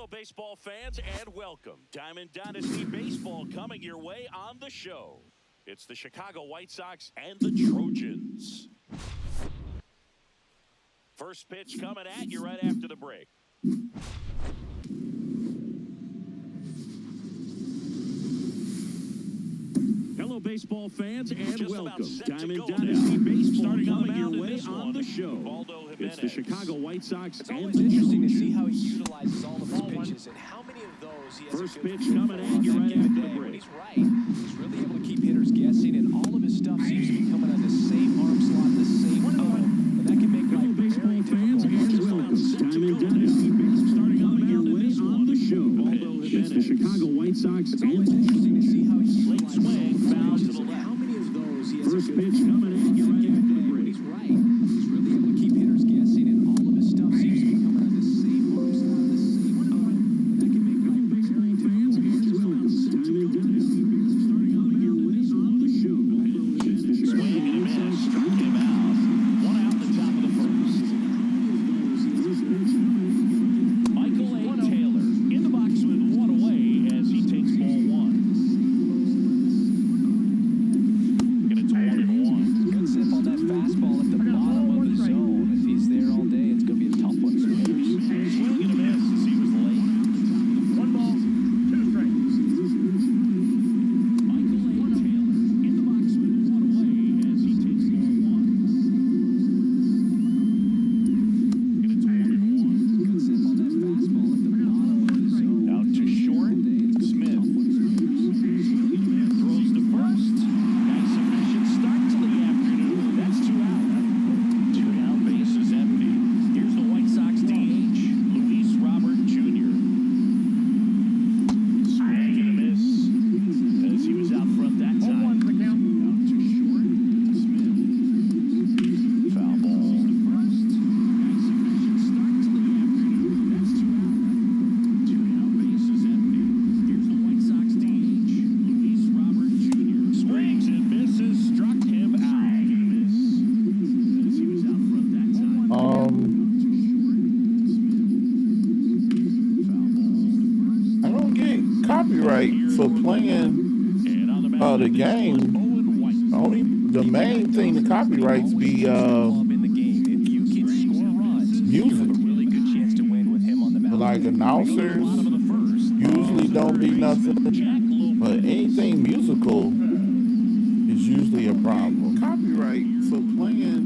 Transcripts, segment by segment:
baseball fans, and welcome. Diamond Dynasty Baseball coming your way on the show. It's the Chicago White Sox and the Trojans. First pitch coming at you right after the break. Hello, baseball fans, and welcome. Diamond Dynasty Baseball coming your way on the show. It's the Chicago White Sox it's and always the interesting to Trojans. see how he utilizes all of his pitches and how many of those he has. First a good pitch feel coming for at on you that right given after the day. When break. he's right, he's really able to keep hitters guessing, and all of his stuff seems to be coming on the same arm slot, the same tone, and that can make Hello, life baseball very fans, difficult. and welcome. Diamond Dynasty Baseball starting coming your way on the show. It's the Chicago White Sox It's and always the interesting to see how he Late utilizes swing, all of foul to his the pitches and left. how many of those he has. First a good pitch feel coming for at you on right that after given the day. When break. he's right, he's really able to keep hitters guessing, and all of his stuff seems to be coming on the same arm slot, the same tone, and that can make life very difficult. Diamond Dynasty Baseball starting coming your way on the show. Swing and a miss, struck him out. One out the top of the first. Michael A. Taylor in the box with one away as he takes ball one. And it's 1-1. Good zip on that fastball at the bottom of the zone. If he's there all day, it's going to be a tough one for hitters. Swing and a miss as he was late. 1 ball, 2 strikes. Michael A. Taylor in the box with one away as he takes ball one. And it's 1-1. Good zip on that fastball at the bottom of the zone. Out to short, Smith. Throws to first. Nice efficient start to the afternoon. That's 2 out. 2 down, bases empty. Here's the White Sox DH, Luis Robert Jr. Swing and a miss as he was out front that time. Out to short, Smith. Foul ball. First. Nice efficient start to the afternoon. That's 2 out. 2 down, bases empty. Here's the White Sox DH, Luis Robert Jr. Swings and misses, struck him out. Miss as he was out front that time. I don't get copyright for playing the game. Only the main thing the copyrights be In the game, if you can score runs, you have a music. really good chance to win with him on the mound. Like announcers usually don't be nothing, but anything musical is usually a problem. Copyright for playing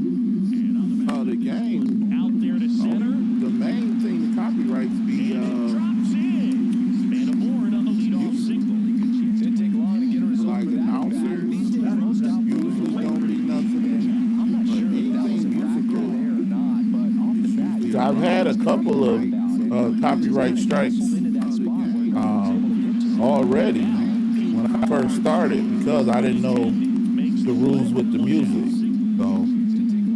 the game. Out there to center. The main thing the copyrights be Drops in. And aboard on the leadoff single. Didn't take long to get a result like with that. announcers These days, most outfielders usually play don't be nothing. I'm not But sure if that was anything a backdoor musical. there or not, but off the bat, So I've had a couple of copyright strikes already when I first started because I didn't know the rules with the music. So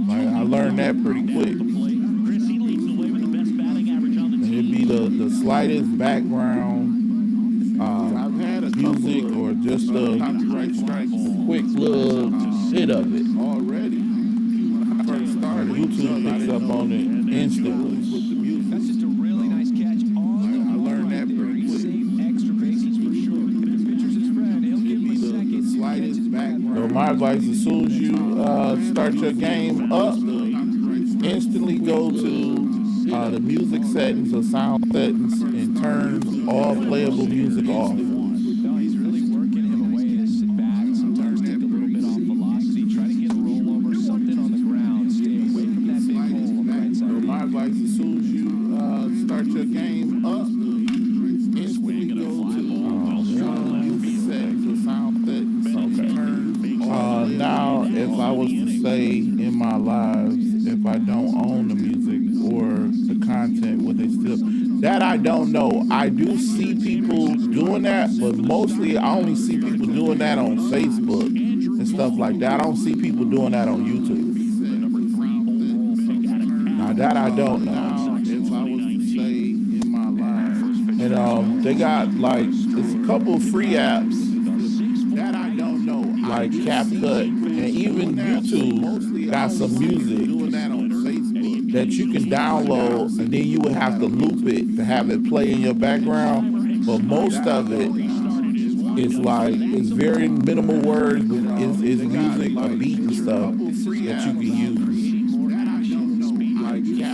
like, I learned that pretty quick. Chris, he leads the way with the best batting average on the And it'd team. be the slightest background music or just a quick little hit of it. Already when I first started, YouTube picks up on it instantly. that's just a really nice catch on the I learned that pretty quick. save extra bases for sure. If pitcher's his friend, he'll give him a second to catch his breath. So my advice, as soon as you start your game up, instantly go to the music settings or sound settings and turn all playable music off. No, he's really working him away in his sit back. Sometimes take a little bit off velocity. Try to get a rollover, something on the ground. Stay away from that big hole on the right So side. my advice, as soon as you start your game up, instantly go to music settings or sound settings and turn now, if I was to say in my lives, if I don't own the music or the content, would they still? That I don't know. I do see people doing that, but mostly I only see people doing that on Facebook and stuff like that. I don't see people doing that on YouTube. Now that I don't know. If I was to say in my life, and they got like it's a couple free apps that I don't know, like CapCut and even YouTube got some music that you can download, and then you would have to loop it to have it play in your background. But most of it is like it's very minimal words, but it's music, a beat, and stuff that you can use.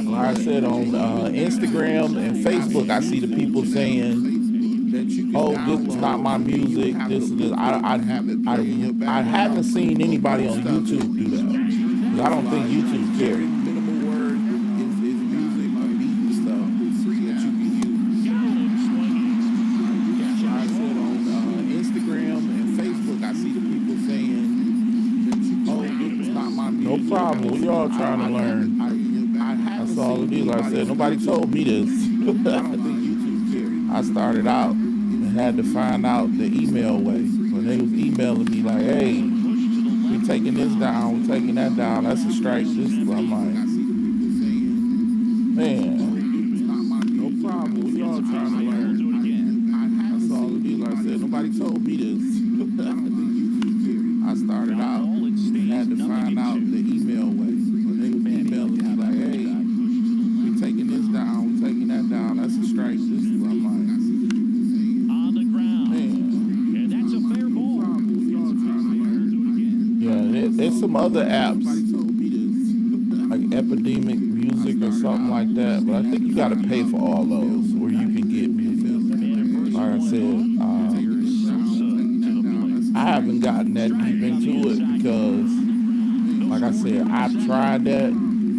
Like I said, on Instagram and Facebook, I see the people saying, "Oh, this is not my music. This is this." I haven't seen anybody on YouTube do that. 'Cause I don't think YouTube cares. No problem. We all trying to learn. That's all it is. Like I said, nobody told me this. I started out and had to find out the email way. When they was emailing me like, "Hey, we taking this down, we taking that down. That's a strike." This is what I'm like, man. No problem. We all trying to learn. That's all it is. Like I said, nobody told me this. I started out and had to find out the email way. When they was emailing me like, "Hey, we taking this down, we taking that down. That's a strike." This is what I'm like, On the ground. man. And that's a fair ball. Yeah, there's some other apps like Epidemic Music or something like that, but I think you got to pay for all those, or you can get music. Like I said, I haven't gotten that deep into it because, like I said, I've tried that, and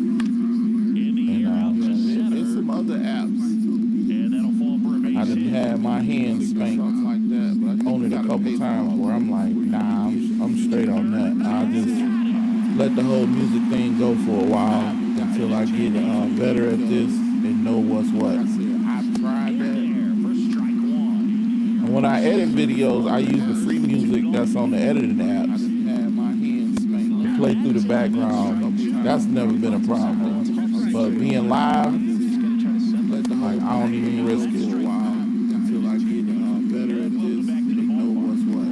there's some other apps. And that'll fall for a base. I done had my hands spanked on it a couple times where I'm like, nah, I'm straight on that. I just let the whole music thing go for a while until I get better at this and know what's what. I've tried that. For strike one. And when I edit videos, I use the free music that's on the editing apps to play through the background. That's never been a problem. But being live, like, I don't even risk it. Until I get better at this and know what's what.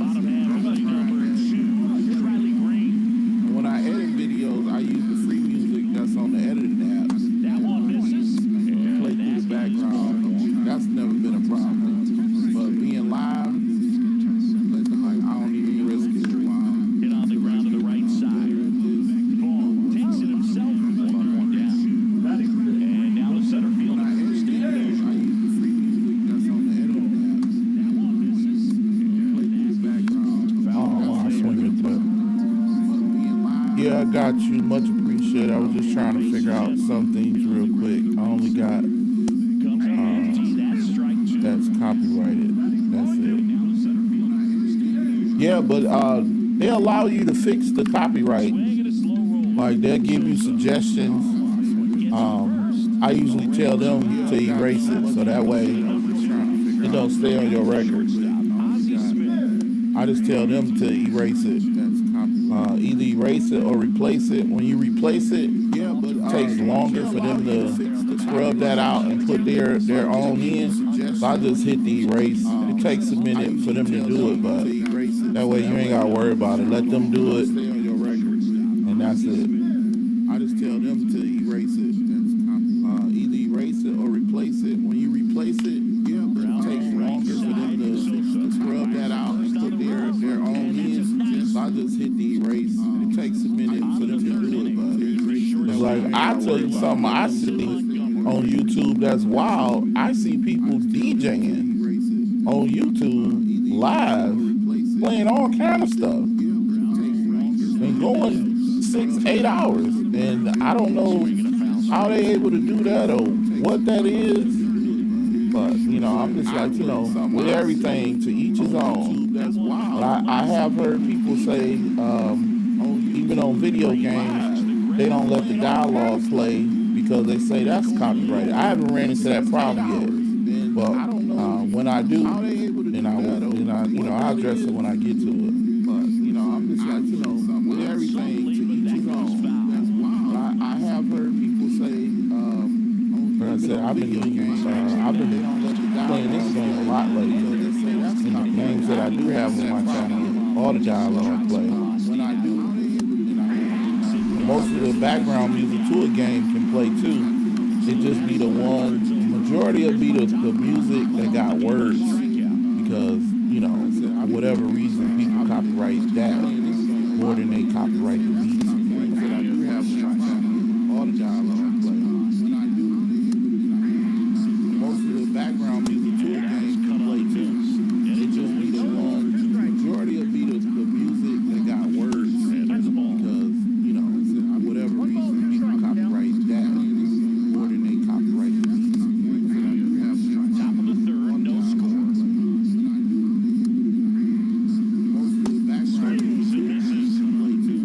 And when I edit videos, I use the free music that's on the editing apps That one misses. to play through the background. That's never been a problem. But being live, like, I don't even risk it. Hit on the ground to the right side. Ball takes it himself. One down. And now to center field. I use the free music that's on the editing apps That one misses. to play through the background. I swing it to. Yeah, I got you. Much appreciated. I was just trying to figure out some things real quick. I only got Comes empty. That's strike two. that's copyrighted. That's it. Yeah, but they allow you to fix the copyright. Swing and a slow roll. Like they'll give you suggestions. I usually tell them to erase it so that way it don't stay on your records. Ozzie Smith. I just tell them to erase it. Either erase it or replace it. When you replace it, it takes longer for them to scrub that out and put their own in. So I just hit the erase. It takes a minute for them to do it, but that way you ain't gotta worry about it. Let them do it, and that's it. I just tell them to erase it. Either erase it or replace it. When you replace it, it takes longer for them to scrub that out and put their own in. So I just hit the erase. It takes a minute for them to do it, but it's like I tell you something. I see on YouTube that's wild. I see people DJing on YouTube live, playing all kind of stuff, and going 6-8 hours. And I don't know how they able to do that or what that is. But, I'm just like, with everything, to each his own. But I have heard people say, even on video games, they don't let the dialogue play because they say that's copyrighted. I haven't ran into that problem yet. But when I do, then I'll address it when I get to it. But, I'm just like, with everything, to each his own. But I have heard people say, like I said, I've been playing this game a lot lately. And the games that I do have on my channel, all the dialogue play. Most most of the background music to a game can play too. It just be the one majority of be the music that got words because for whatever reason people copyright that more than they copyright the beats. All the dialogue play. Most of the background music to a game can play too. It just be the one majority of be the music that got words because for whatever reason people copyright that more than they copyright the beats. Top of the third, no score. Most of the background music to a game can play too.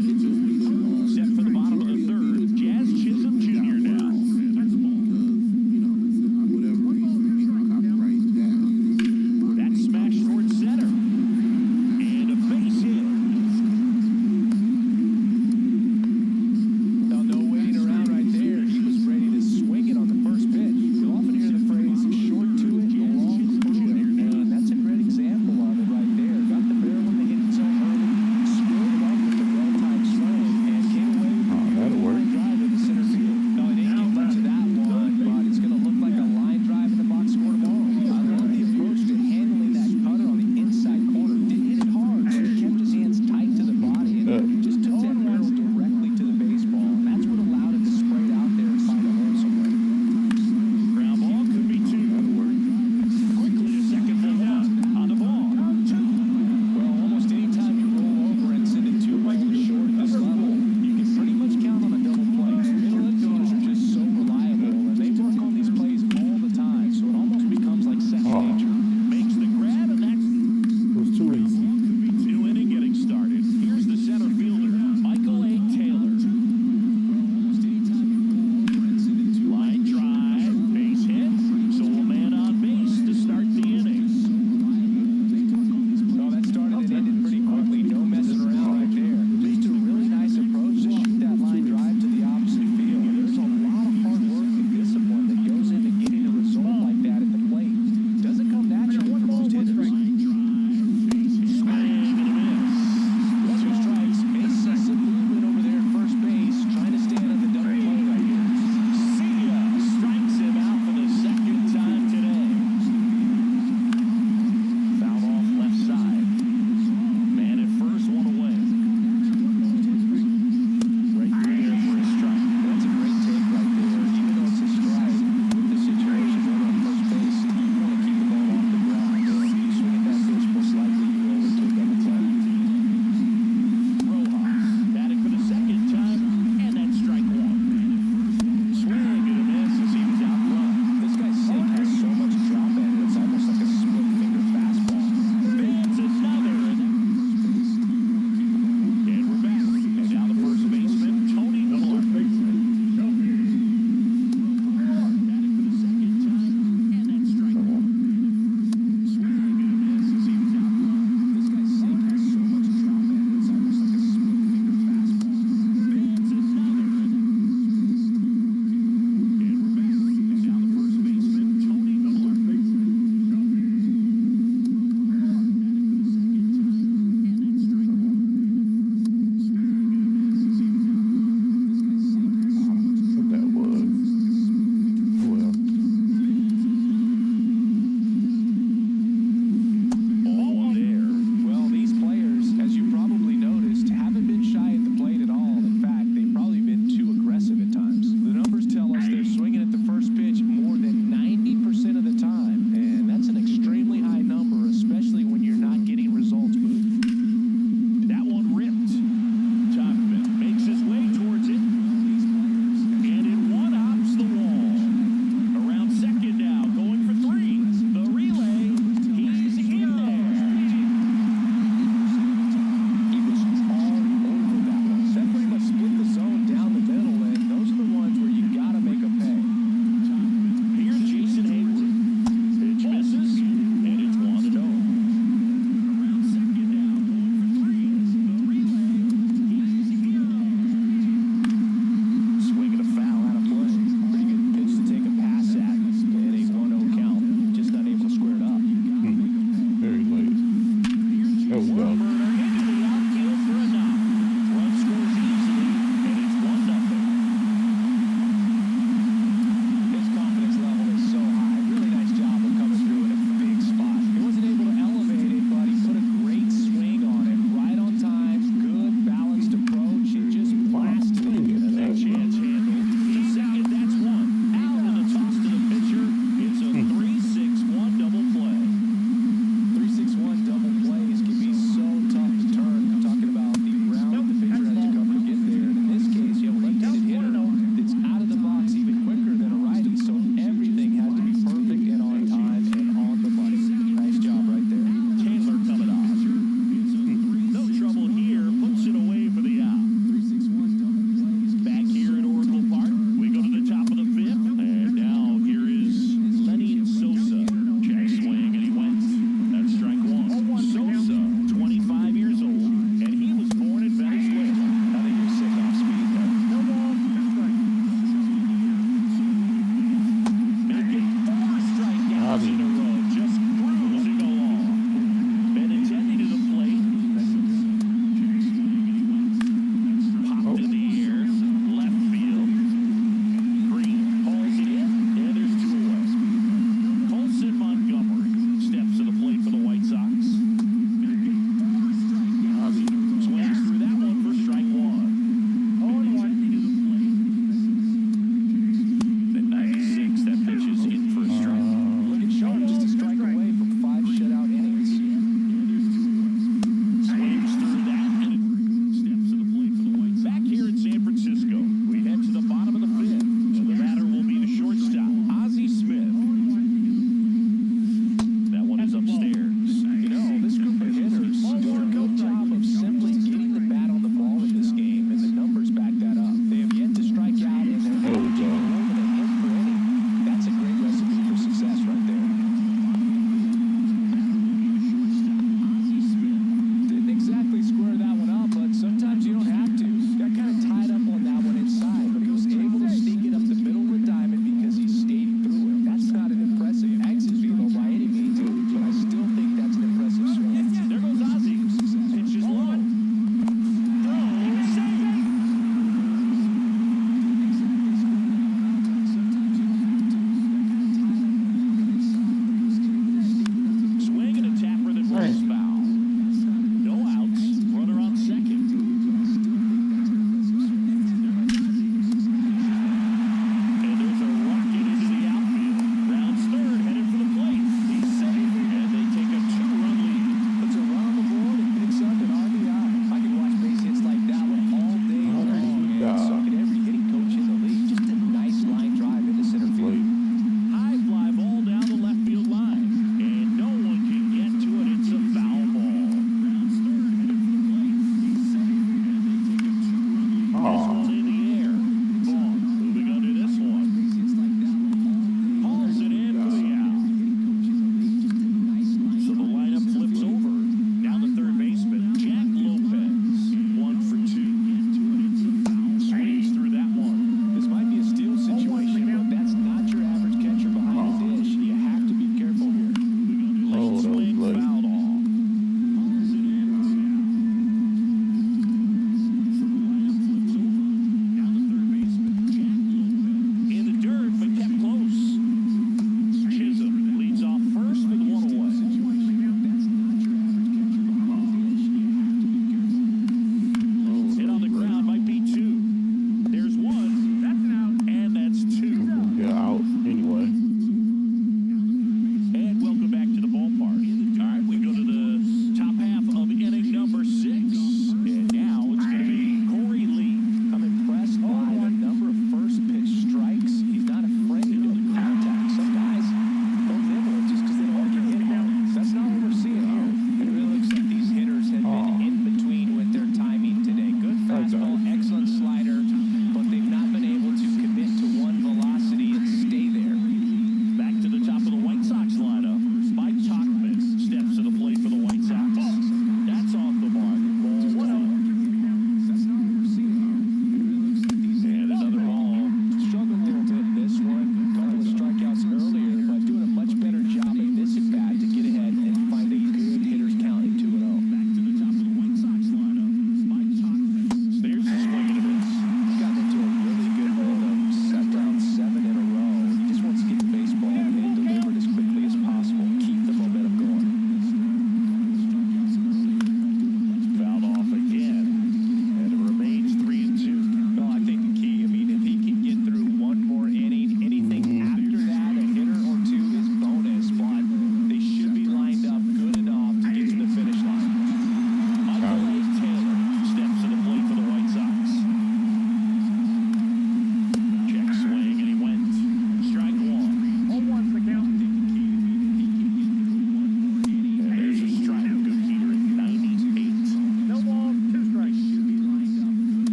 It just be the one. Set for the bottom of the third. Jazz Chisholm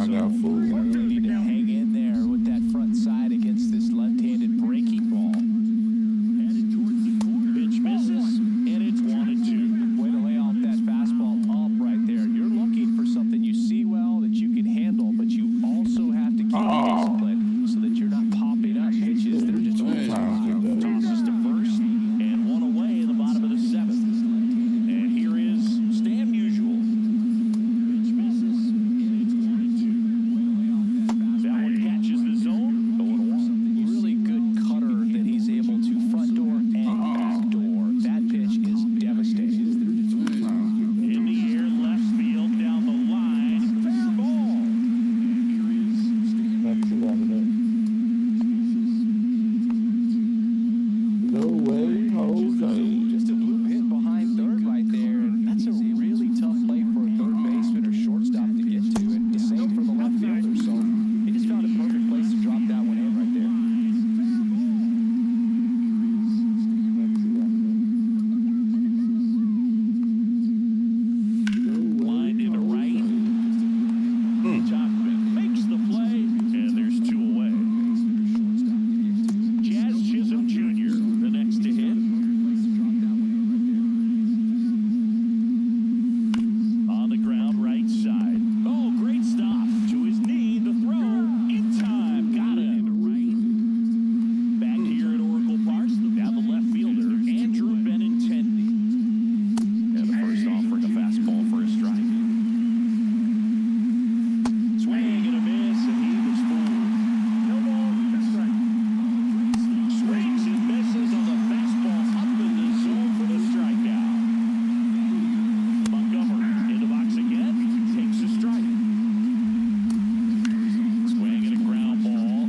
I got fooled. Really need to hang in there with that front side against this left-handed breaking ball. Headed towards the corner. Pitch misses, and it's 1-2. Way to lay off that fastball up right there. You're looking for something you see well that you can handle, but you also have to keep discipline so that you're not popping up pitches that are just Tosses to first, and one away in the bottom of the seventh. And here is Stan Musial. Pitch misses, and it's 1-2. That one catches the zone. 0-1. really good cutter that he's able to front door and back door. That pitch is devastating. In the air, left field, down the line. Fair ball. And here is Stan. No way, Jose. Just a bloop hit behind third right there, and that's a really tough play for a third baseman or shortstop to get to, and the same for the left fielder. So he just found a perfect place to drop that one in right there. Lined into right. Topman makes the play, and there's two away. Jazz Chisholm Jr., the next to hit. On the ground, right side. Oh, great stop. To his knee, the throw. In time. Got it. Back here at Oracle Park, now the left fielder, Andrew Benintendi. And the first offering a fastball for a strike. Swing and a miss, and he was fooled. No ball, strike. Swings and misses on the fastball up in the zone for the strikeout. Montgomery in the box again, takes a strike. Swing and a ground ball.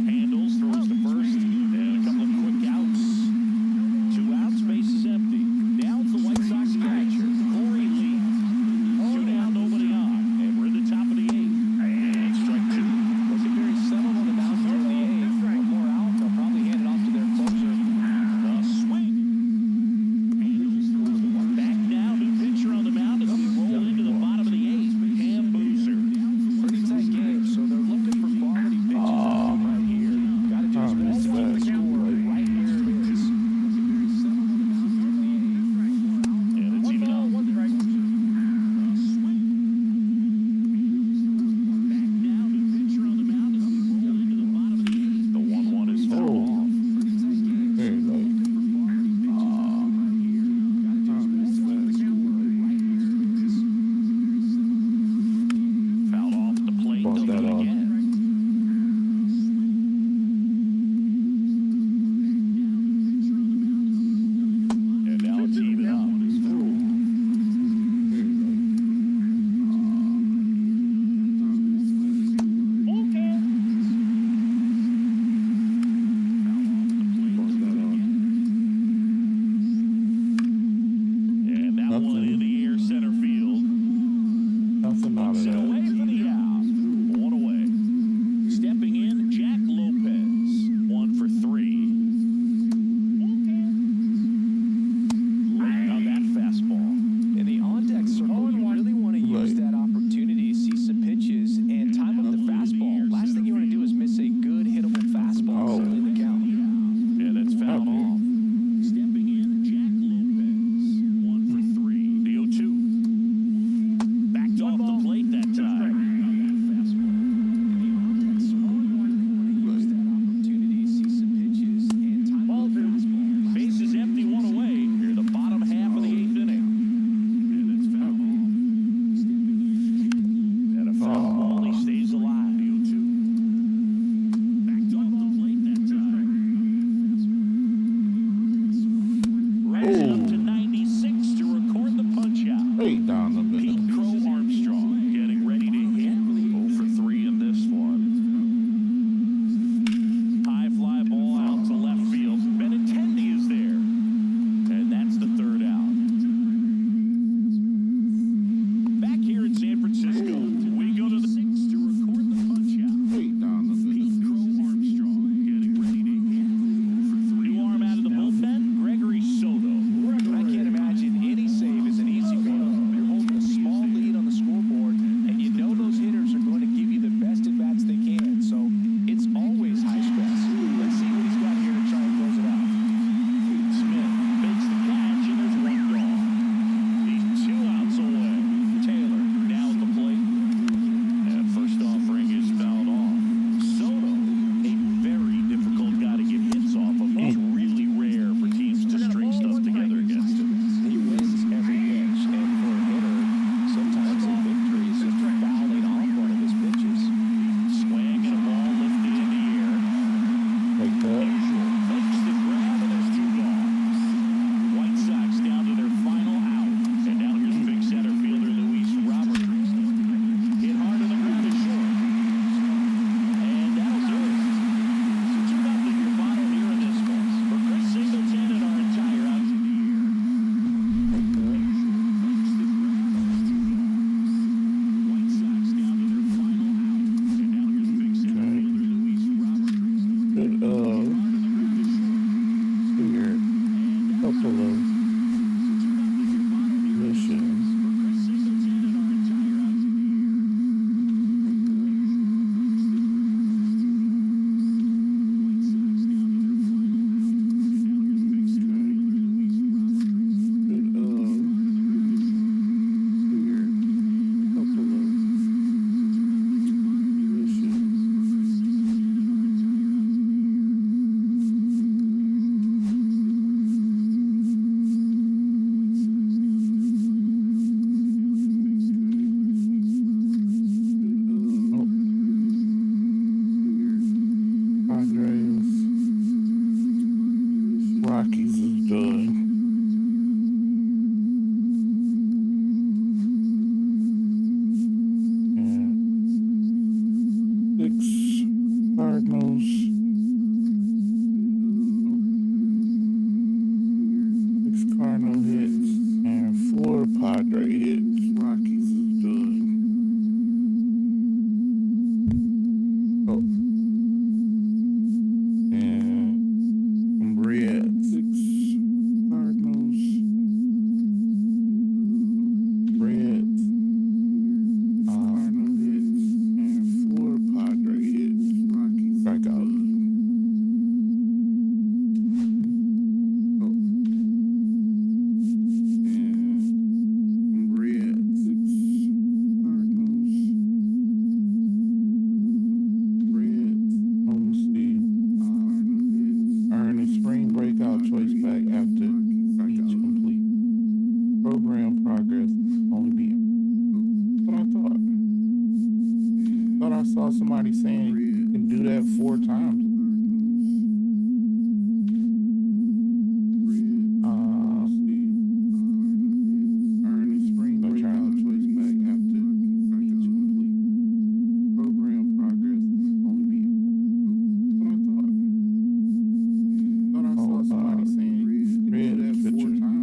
Handles, throws to first, and a couple of quick outs. 2 outs, base is empty. Down's the White Sox catcher, Corey Lee. 2 down, nobody on, and we're in the top of the 8th. And strike 2. Looking very settled on the mound here in the eighth. One more out, they'll probably hand it off to their closer. The swing. Handles, throws to one. Back now, new pitcher on the mound as we roll into the bottom of the 8th. Cam Boozer. Pretty tight game, so they're looking for quality pitches right here. Got to do his best to keep the score right where it is. Looking very settled on the mound here in the eighth. And it's even up. The swing. Back now, new pitcher on the mound as we roll into the bottom of the 8th. The 1-1 is fouled off. There you go. Fouled off at the plate. Bought They'll that do it off. again. And now it's even up. And that Nothing. one in the air, center field. Nothing out of Set that. away for the out. 1 away. Stepping in, Jack Lopez. 1 for 3. Late on that fastball. In the on-deck circle, you really want to use that opportunity to see some pitches and time up the fastball. Last thing you want to do is miss a good hittable fastball Oh. in the count. And it's fouled Happy. off. Stepping in, Jack Lopez. 1 for 3. The 0-2. Backed off the plate that time. Base is empty, 1 away. Here, the bottom half of the 8th inning. And it's fouled off. And a foul ball, he stays alive. The 0-2. Backed off the plate that time. Rising up to 96 to record the punch out. Hey, down a Pete minute. Crow Armstrong getting ready to hit. 0 for 3 in this one. High fly ball out to left field. Benintendi is there. And that's the 3rd out. Back here in San Francisco, we go to the 6th to record the punch out. Hey, down a minute. Pete Crow Armstrong getting ready to hit. 0 for 3. New arm out of the bullpen, Gregory Soto. I can't imagine any save is an easy one. You're holding a small Cardinals. 6 Cardinal hits and 4 Padre hits. Rockies is good. Oh. And some Reds. 6 Cardinals. Reds. Cardinal hits and 4 Padre hits. Rockies strikeout. Choice back after each complete program progress only be. What I thought. Thought I saw somebody saying you can do that 4 times. Earn a spring break out choice back after each complete program progress only be. What I thought. Thought I saw somebody saying you can do that 4 times.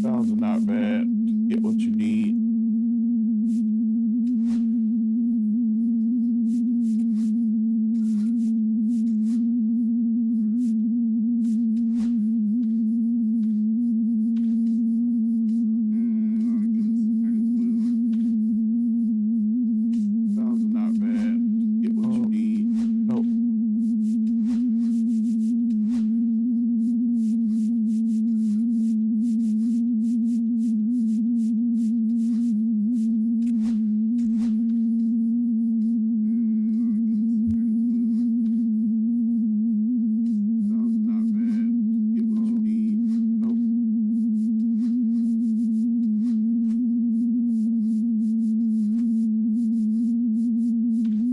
Sounds not bad. Get what you need. Sounds not bad. Get what you need. Nope.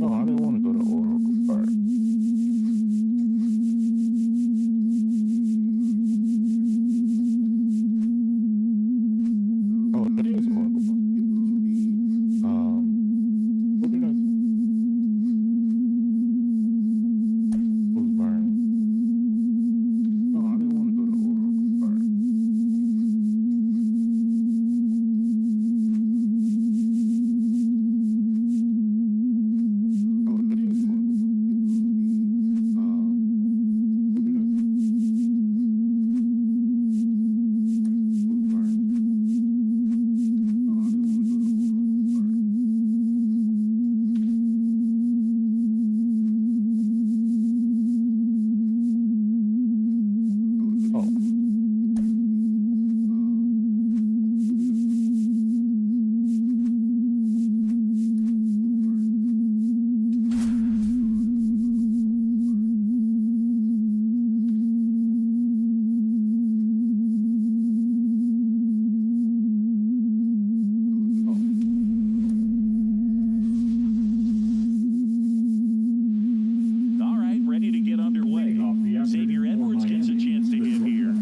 Oh, I didn't want to go to Oracle Park. Oh, that is Oracle Park. What did I say? Was burning. Oh, I didn't want to go to Oracle Park. Oh, that is Oracle Park. What did I say? Was burning. Oh, I didn't want to go to Oracle Park. Oh. All right, ready to get underway. Xavier Edwards gets a chance to hit here.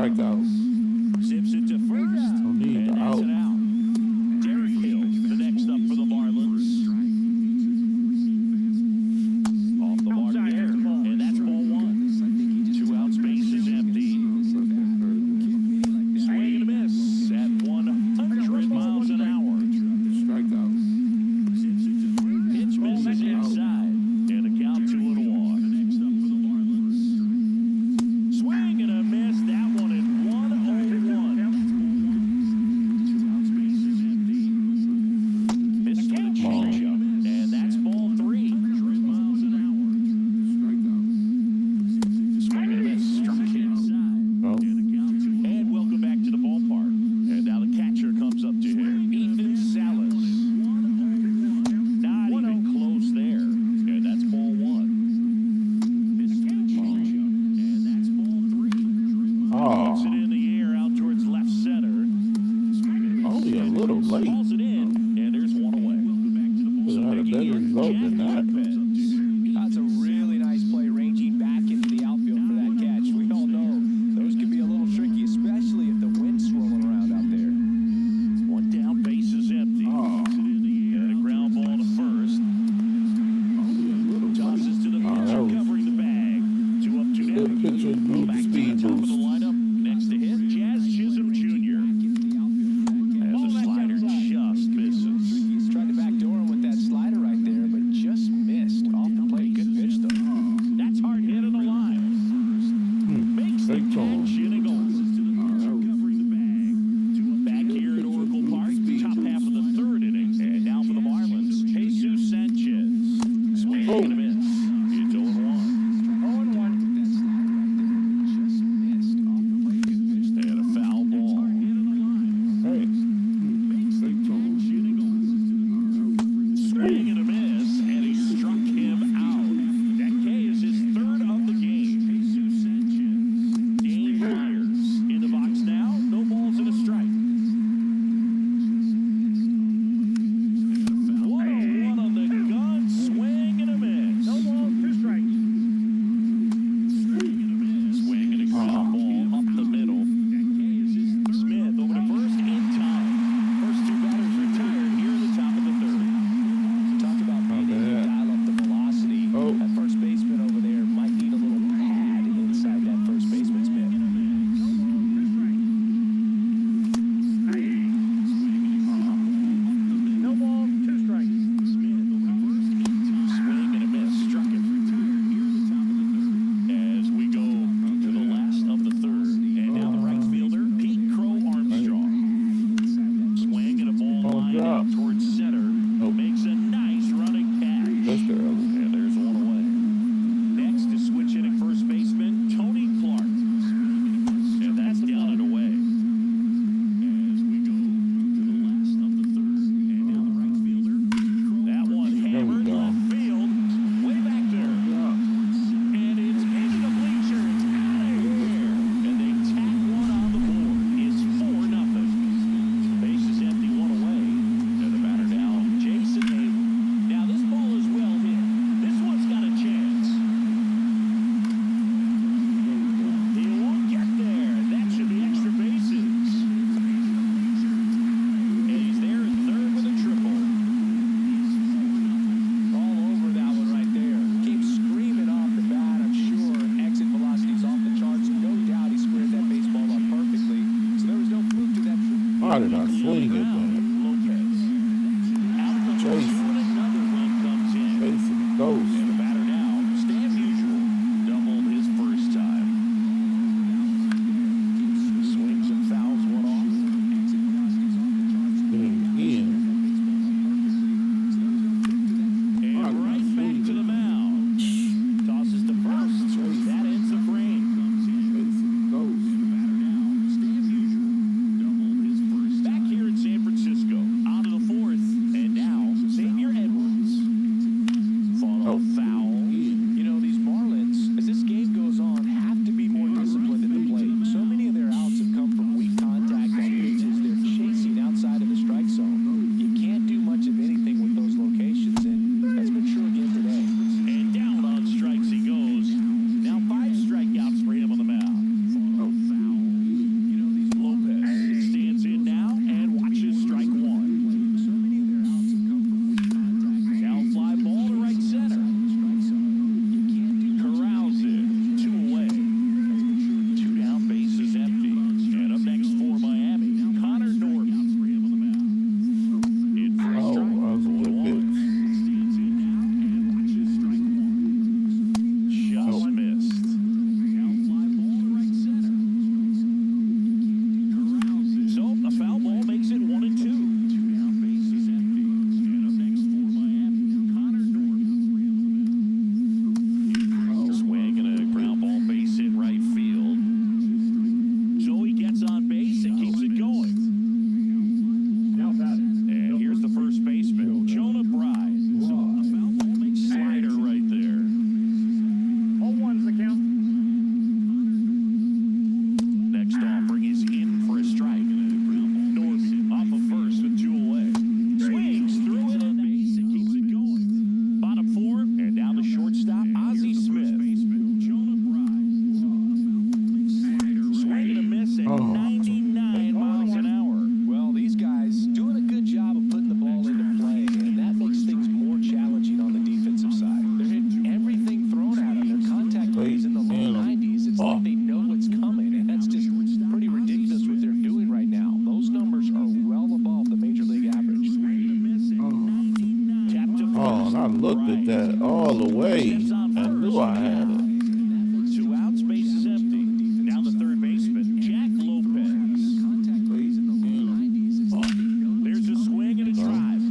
strikeouts. Zips it to first. Don't need And the that's out. an out. Derek Hill, the next up for the Marlins. Off the mark there. And that's ball one. 2 outs, bases empty. Swing and a miss at 100 miles an hour. Strikeouts. Pitch misses inside. And a count 2-1. Next up for the Marlins. Swing and a miss. That one at 101. 2 outs, bases empty. Missed with a changeup. And that's ball 3. 100 miles an hour. Swing and a miss. Struck inside. Oh. And welcome back to the ballpark. And now the catcher comes up to here. Ethan Salas. Not even close there. And that's ball 1. Missed with a changeup. And that's ball 3. Puts it Oh, in the air out towards left center. only a little late. Balls it in. And there's one away. Could have had a better result than that. That's a really nice play, ranging back into the outfield for that catch. We all know those can be a little tricky, especially if the wind's swirling around out there. One down, bases empty. Oh. And a ground ball to first. Tosses to the Oh, pitcher, that was- covering the bag. 2 up, 2 Good down. pitcher, good Back to the speed top of the boost. lineup. Next to him, Jazz Chisholm Jr. As the slider just misses. He's tried to backdoor him with that slider right there, but just missed. Off the plate, good pitch though. That's hard hit on the line. Makes the Great call. catch and a goal. Covering the bag. 2 up, back here at Oracle Park. Top half of the 3rd inning. And now for the Marlins, Jesus Sanchez. Swing and a miss. It's 0-1. Just missed. Off the plate, good pitch though. And a foul ball. Hey. Great call. Swing and a miss, and he struck him out. That K is his 3rd of the game. Dane Myers in the box now. No balls and a strike. 1-0-1 on the gun. Swing and a miss. No balls, 2 strikes. Swing and a ground ball up the middle. Smith over to first in time. First 2 batters retired here in the top of the 3rd. Talk about being able to bad. dial up the velocity. Oh. That first baseman over there might need a little pad inside that first baseman's mitt. No ball, 2 strikes. Smith over to first in time. Swing and a miss. Struck it. Retired here in the top of the 3rd. As we go to the last of the 3rd. And now the right fielder, Pete Crow Armstrong. Swing and a ball Oh, line drop. out towards center. Makes a nice running catch. That's the early. And there's one away. Next is switch hitting first baseman Tony Clark. And that's down and away. As we go to the last of the 3rd. And now the right fielder. That one hammered go. left field. Way back there. And it's into the bleachers. Out of here. And they tack one on the board. It's 4-0. Base is empty, 1 away. And the batter now, Jason Abel. Now this ball is well hit. This one's got a chance. He won't get there. That should be extra bases. And he's there at 3rd with a triple. All over that one right there. Keeps screaming off the bat. I'm sure exit velocity's off the charts. No doubt he squared that baseball up perfectly. So there was no fluke to that triple. Why did I swing at that? Lopez. Out the Jason. two and another run comes in. Jason Ghost. And the batter now, Stan Musial, doubled his first time. Swings and fouls one off. Exit velocity's off the charts. Did it again. And right back to the mound. Tosses to first. That ends the frame. Jason Ghost. Batter now, Stan Musial, doubled his first. Back here in San Francisco. looked at that all the way and knew I had it. 2 outs, base is empty. Now the third baseman, Jack Lopez. There's a swing and a drive.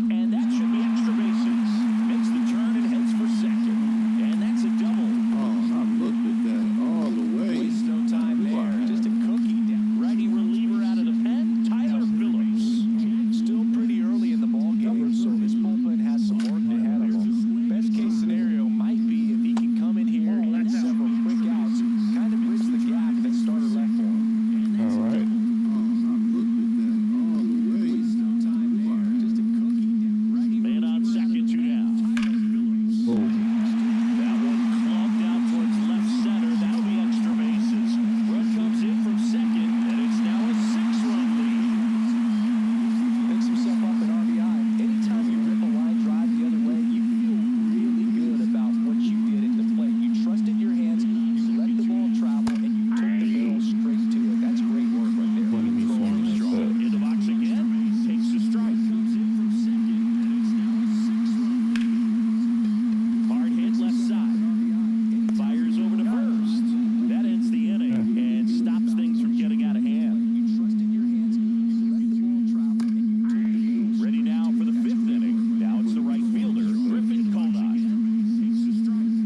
And that should be extra bases. Makes the turn and heads for second. And that's a double. I looked at that all the way. Waste no time there. Just a cookie down. Righty reliever out of the pen, Tyler Phillips. Still pretty early in the ball game, so this bullpen has some work ahead of them. Best case scenario might be if he can come in here and get several quick outs, kind of bridge the gap that starter left for him. All right. Man on second, 2 down. Boom. That one clubbed out towards left center. That'll be extra bases. Run comes in from second, and it's now a 6-run lead. Picks himself up an RBI. Anytime you rip a line drive the other way, you feel really good about what you did at the plate. You trusted your hands, you let the ball travel, and you took the barrel straight to it. That's great work right there. What do you mean swing like that? In the box again, takes the strike. Comes in from second, and it's now a 6-run lead. Hard hit left side. Fires over to first. That ends the inning and stops things from getting out of hand. You trusted your hands, you let the ball travel, and you took the barrel. Ready now for the 5th inning. Now it's the right fielder, Griffin Conine. Takes the strike.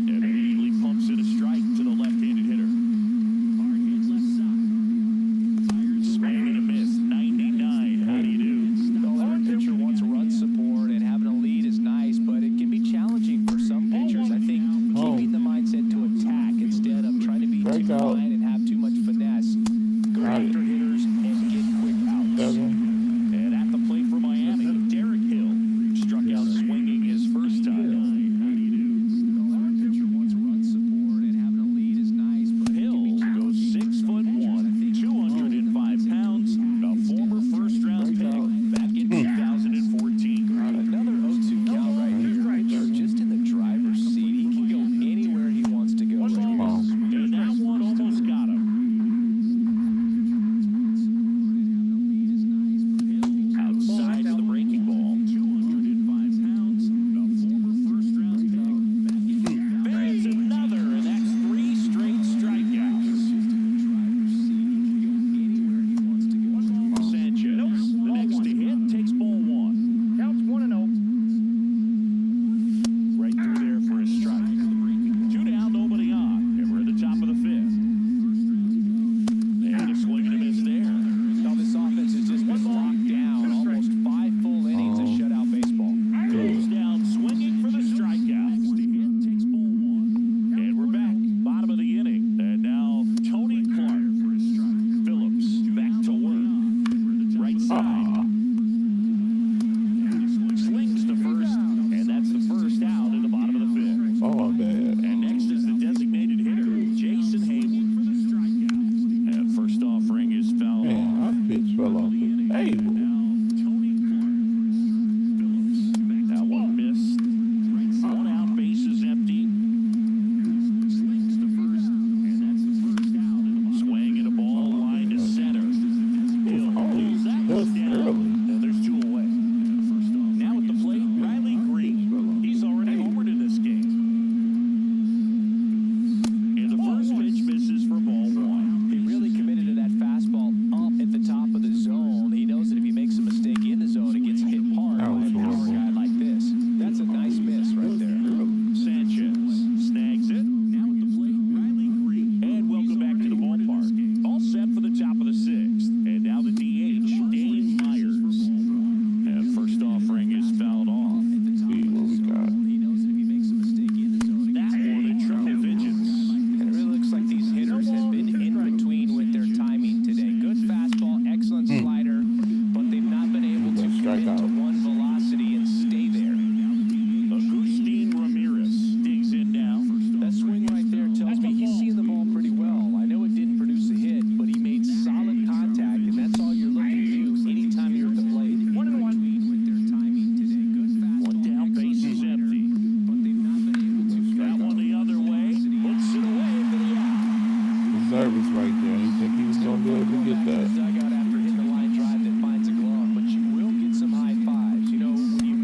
And immediately pumps in a strike to the left-handed hitter. Hard hit left side. Fires swing and a miss. 99. How do you do? Well, every pitcher wants run support, and having a lead is nice, but it can be challenging for some pitchers. I think keeping the mindset to attack instead of trying to be too Strikeout. fine and have too much finesse. Go Got it. after hitters and get quick outs. Seven. And at the plate for Miami, Derek Hill struck out swinging his first time. How do you do? Well, every pitcher wants run support, and having a lead is nice, but it Hill can be goes challenging. 6'1", 205 pounds, a former first-round pick back in 2014. Another 0-2 count right here. Pitcher just in the driver's seat. He can go anywhere he wants to go right here. And that one almost got him. Outside to the breaking ball, 205 pounds, a former first-round pick back in. There's another, and that's 3 straight strikeouts. Sanchez, the next to hit, takes ball 1. Counts 1-0. Right through there for a strike. 2 down, nobody on. And we're at the top of the 5th. And a swing and a miss there. Now this offense has just been locked down. Almost 5 full innings of shutout baseball. Goes down swinging for the strikeout. Next to hit, takes ball 1. And we're back. Bottom of the inning. And now Tony Clark for a strike. Phillips back to work. Right side. Slings to first. And that's the first out in the bottom of the 5th. Oh, bad. And next is the designated hitter, Jason Hayward for the strikeout. And first offering is fouled Man, off. my pitch fell off the table. Now Tony Clark. Phillips. That one missed. 1 out, bases empty. Slings to first, and that's the first out. Swing and a ball line to center. Hill pulls that one That's down. early. And there's 2 away. Now at the plate, Riley Green. He's already homered in this game. And the first pitch misses for ball 1. He really committed to that fastball up at the top of the zone. He knows that if he makes a mistake in the zone, it gets hit hard That by was a power horrible. guy like this. That's a nice miss right there. Sanchez snags it. Now at the plate, Riley Green. And welcome back to the ballpark. All set for the top of the 6th. And now the DH, Dane Myers. And first offering is fouled off. See what we got. He knows that if he makes a mistake in the zone, it That gets hit one in triple digits. And it really looks like these hitters have been in between with their timing today. Good fastball, excellent slider, but they've not been able to commit to one velocity and stay there. Agustin Ramirez digs in now. That swing right there tells me he's seen the ball pretty well. I know it didn't produce a hit, but he made solid contact, and that's all you're looking to do anytime you're at the plate. 1-1. With their timing today. Good fastball, 1 down, base is empty. but they've not been able to That one the other way. Puts it away for the out. He's nervous right there. He think he was going to be able to get that. dugout after hitting the line drive that finds a glove, but you will get some high fives. You know, when you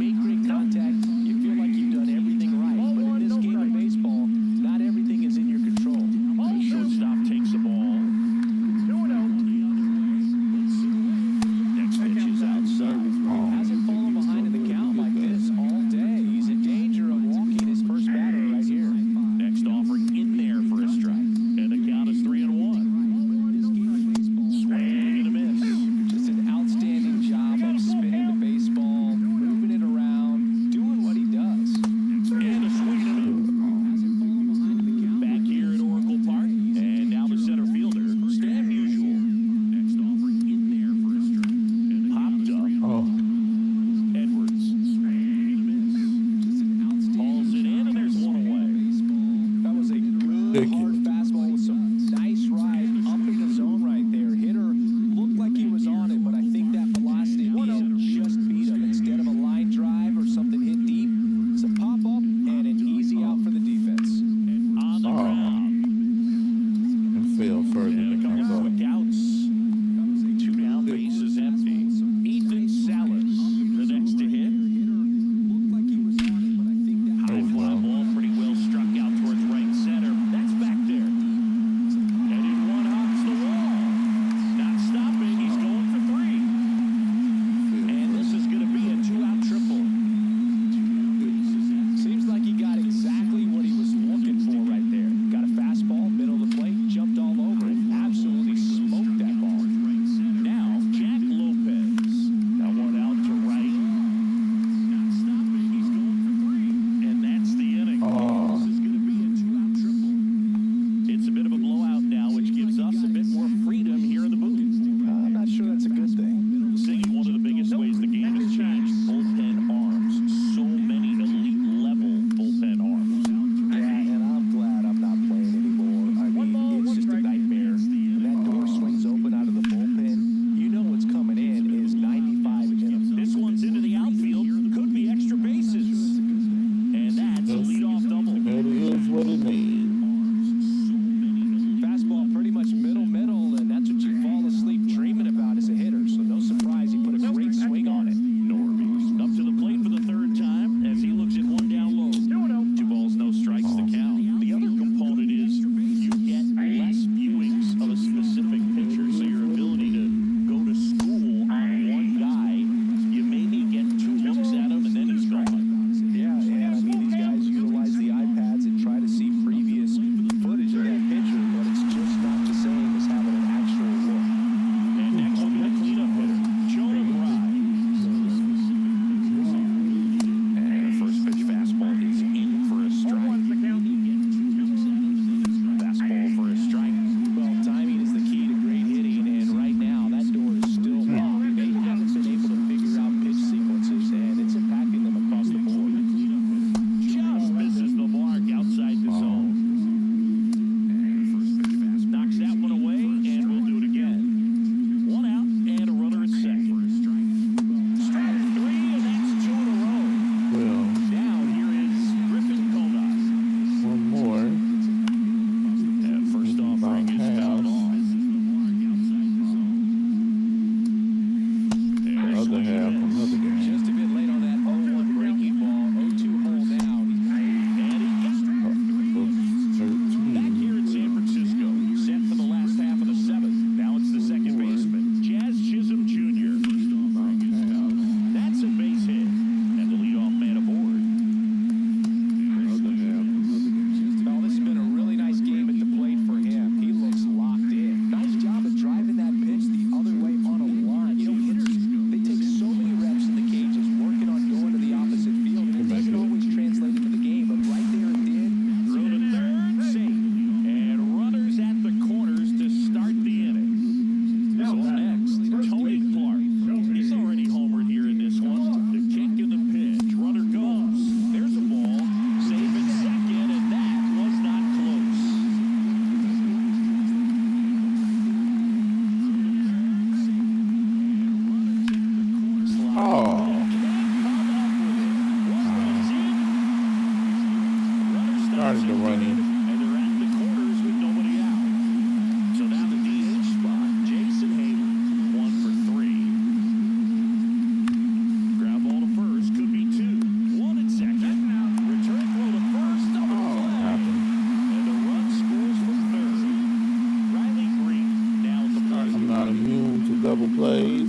double plays.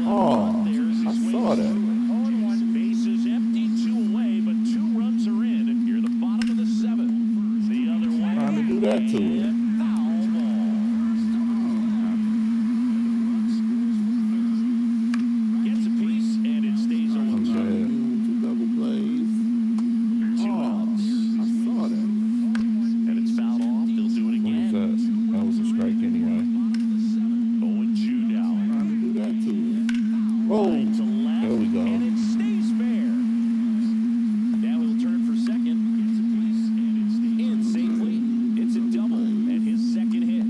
Oh, I saw that. Bases empty, 2 away, but 2 runs are in. And you're the bottom of the 7th. The other way. Trying to do that to it. Foul ball. Gets a piece, and it stays on. Okay. 2 double plays. 2 Oh, outs. I saw that. And it's fouled off. They'll do it What was again. that? That was a strike anyway. 0-2 now. Trying to do that to it. Whoa. To left, There we go. and it stays fair. Now he'll turn for second. Gets a piece, and it stays in safely. It's a double, and his second hit.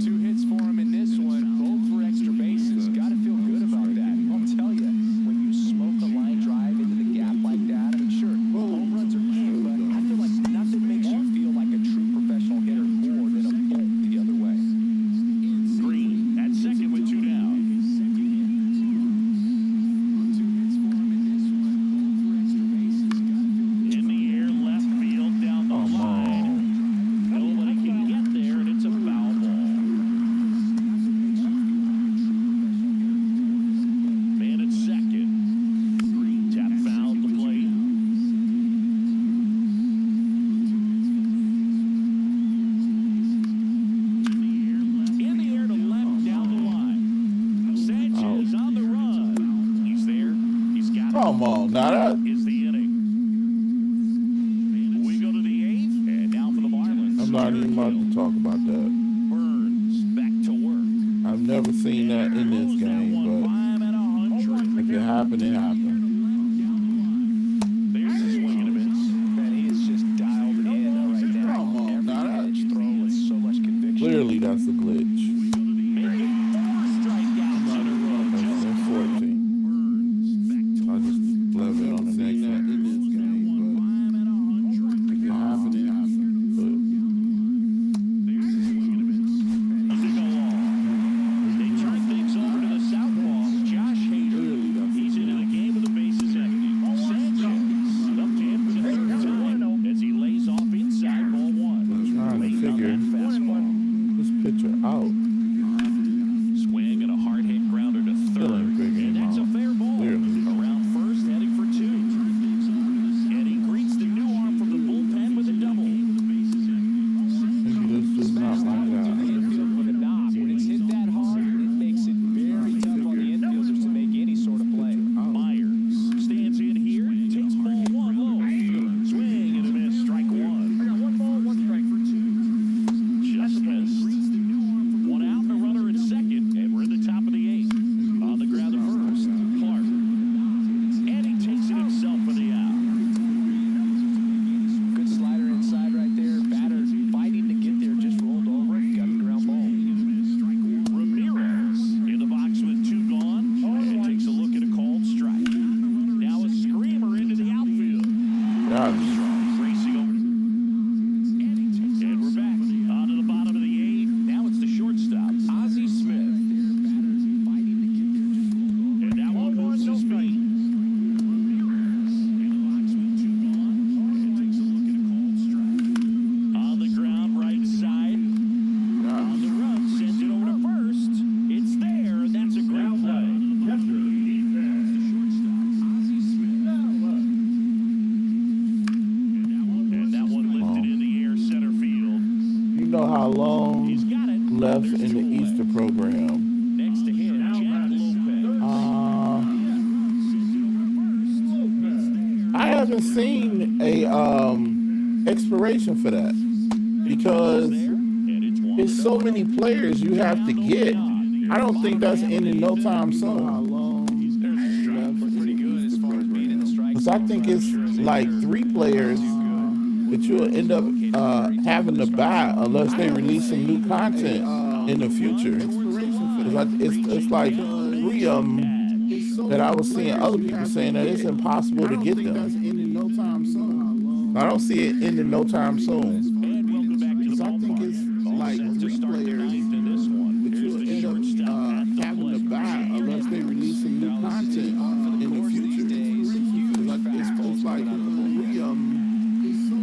2 hits for him in this one, both for extra bases. Got to feel good about that. I'll tell you, when you smoke a line drive into the gap like that, I mean, sure, home runs are king, but I feel like nothing makes you feel like a true professional hitter more than a bolt the other way. Green at second with 2 down. 2 hits for him in this one, both for extra bases. Got to feel good. In the air, left field, down the Come line. on. Nobody can get there, and it's a foul ball. Man at second. Tap fouled the plate. In the air to left, down the line. Sanchez on the run. He's there. He's got it. Come on. Now that Is the inning. We go to the 8th, and now for the Marlins. I'm not even about to talk about that. Burns back to work. I've never seen that in this Throws that game, one but 5 at 100. if it happened, it happened. There's a swing and a miss. Man, he is just dialed in right now. Come on, Every now that- pitch throw with so much conviction. Clearly, that's a glitch. Making 4 strikeouts in a row. That's Just 14. I just love it on the next one. In this game, but if it happened, it happened. But there's a swing and a miss. To go on. They turn things over to the southpaw, Josh Hader. He's into the game with the bases empty. Sanchez up to him for the 3rd time as he lays off inside ball 1. I'm trying to Late on figure that fastball. this pitcher out. Swing and a hard hit grounder to Still 3rd. ain't figuring And him that's a out. fair ball. Clearly. Around first, heading for 2. And he greets the new arm from the bullpen with a double. Maybe this is not my guy. Infield with a knob. When it's hit that hard, it makes it very tough on the infielders to make any sort of play. Myers stands in here, takes ball 1 low. Swing and a miss, strike 1. Just missed. 1 out and a runner at second, and we're in the top of the 8th. On the ground at first, Clark. And he takes it himself for the out. Good slider inside right there. Batter fighting to get there, just rolled over and got the ground ball. Ramirez in the box with 2 gone, and takes a look at a called strike. Now a screamer into the outfield. God, Racing over. And we're back on to the bottom of the 8th. Now it's the shortstop, Ozzie Smith. And that one moves his feet. In the box with 2 gone, and takes a look at a called strike. On the ground, right side. On the run, sends it over to first. It's there, and that's a great play. And that one lifted in the air, center field. you know how long He's got it. left There's in the 2 away. Easter program? Next to him, Jack Lopez. I haven't seen a expiration for that because And it's 1. it's so many players you have to get. I don't think that's ending no time soon. Pretty good as far as being in the strike. Because I think it's like 3 players that you'll end up having to buy unless they release some new content in the future. 'Cause it's like 3 of them that I was seeing other people saying that it's impossible to get them. I don't see it ending no time soon. And welcome back to the I think ballpark. it's All like set to 3 start the players 9th in this one. that Here's you'll the end shortstop up at the having to plate. buy unless they release some new content in the future. It's like 3 of them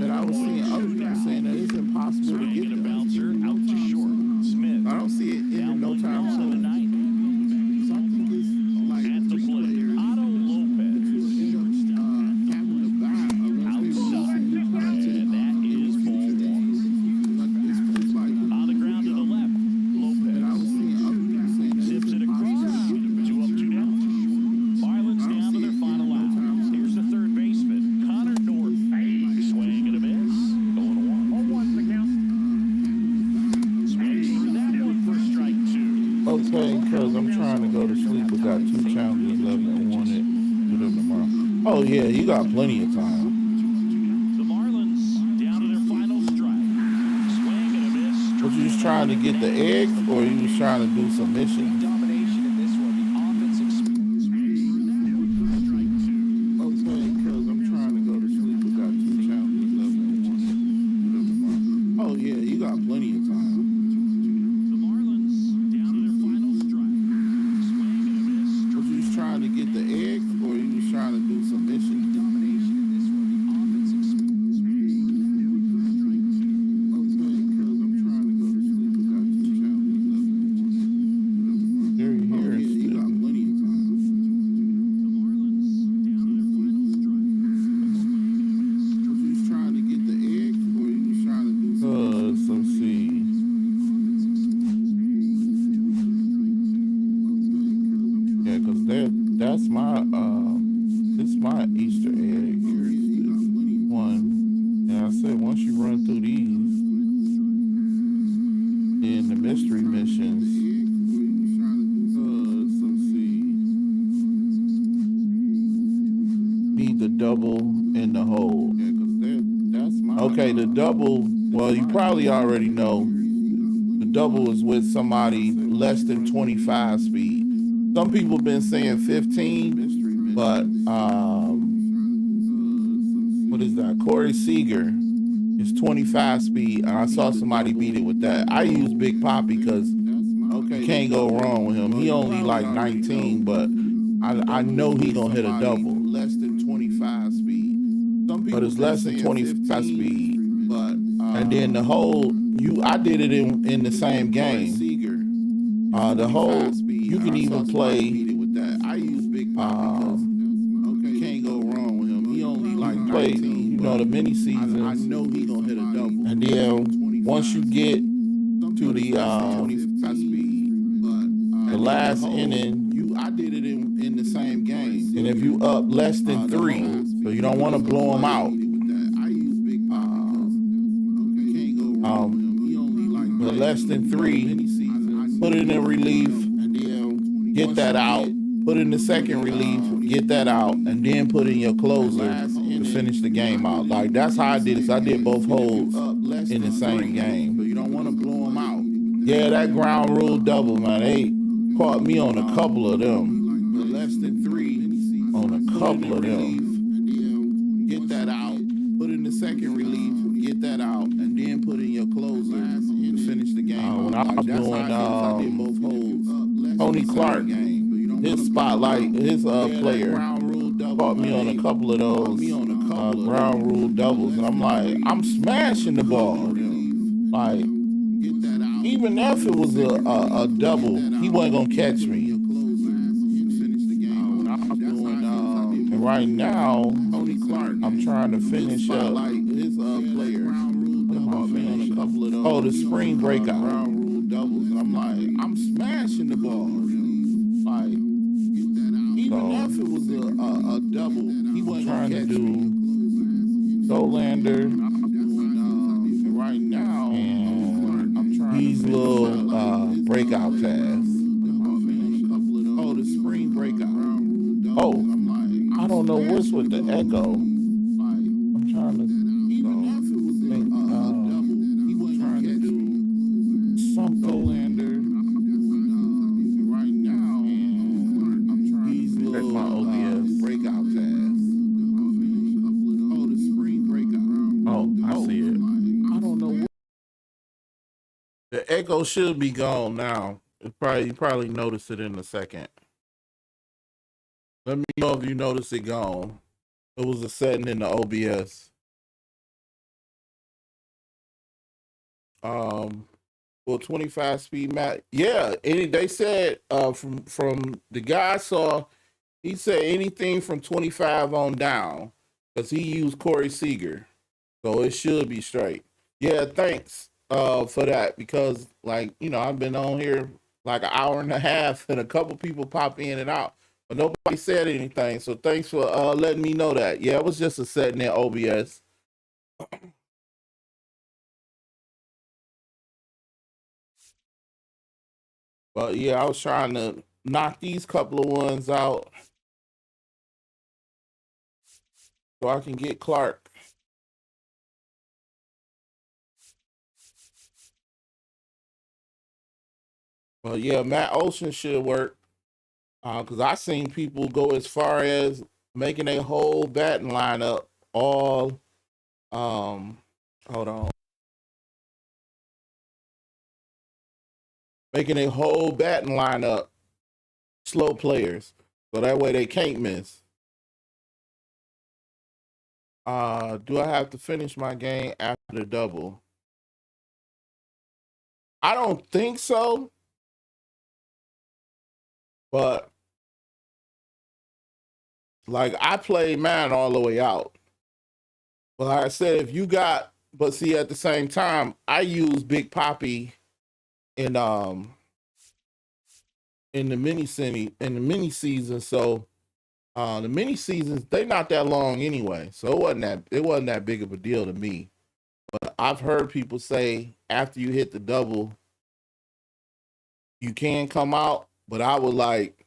that I was seeing other people saying that it's impossible to Swing get and a them. bouncer out to short. Smith. I don't see it ending no time Okay, because I'm trying to go to sleep, but got 2 challenges left and wanted to do them tomorrow. Oh yeah, you got plenty of time. The Marlins down to their final strike. Swing and a miss. Was you just trying to get the eggs, or you was trying to do some Complete missions? domination in this one. The offensive Okay, because I'm trying to go to sleep, but got 2 challenges left and wanted to do them tomorrow. Oh yeah, you got plenty of time. The Marlins down to their final strike. Swing and a miss. Was you just trying to get the eggs, or you was trying to do some missions? domination in this one. The offensive Okay, because I'm trying to go to sleep, but got 2 challenges left and wanted to do them tomorrow. Here, The here, Marlins you got plenty of time. down to their final strike. Swing and a miss. Was you just trying to get the eggs, or you was trying to do some seeds? Yeah, because that's my this my Easter egg one. And I said once you run through these, then the mystery missions. Some seeds. Need the double and the hole. Yeah, because that's my okay, the double, well you probably already know. The double is with somebody less than 25 speed. Some people been saying 15, but what is that? Corey Seager is 25 speed. And I saw somebody beat it with that. I use Big Poppy because you can't go wrong with him. He only like 19, but I know he gonna hit a double. Less than 25 speed. But it's less than 25 speed. But and then the whole I did it in the same game. The whole you can even play. I use Big Pop because can't go wrong with him. He only like play, the mini seasons. I know he gonna hit a double. And then once you get to the last inning, I did it in the same game. And if you up less than 3, so you don't want to blow them out. But less than 3, put it in relief, get that out. Put in the second relief, get that out, and then put in your closer to finish the game out. Like that's how I did it. So I did both holes in the same game. But you don't want to blow them out. Yeah, that ground rule double, man. They caught me on a couple of them. Less than 3 on a couple of them. Get that out. Put in the second relief, get that out, and then put in your closer to finish the game. When I was doing Tony Clark. His spotlight, his player caught me on a couple of those ground rule doubles, and I'm like, I'm smashing the ball. Like, even if it was a double, he wasn't gonna catch me. And right now, I'm trying to finish up his player. Oh, the spring breakout. I'm like, I'm smashing the ball. Like. Even if it was a double, he wasn't trying to do Solander right now, and I'm trying these little breakout tasks. Oh, the spring breakout. Oh, I don't know what's with the echo. I'm trying to even if it was a double, he wasn't trying to do something. Solander. My OBS breakout task. Oh, the spring breakout. Oh, I see it. I don't know what. The echo should be gone now. You probably notice it in a second. Let me know if you notice it gone. It was a setting in the OBS. Well, 25 speed map. Yeah, they said from the guy I saw. He said anything from 25 on down, because he used Corey Seager. So it should be straight. Yeah, thanks for that, because, like, I've been on here like an hour and a half, and a couple people pop in and out, but nobody said anything. So thanks for letting me know that. Yeah, it was just a setting in OBS. But yeah, I was trying to knock these couple of ones out so I can get Clark. But yeah, Matt Olson should work. Because I seen people go as far as making a whole batting lineup all hold on. Making a whole batting lineup slow players. So that way they can't miss. Do I have to finish my game after the double? I don't think so. But like I played mine all the way out. But like I said, if you got, but see at the same time, I use Big Poppy in the mini season. So the mini seasons, they not that long anyway. So it wasn't that big of a deal to me. But I've heard people say after you hit the double, you can come out, but I would like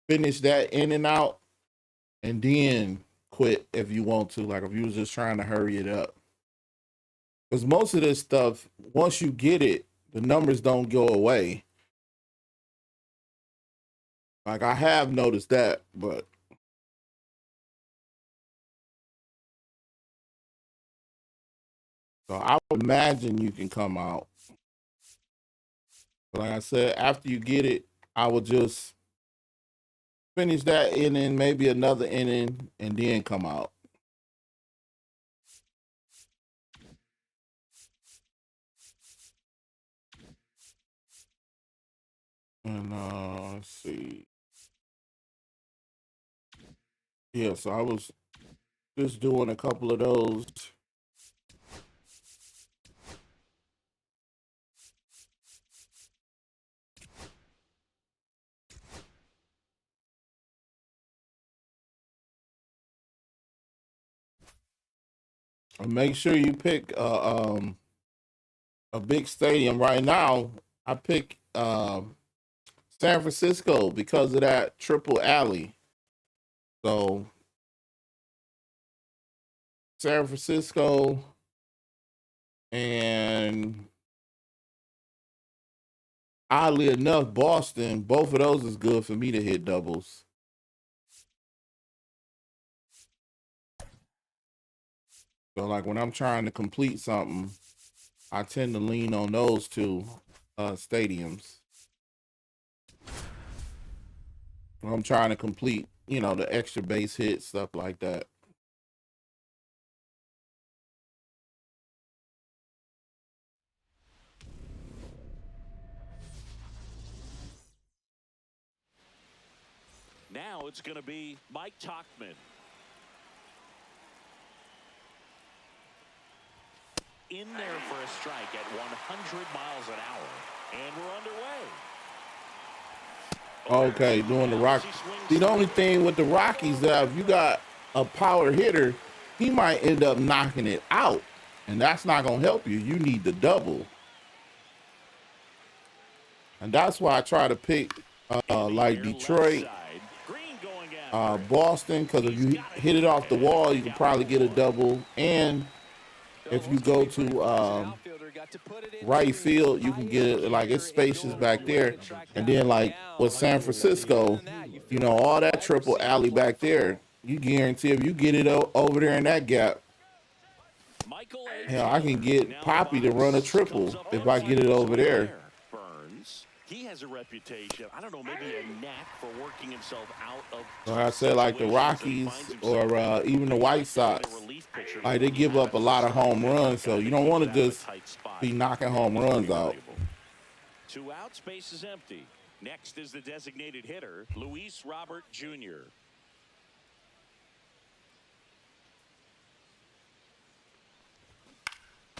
finish that in and out and then quit if you want to, like if you was just trying to hurry it up. Because most of this stuff, once you get it, the numbers don't go away. Like I have noticed that, but so I would imagine you can come out. But like I said, after you get it, I would just finish that inning, maybe another inning, and then come out. And let's see. Yeah, so I was just doing a couple of those. And make sure you pick a big stadium. Right now, I pick San Francisco because of that triple alley. So San Francisco and oddly enough, Boston, both of those is good for me to hit doubles. So like when I'm trying to complete something, I tend to lean on those two stadiums. When I'm trying to complete, the extra base hit, stuff like that. Now it's going to be Mike Tauchman. In there for a strike at 100 miles an hour. And we're underway. Okay, doing the Rockies. See, the only thing with the Rockies that if you got a power hitter, he might end up knocking it out. And that's not going to help you. You need the double. And that's why I try to pick like Detroit, Boston, because if you hit it off the wall, you can probably get a double. And if you go to right field, you can get it, like it's spacious back there. And then like with San Francisco, all that triple alley back there, you guarantee if you get it over there in that gap, hell, I can get Poppy to run a triple if I get it over there. He has a reputation, I don't know, maybe a knack for working himself out of. Like I said, like the Rockies or even the White Sox, like they give up a lot of home runs, so you don't want to just be knocking home runs out. 2 outs, space is empty. Next is the designated hitter, Luis Robert Jr.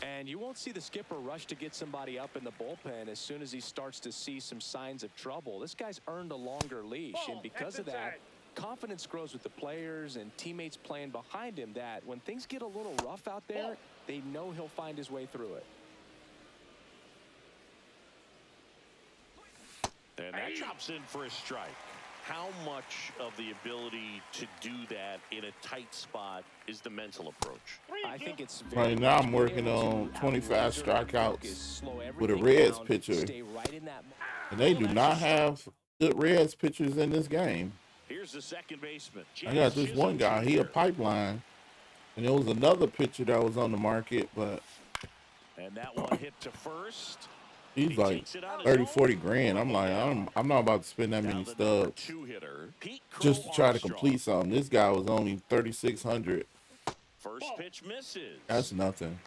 And you won't see the skipper rush to get somebody up in the bullpen as soon as he starts to see some signs of trouble. This guy's earned a longer leash, and because of that, confidence grows with the players and teammates playing behind him that when things get a little rough out there, they know he'll find his way through it. And That drops in for a strike. How much of the ability to do that in a tight spot is the mental approach? I think it's Right now, I'm working on 25 strikeouts with a Reds pitcher, and they do not have good Reds pitchers in this game. Here's the second baseman. I got this one guy, he a pipeline, and there was another pitcher that was on the market, but And that one hit to first. he's like 30, 40 grand. I'm like, I'm not about to spend that many stubs just to try to complete something. This guy was only 3,600. First pitch misses. That's nothing.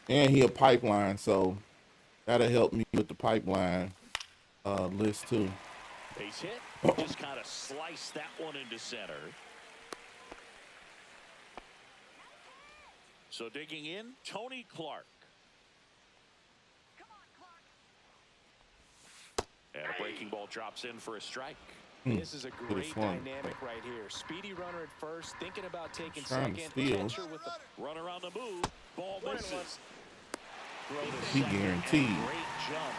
And he a pipeline, so that'll help me with the pipeline list too. Base hit. Just kind of sliced that one into center. So digging in, Tony Clark. And a breaking ball drops in for a strike. This is a great dynamic right here. Speedy runner at first, thinking about taking second. Catcher with the runner on the move. Ball misses. He guaranteed. Great jump.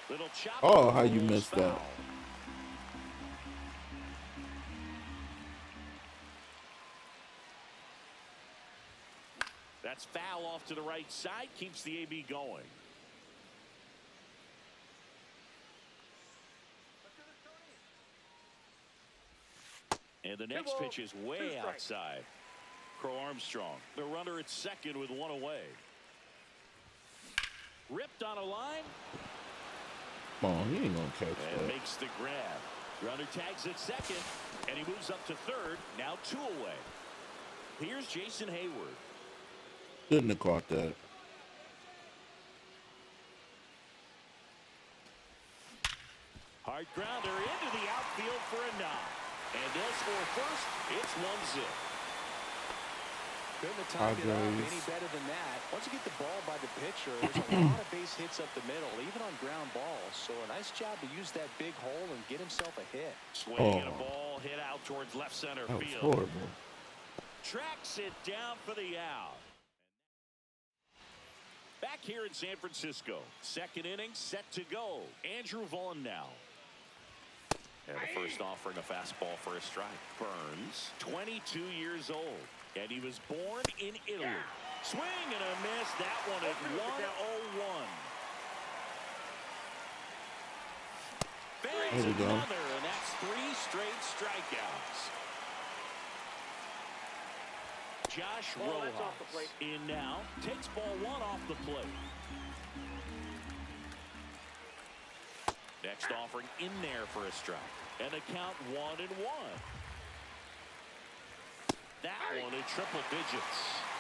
Little chop. Oh, how you missed that? That's foul off to the right side. Keeps the AB going. And the next pitch is way outside. Crow Armstrong, the runner at second with one away. Ripped on a line. Come on, he ain't gonna catch And that. makes the grab. Runner tags at second, and he moves up to third. Now 2 away. Here's Jason Hayward. Shouldn't have caught that. Hard grounder into the outfield for a knock. And they'll score first. It's 1-0. Couldn't have timed it up any better than that. Once you get the ball by the pitcher, there's a lot of base hits up the middle, even on ground balls. So a nice job to use that big hole and get himself a hit. Swinging a ball hit out towards left center That was field. horrible. Tracks it down for the out. Back here in San Francisco, second inning set to go. Andrew Vaughn now. And the first offering a fastball for a strike. Burns, 22 years old. And he was born in Italy. Swing and a miss. That one at 101. There we go. Another, and that's 3 straight strikeouts. Josh Rojas in now. Takes ball 1 off the plate. Next offering in there for a strike. And a count 1-1. That one in triple digits.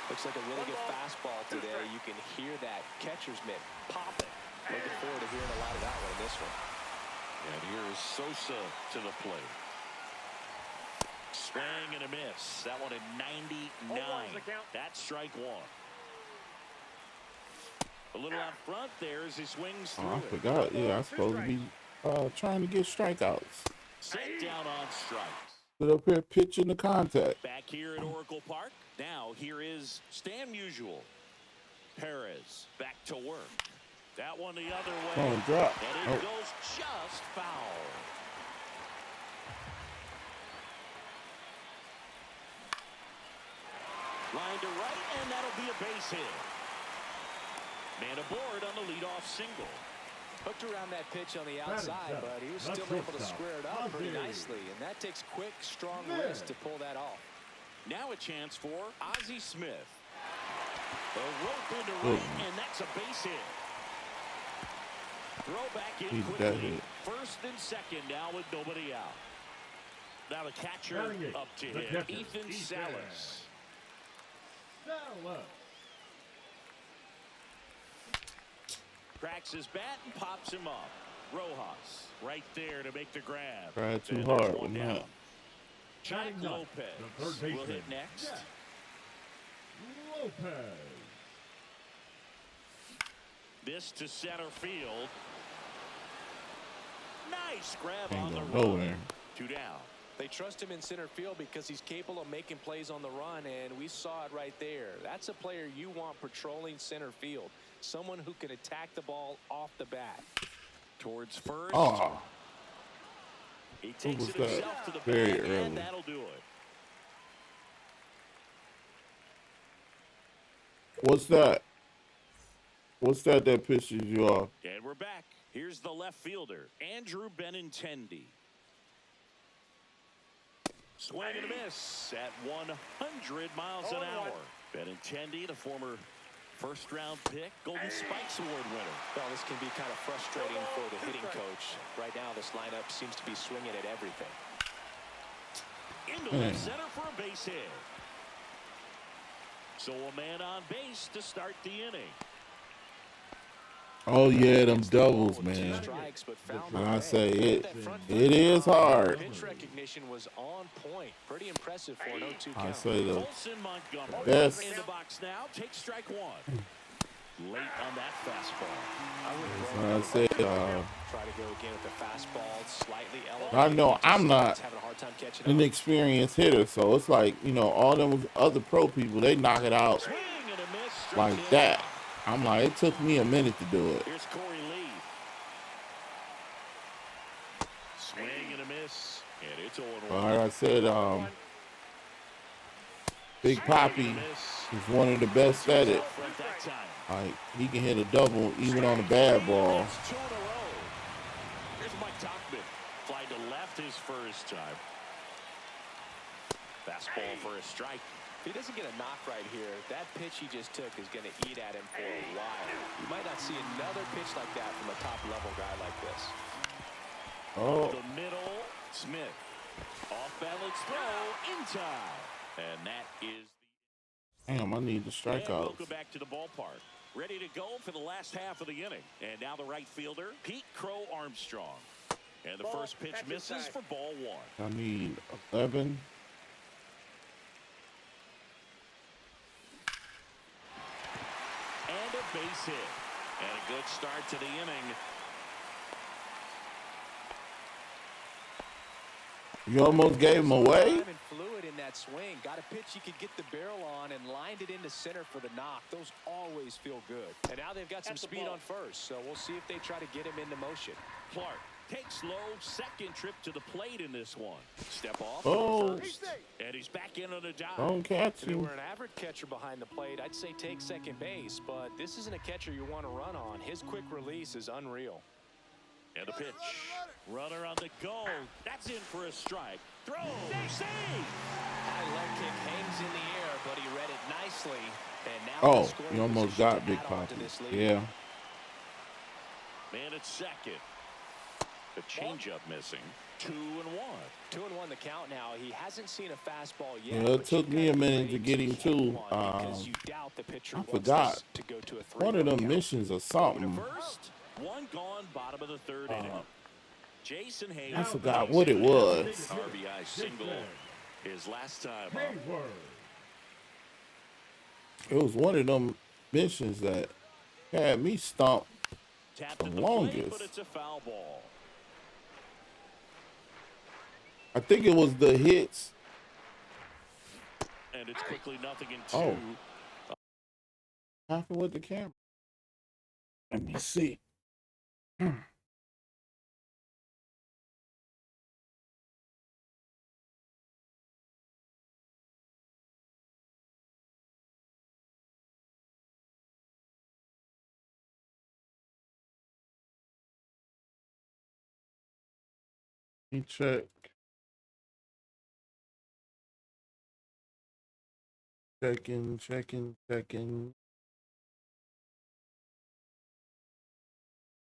Looks like a really good fastball today. You can hear that catcher's mitt popping. Looking forward to hearing a lot of that one in this one. And here is Sosa to the plate. Swing and a miss. That one at 99. That's strike 1. A little out front there as he swings through. Oh, I forgot. Yeah, I'm supposed to be trying to get strikeouts. Set down on strikes. Sit up here pitching the contact. Back here at Oracle Park. Now here is Stan Musial. Perez back to work. That one the other way. Oh, drop. And it goes just foul. Line to right, and that'll be a base hit. Man aboard on the leadoff single. Hooked around that pitch on the outside, but he was still able to square it up pretty nicely. And that takes quick, strong wrist to pull that off. Now a chance for Ozzie Smith. A rope into right, and that's a base hit. Throw back in quickly. First and second now with nobody out. Now the catcher up to hit. Ethan Salas. Cracks his bat and pops him up. Rojas right there to make the grab. Tried too hard. One down. Jack Lopez will hit next. This to center field. Nice grab on the run. 2 down. They trust him in center field because he's capable of making plays on the run, and we saw it right there. That's a player you want patrolling center field, someone who can attack the ball off the bat. Towards first. Oh, He takes was it that? himself to the Very bag, early. and that'll do it. What's that? What's that pisses you off? And we're back. Here's the left fielder, Andrew Benintendi. Swing and a miss at 100 miles an hour. Benintendi, the former first-round pick, Golden Spikes Award winner. Well, this can be kind of frustrating for the hitting coach. Right now, this lineup seems to be swinging at everything. Into left center for a base hit. So a man on base to start the inning. Oh yeah, them doubles, man. Strikes, but found When the I way. say it, That front it is hard. pitch recognition was on point. Pretty impressive for an 0-2 count. I say the Colson Montgomery best. in the box now. Take strike one. Late on that fastball. I said, Try to go again with the fastball, slightly elevated. I know I'm not Having a hard time catching an up. experienced hitter, so it's like, you know, all them other pro people, they knock it out Swing and a miss. Strike like two. that. I'm like, it took me a minute to do it. Here's Corey Lee. Swing and a miss. And it's 0-1. Like I said, Big Papi is one of the best at it. Front that time. Like, he can hit a double even on a bad ball. That's 2 in a row. Here's Mike Tauchman. Fly to left his first time. Fastball for a strike. If he doesn't get a knock right here, that pitch he just took is going to eat at him for a while. You might not see another pitch like that from a top-level guy like this. Oh, The middle, Smith. Off balance throw in time. And that is damn, I need the and strikeouts. welcome back to the ballpark. Ready to go for the last half of the inning. And now the right fielder, Pete Crow Armstrong. And the first pitch misses for ball one. I need 11. And a base hit. And a good start to the inning. You almost gave him away? Time and fluid in that swing. Got a pitch you could get the barrel on and lined it into center for the knock. Those always feel good. And now they've got some speed on first, so we'll see if they try to get him into motion. Clark takes low, second trip to the plate in this one. Step off Oh. first. And he's back in on a dive. Don't catch If you him. were an average catcher behind the plate, I'd say take second base, but this isn't a catcher you want to run on. His quick release is unreal. And the pitch. Runner on the go. That's in for a strike. Throw. Save. High leg kick hangs in the air, but he read it nicely. And now Oh, in scoring you almost position got to Big add on to Papi. this lead. Yeah. Man at second. The changeup missing. 2-1. 2-1 the count now. He hasn't seen a fastball yet. Yeah, it but took you me a gotta minute pray to get him keep too. on because you doubt the pitcher I wants forgot. this to go to a 3-1 One of them count. missions or To something. first. One gone. Bottom of the third inning. Jason Hayes. I forgot what it was. RBI single. His last time up. It was one of them missions that had me stumped. Tapped The at the plate, longest. but it's a foul ball. I think it was the hits. And it's quickly 0-2. Oh. Happened with the camera. Let me see. Let me check. Checking.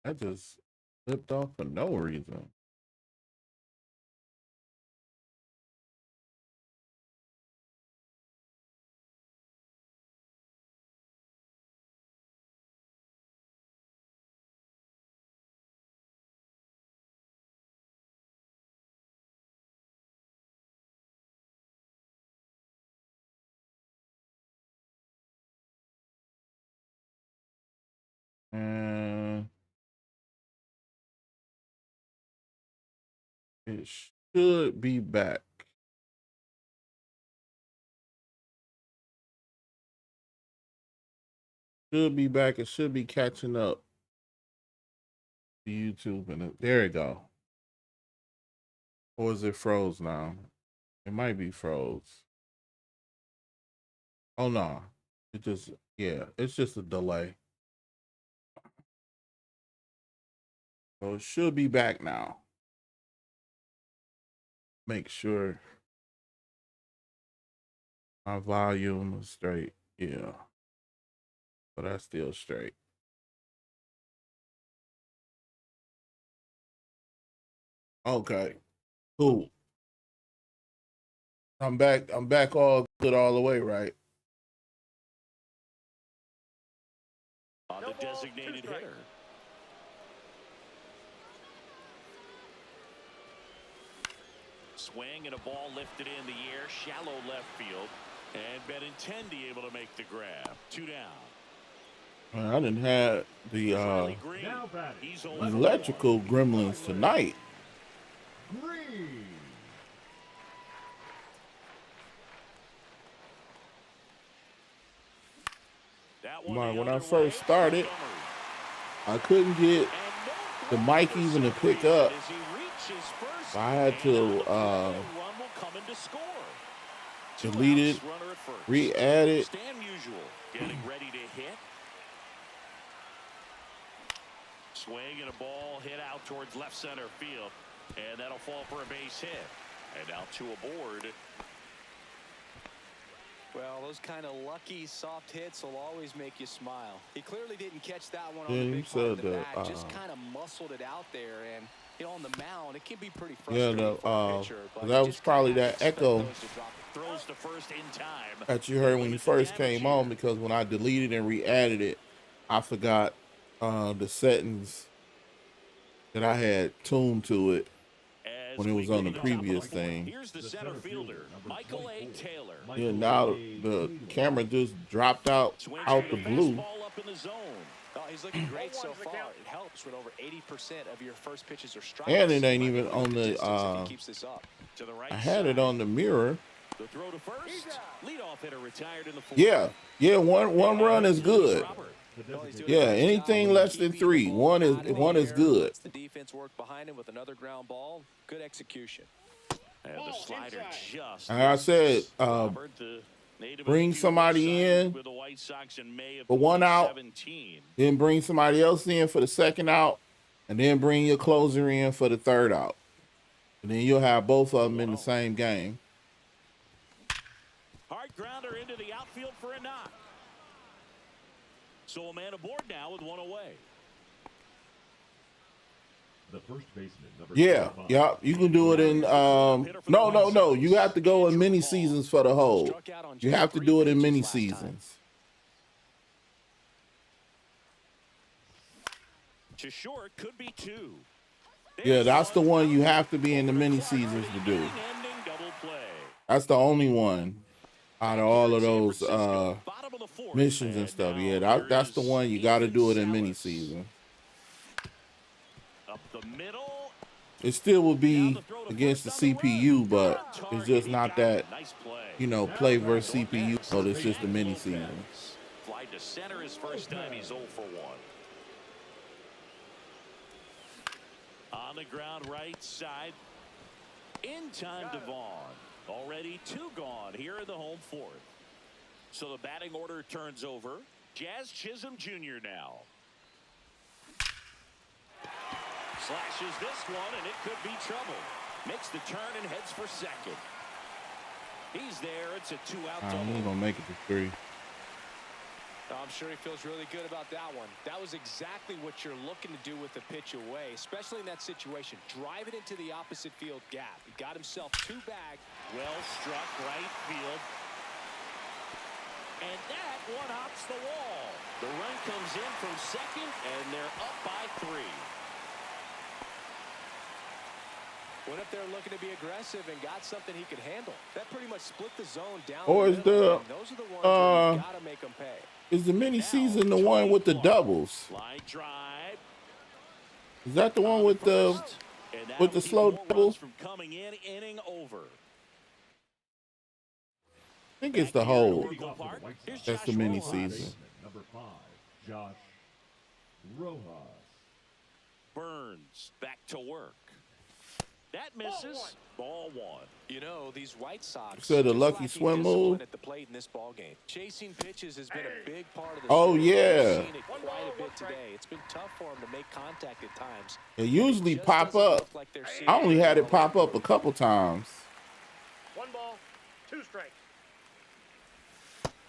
I just flipped off for no reason. And ish. should be back. Should be back. It should be catching up to YouTube. And there you go. Or is it froze now? It might be froze. Oh, no. It just, yeah, it's just a delay. So it should be back now. Make sure my volume is straight. Yeah. But that's still straight. Okay. Cool. I'm back. I'm back all good all the way, right? On the designated hitter. Swing and a ball lifted in the air, shallow left field. And Benintendi able to make the grab. 2 down. I didn't have the electrical gremlins tonight. Green. When I first started, I couldn't get the mic even to pick up. I had to delete it, re-add it. Getting ready to hit. Swing and a ball hit out towards left center field. And that'll fall for a base hit. And now 2 aboard. Well, those kind of lucky soft hits will always make you smile. He clearly didn't catch that one Yeah, on the he big part of said the that, bat. Just kind of muscled it out there, and you know, on the mound, it can be pretty frustrating for a pitcher. But that was probably that echo Throws to first in time. that you heard when you first came on, because when I deleted and re-added it, I forgot the settings that I had tuned to it when it was on the previous thing. Here's the center fielder, Michael A. Taylor. Yeah, now the camera just dropped out the blue. Ball up in the zone. Oh, he's looking great so far. It helps when over 80% of your first pitches are strikes. And it ain't even on the keeps this up. To the right I had it on the mirror. The throw to first. Leadoff hitter retired in the fourth. Yeah, one run is good. Yeah, anything less than 3, one is good. The defense worked behind him with another ground ball. Good execution. And the slider just. Like I said, bring somebody in for 1 out, then bring somebody else in for the 2nd out, and then bring your closer in for the 3rd out. And then you'll have both of them in the same game. Hard grounder into the outfield for a knock. So a man aboard now with 1 away. The first baseman, Yeah, you can do it in no. You have to go in mini seasons for the hold. You have to do it in mini seasons. To short, could be 2. Yeah, that's the one you have to be in the mini seasons to do. That's the only one out of all of those missions and stuff. Yeah, that's the one you got to do it in mini season. Up the middle. It still will be against the CPU, but it's just not that, play versus CPU. So it's just a mini season. Fly to center his first time. He's 0 for 1. On the ground right side. In time to Vaughn. Already 2 gone here in the home 4th. So the batting order turns over. Jazz Chisholm Jr. now. Slashes this one, and it could be trouble. Makes the turn and heads for 2nd. He's there. It's a 2-out double. He's going to make it to 3. I'm sure he feels really good about that one. That was exactly what you're looking to do with the pitch away, especially in that situation. Drive it into the opposite field gap. He got himself 2 back. Well struck right field. And that one hops the wall. The run comes in from 2nd, and they're up by 3. Went up there looking to be aggressive and got something he could handle. That pretty much split the zone down. Or is the those are the ones where you gotta make them pay. Is the mini season the one with the doubles? Line drive. Is that the one with the And With the that'll keep slow more double? runs from coming in, inning over. I think it's Back the here at hold. Oracle Park, here's That's the Josh mini Rojas. season. Number 5, Josh Rojas. Burns back to work. That misses. Ball one. You know, these White Sox So the just lucky lacking swim discipline move? at the plate in this ball game. Chasing pitches has been a big part of the Oh, story. yeah. We've seen it quite a bit today. It's been tough for them to make contact at times. It usually just pop doesn't up. look like they're seeing I only had it all pop that up a couple times. 1 ball, 2 strikes.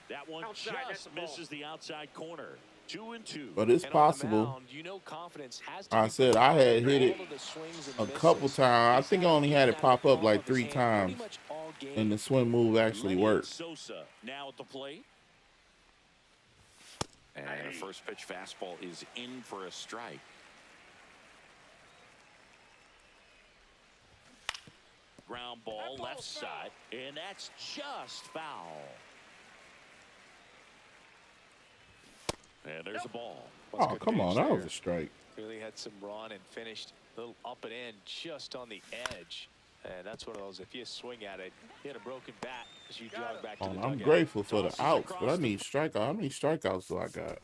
That one Outside, that's just the ball. misses the outside corner. 2-2. But it's And on the possible. mound, you know confidence has to I be said I had hit all it of the swings and a misses. couple times. I He's think I had only had it that pop up palm like of his 3 hand times. pretty much all game. And the swim move actually Lenny worked. Sosa now at the plate. And a first pitch fastball is in for a strike. Ground ball left side, and that's just foul. And there's a ball. That's Oh, good come on. pitch That was there. a strike. Really had some run and finished a little up and in just on the edge. And that's one of those, if you swing at it, hit a broken bat as you jog back to Oh, the I'm dugout. grateful for the Tosses outs, but across I the- need strikeouts. How many strikeouts do I got?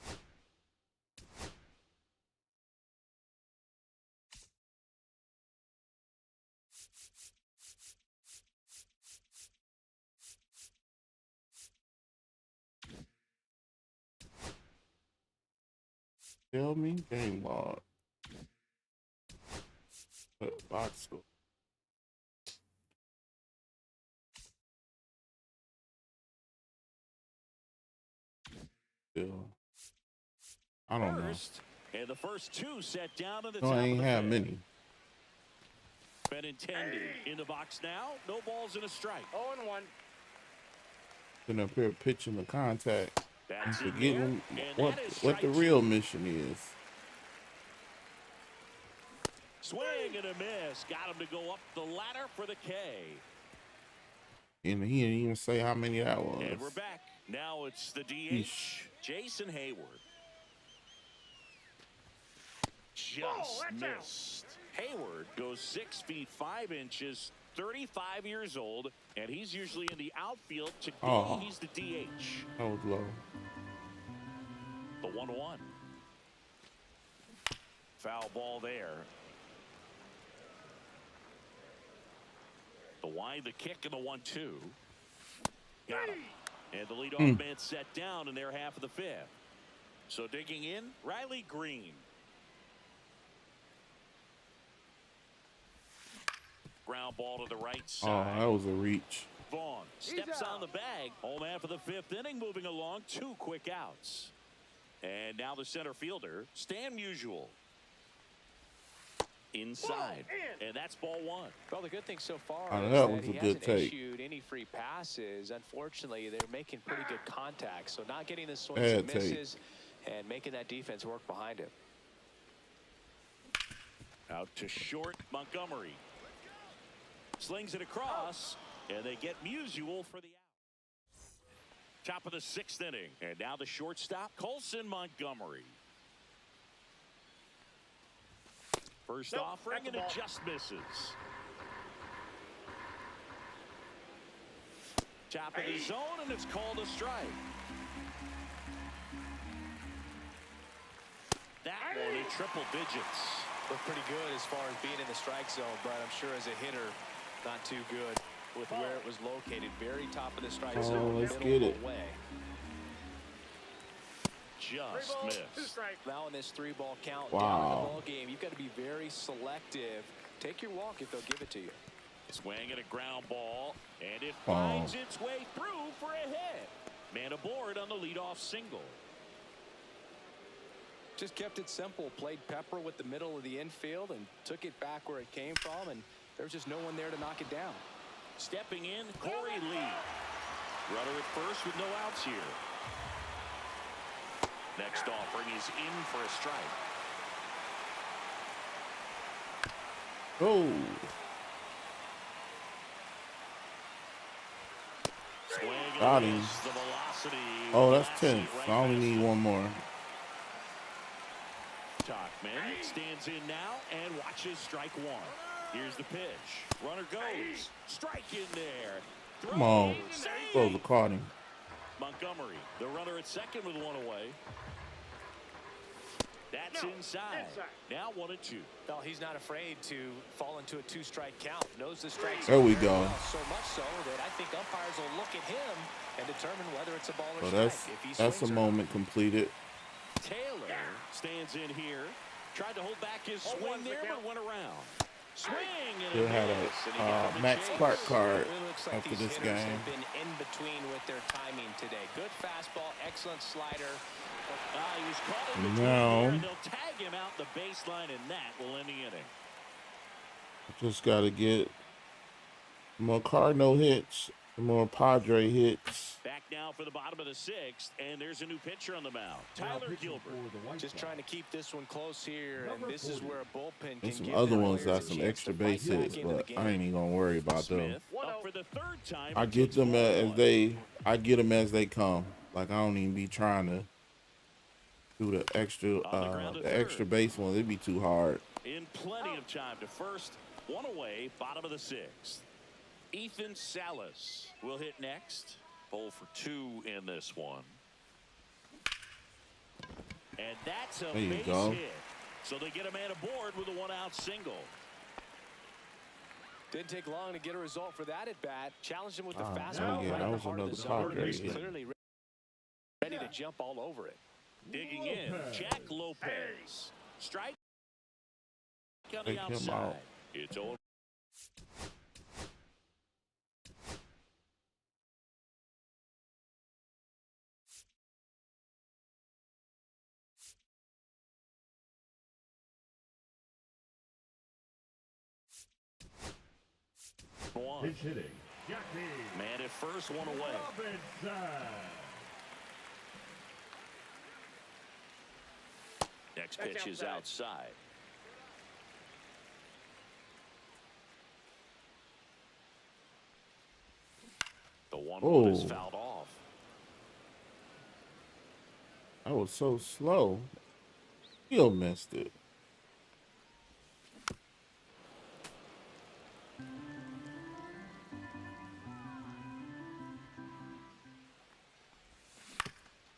Tell me game log. Box score. Still, I don't know. First, and the first 2 set down in the No, top I of ain't the have fifth. many. Benintendi in the box now. No balls and a strike. 0-1. Been up here pitching the contact and That's in forgetting there, and what that is what the strike real 2. mission is. Swing and a miss. Got him to go up the ladder for the K. And he didn't even say how many that was. And we're back. Now it's the DH, Yeesh. Jason Hayward. Just that's out. missed. Hayward goes 6 feet 5 inches, 35 years old, and he's usually in the outfield. Today, Oh. he's the DH. That was low. The 1-1. Foul ball there. The wide, the kick, and the 1-2. Got him. And the leadoff man set down in their half of the 5th. So digging in, Riley Green. Ground ball to the right Oh, side. that was a reach. Vaughn steps on the bag. Home half of the 5th inning, moving along. 2 quick outs. And now the center fielder, Stan Musial. Inside. And that's ball 1. Well, the good thing so far Oh, is that that was a he good hasn't take. issued any free passes. Unfortunately, they're making pretty good contact, so not getting the swings Bad and take. misses and making that defense work behind him. Out to short, Montgomery. Slings it across, and they get Musial for the out. Top of the 6th inning, and now the shortstop, Colson Montgomery. First offering, and it just misses. Top of the zone, and it's called a strike. That one in triple digits. Looked pretty good as far as being in the strike zone, but I'm sure as a hitter, not too good with where it was located. Very top of the strike zone. let's middle get it. away. Just 3 balls, 2 missed. strikes. Now in this 3-ball count Wow. down in the ball game, you've got to be very selective. Take your walk if they'll give it to you. Swing at a ground ball, and it Oh. finds its way through for a hit. Man aboard on the leadoff single. Just kept it simple. Played pepper with the middle of the infield and took it back where it came from, and there was just no one there to knock it down. Stepping in, Corey Lee. Runner at first with no outs here. Next offering is in for a strike. Oh, Swing and Got a him. miss. The velocity. oh, will that's not 10. see right I only past need him. one more. Tauchman Blackman stands in now and watches strike one. Here's the pitch. Runner goes. Strike in there. Come on. Supposed to caught him. Montgomery, the runner at second with one away. That's inside. Now 1-2. No, he's not afraid to fall into a two-strike count. Knows the strikes. There we very go. well, so much so that I think umpires will look at him and determine whether it's a ball or So strike. If he that's a swings or moment completed. Taylor stands in here. Tried to hold back his swing there, but went around. Swing and He'll have miss, and he got a him Max chase. Clark card It looks like after these this hitters game. have been in between with their timing today. Good fastball, excellent slider. He was caught in between Now- there, and they'll tag him out the baseline, and that will end the inning. Just got to get more Cardinal hits, more Padre hits. Back now for the bottom of the sixth, and there's a new pitcher on the mound, Tyler Gilbert. Just trying to keep this one close here, and this is where a bullpen can And some give other their ones players got a some chance extra to fight base back hits, into the but game. I ain't even gonna worry about them. Smith up for the third time. I get them I get them as they come. Like I don't even be trying to do the extra base ones. It'd be too hard. In plenty of time to first, one away, bottom of the sixth. Ethan Salas will hit next. 0 for 2 in this one. And that's a There you base go. hit. So they get a man aboard with a one-out single. Didn't take long to get a result for that at bat. Challenged him with the Oh, fastball. yeah, right that in the was heart of another the zone. Padre He's hit. clearly ready to jump all over it. Digging in, Jack Lopez. Strike on Take the him outside. out. It's over. Pitch hitting. Jackie Man at first, one away. Robinson. Next pitch is outside. The 1-1 is Oh. fouled off. That was so slow. Still missed it.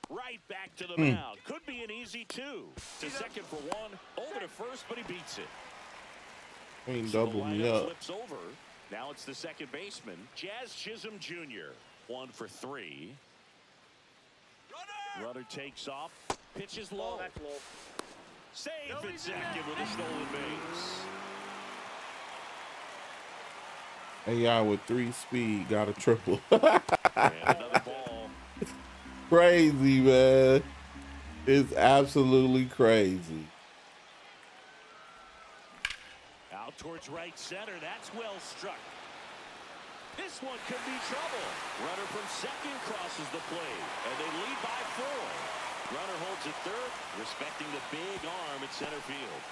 Right back to the mound. Could be an easy 2. To second for 1. Over to first, but he beats it. Ain't So the double me lineup up. flips over. Now it's the second baseman, Jazz Chisholm Jr. 1 for 3. Runner takes off. Pitches low. That's low. Safe at second with a stolen base. AI with 3 speed got a triple. And another ball. Crazy, man. It's absolutely crazy. Out towards right center. That's well struck. This one could be trouble. Runner from second crosses the plate, and they lead by 4. Runner holds at third, respecting the big arm at center field.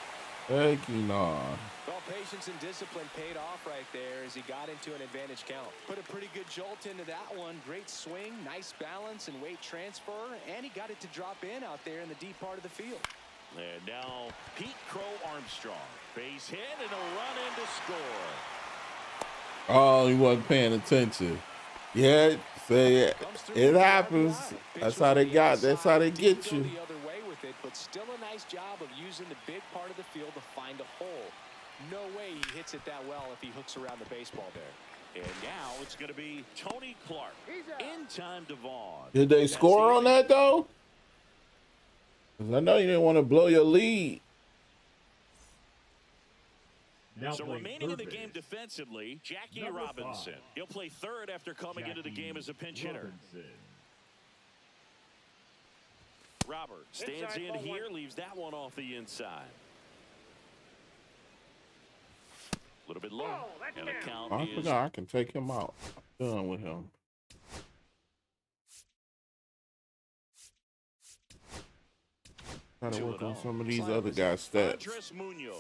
Heck no. Well, patience and discipline paid off right there as he got into an advantage count. Put a pretty good jolt into that one. Great swing, nice balance and weight transfer, and he got it to drop in out there in the deep part of the field. And now Pete Crow Armstrong. Base hit and a run in to score. Oh, he wasn't paying attention. Yeah, say it. It happens. That's how they got. That's how they get you. The other way with it, but still a nice job of using the big part of the field to find a hole. No way he hits it that well if he hooks around the baseball there. And now it's going to be Tony Clark. In time to Vaughn. Did they score on that though? 'Cause I know you didn't want to blow your lead. Now So playing remaining in the third game base, defensively, Jackie Number Robinson. 5. He'll play third after coming into the game as a pinch hitter. Robinson. Robert stands Inside, in ball here, one. leaves that one off the inside. A little bit low. Oh, that's And the down. count I is forgot I can take him out. I'm done with him. Gotta work on 2-0. some of these other guys' stats. Andres Munoz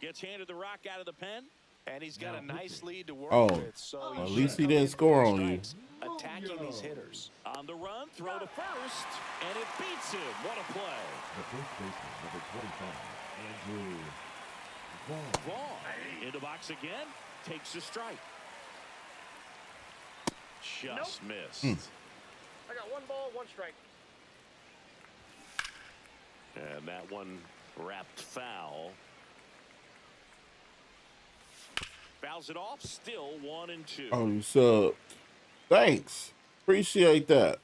gets handed the rock out of the pen. And he's got a nice lead to work Oh, with. So at he least should he come didn't in score with on you. strikes, attacking these hitters. On the run, throw to first, and it beats him. What a play. The first baseman, number 25, Andrew Vaughn. Vaughn in the box again. Takes a strike. Just missed. I got 1 ball, 1 strike. And that one wrapped foul. Fouls it off. Still 1-2. Oh, you sub. Thanks. Appreciate that.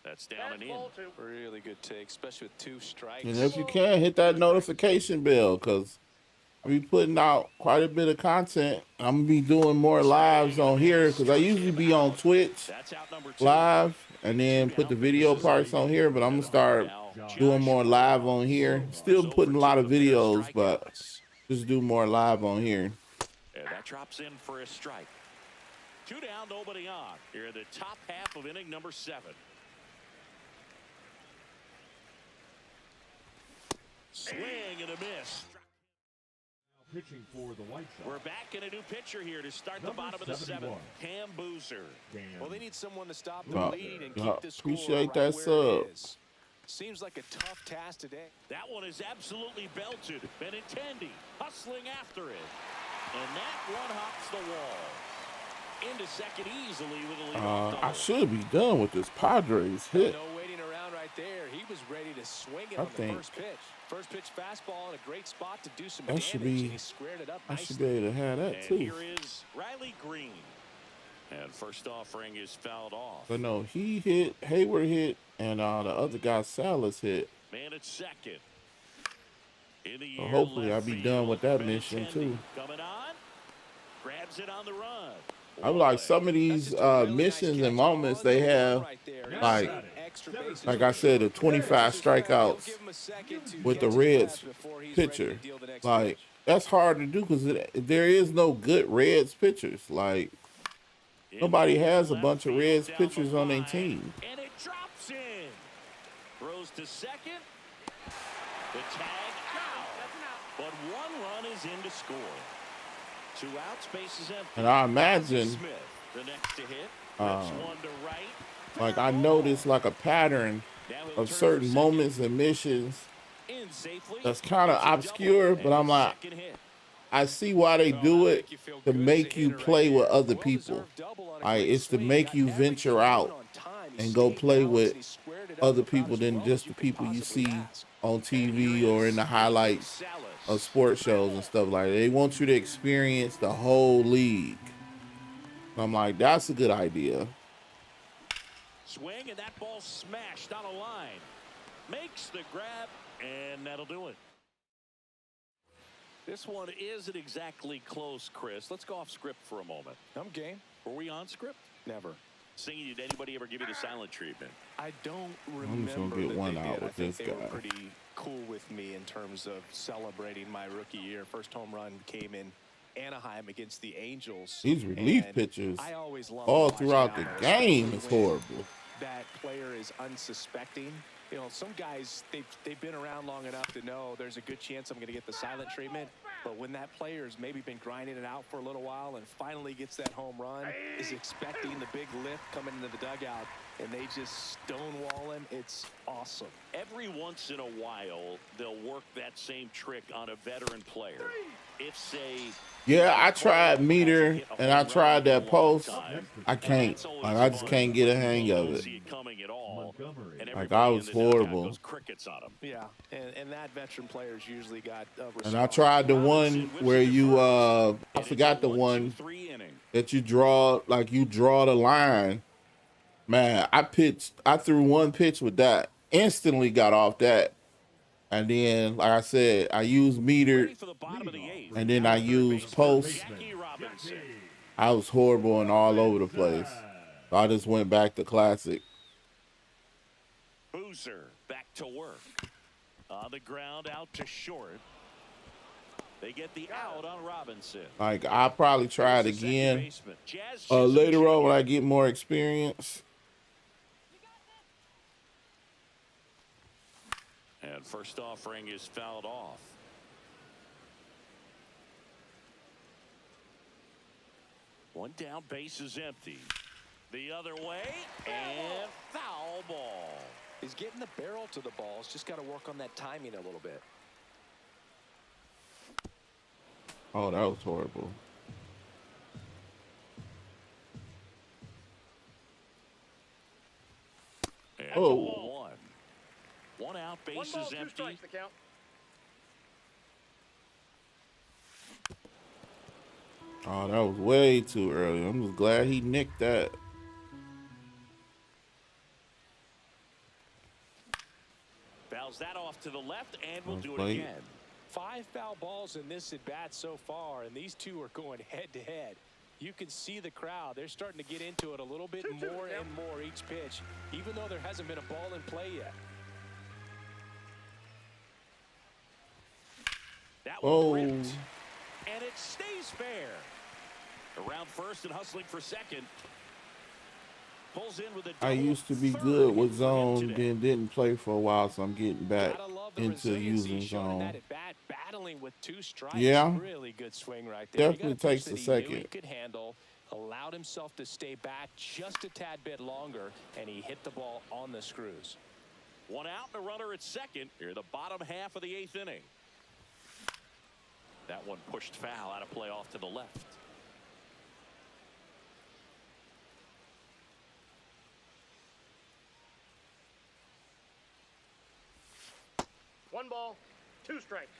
That's down and in. Ball 2. Really good take, especially with 2 strikes. And if you can, hit that notification bell, because I'll be putting out quite a bit of content. I'm going to be doing more lives on here, because I usually be on Twitch That's out number 2. live and then put the video parts on here, but I'm going to start doing more live on here. Still putting a lot of videos, but just do more live on here. And that drops in for a strike. 2 down, nobody on. Here in the top half of inning number 7. Swing and a miss. Now pitching for the White Sox. We're back in a new pitcher here to start the Number bottom of the 71. 7th. Cam Boozer. Dan. Well, they need someone to stop the Yeah, bleeding and yeah, keep the score appreciate right that where sub. it is. Seems like a tough task today. That one is absolutely belted. Benintendi hustling after it. And that one hops the wall. Into second easily with a leadoff I double. should be done with this Padres hit. No waiting around right there. He was ready to swing it I on the think- first pitch. First pitch fastball in a great spot to do some That damage. should be- And he squared it up I nicely. should be able to have that And too. here is Riley Green. And first offering is fouled off. But no, he hit, Hayward hit, and the other guy, Salas, hit. Man at second. In the So air, hopefully left I'll be field. done with that mission, Benintendi too. Coming on. Grabs it on the run. I'm like, Boy. some of these missions and moments they have, like I said, the 25 strikeouts with the Reds pitcher. Like, that's hard to do because there is no good Reds pitchers. Like, nobody has a bunch of Reds pitchers on their team. And it drops in. Throws to second. The tag out. But 1 run is in to score. 2 outs, bases empty. And I imagine, Smith, the next to hit. Rips one to right. like, I noticed like a pattern Now he'll of turn certain for moments and missions second. In safely. that's kind of It's a double. obscure, but And I'm a like, second hit. I see why they do it to make you play with other people. Like, it's to make you venture out and go play with other people than just the people you see on TV or in the highlights of sports shows and stuff like that. They want you to experience the whole league. I'm like, that's a good idea. Swing, and that ball smashed on a line. Makes the grab, and that'll do it. This one isn't exactly close, Chris. Let's go off script for a moment. I'm game. Were we on script? Never. Singing, did anybody ever give you the silent treatment? I don't I'm just remember gonna get that one they out did. I with think this they were guy. pretty cool with me in terms of celebrating my rookie year. First home run came in Anaheim against the Angels. These relief and pitchers I always love all watching throughout the Almos, game especially is when horrible. that player is unsuspecting. You know, some guys, they've been around long enough to know there's a good chance I'm going to get the silent treatment. But when that player's maybe been grinding it out for a little while and finally gets that home run, is expecting the big lift coming into the dugout, and they just stonewall him, it's awesome. Every once in a while, they'll work that same trick on a veteran player. If, say, Yeah, I tried meter and I tried that post. I can't. Like, I just can't get a hang of it. see it coming at all. Montgomery. And Like, everybody I in was the dugout horrible. goes crickets on him. Yeah, and that veteran player's usually got a And I tried the one where you, I forgot the one 1-2-3 inning. that you draw, like you draw the line. Man, I threw one pitch with that. Instantly got off that. And then, like I said, I used meter Ready for the bottom of the 8th. and then I used post. Jackie Robinson. I was horrible and all over the place. So I just went back to classic. Boozer back to work. On the ground, out to short. They get the out on Robinson. Like, I'll probably try it Here's the second again baseman. Jazz Chisholm later on Jr. when I get more experience. And first offering is fouled off. One down, base is empty. The other way, and foul ball. He's getting the barrel to the ball. He's just got to work on that timing a little bit. Oh, that was horrible. And Oh. ball 1. 1 out, One bases ball, 2 empty. strikes to count. Oh, that was way too early. I'm just glad he nicked that. Fouls that off to the left, and we'll do it Late. again. 5 foul balls in this at-bat so far, and these two are going head-to-head. You can see the crowd. They're starting to get into it a little bit 2-2 more now. and more each pitch, even though there hasn't been a ball in play yet. That Oh. one ripped, and it stays fair. Around first and hustling for second. Pulls in with a I double. used to be Third good hit with for him zone, today. then didn't play for a while, so I'm getting back Gotta love the into resiliency using shown in that zone. at-bat, battling with 2 strikes. Yeah. Really good swing right there. He got Definitely a pitch takes that a he knew he second. could handle, allowed himself to stay back just a tad bit longer, and he hit the ball on the screws. 1 out and a runner at second. Here, the bottom half of the 8th inning. That one pushed foul out of play off to the left. One ball, 2 strikes.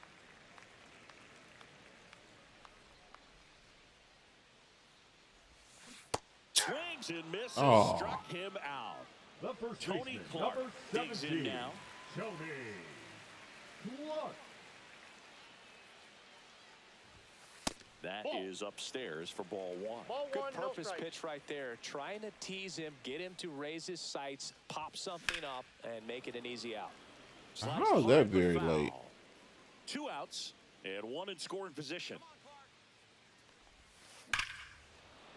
Swings and misses. Oh. Struck him out. The first Tony baseman, Clark number digs in 17, now. Tony Clark. That Ball. is upstairs for ball 1. Ball Good 1, no purpose strikes. pitch right there. Trying to tease him, get him to raise his sights, pop something up, and make it an easy out. Slides How is that hard but very foul. late? 2 outs and 1 in scoring position.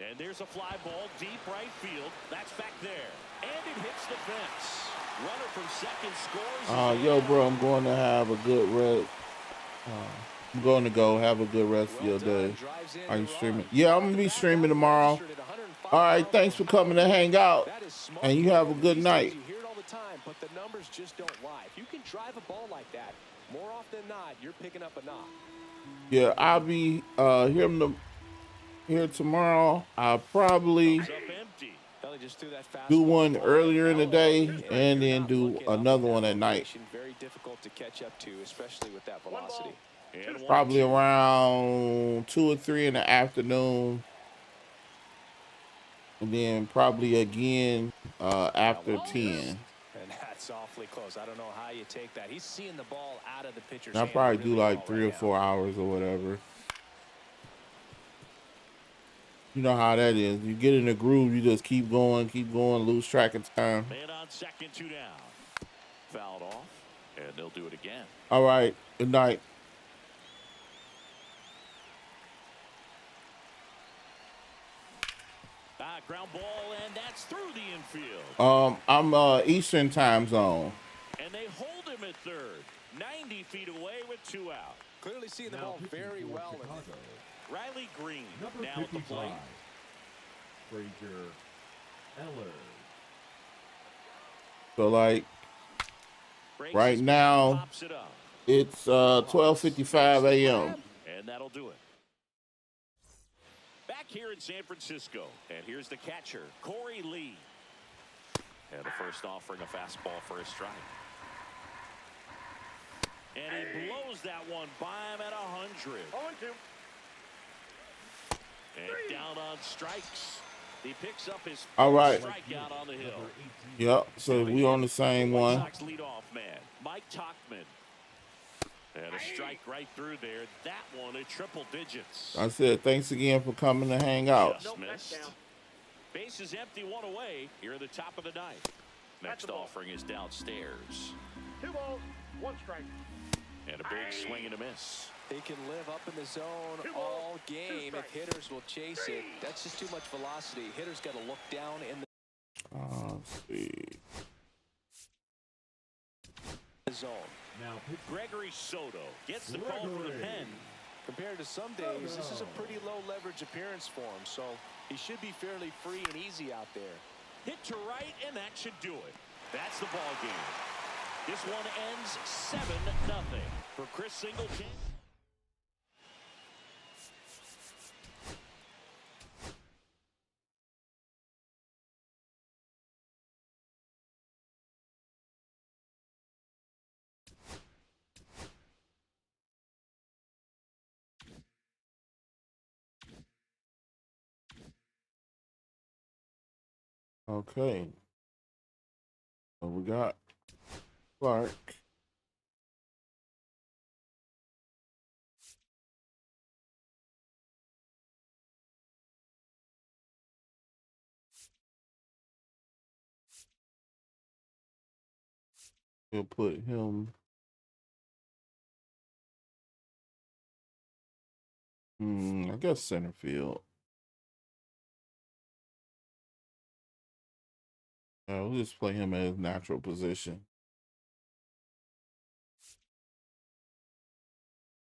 And there's a fly ball deep right field. That's back there. And it hits the fence. Runner from second scores. Yo, bro, I'm going to have a good rest. I'm going to go have a good rest of your day. Are you streaming? Yeah, I'm going to be streaming tomorrow. All right, thanks for coming to hang out. And you have a good night. You hear it all the time, but the numbers just don't lie. If you can drive a ball like that, more often than not, you're picking up a knock. Yeah, I'll be here tomorrow. I'll probably Up empty. Belly just threw that do fastball one ball. earlier in the day You're and then not do looking up another in one that at night. location. Very difficult to catch up to, especially with that One ball, velocity. And 1-2. Probably around 2 or 3 in the afternoon. And then probably again after 10. And that's awfully close. I don't know how you take that. He's seeing the ball out of the pitcher's I'll hand probably really do like well 3 right or now. 4 hours or whatever. You know how that is. You get in a groove, you just keep going, lose track of time. Man on second, 2 down. Fouled off, and they'll do it again. All right, good night. Ground ball, and that's through the infield. I'm Eastern time zone. And they hold him at third. 90 feet away with 2 out. Clearly seeing the Now ball pitching very for well. Chicago, Riley Green number now at the 55, plate. Frazier Eller. So like Breaks right his now, pops it up, it's 12:55 a.m. and that'll do it. Back here in San Francisco, and here's the catcher, Corey Lee. And the first offering, a fastball for a strike. And he blows that one by him at 100. 0-2. And down on strikes. He picks up his All right. strikeout on the hill. Number 18, Yep. So we on the same White one. Sox leadoff man, Mike Tauchman. And a strike right through there. That one at triple digits. I said thanks again for coming to hang out. Just Nope, that's missed. down. Base is empty, 1 away. Here at the top of the ninth. Next That's a ball. offering is downstairs. 2 balls, 1 strike. And a big swing and a miss. He can live up in the zone Two all balls, 2 game if strikes. hitters will chase it. That's just too much velocity. Hitters got to look down in Let's see. the zone. now pitching Gregory Soto gets the call from the Gregory. pen. Compared to some days, this is a pretty low leverage appearance for him, so he should be fairly free and easy out there. Hit to right, and that should do it. That's the ball game. This one ends 7-0 for Chris Singleton. Okay. So we got Clark. We'll put him. I guess center field. We'll just play him at his natural position.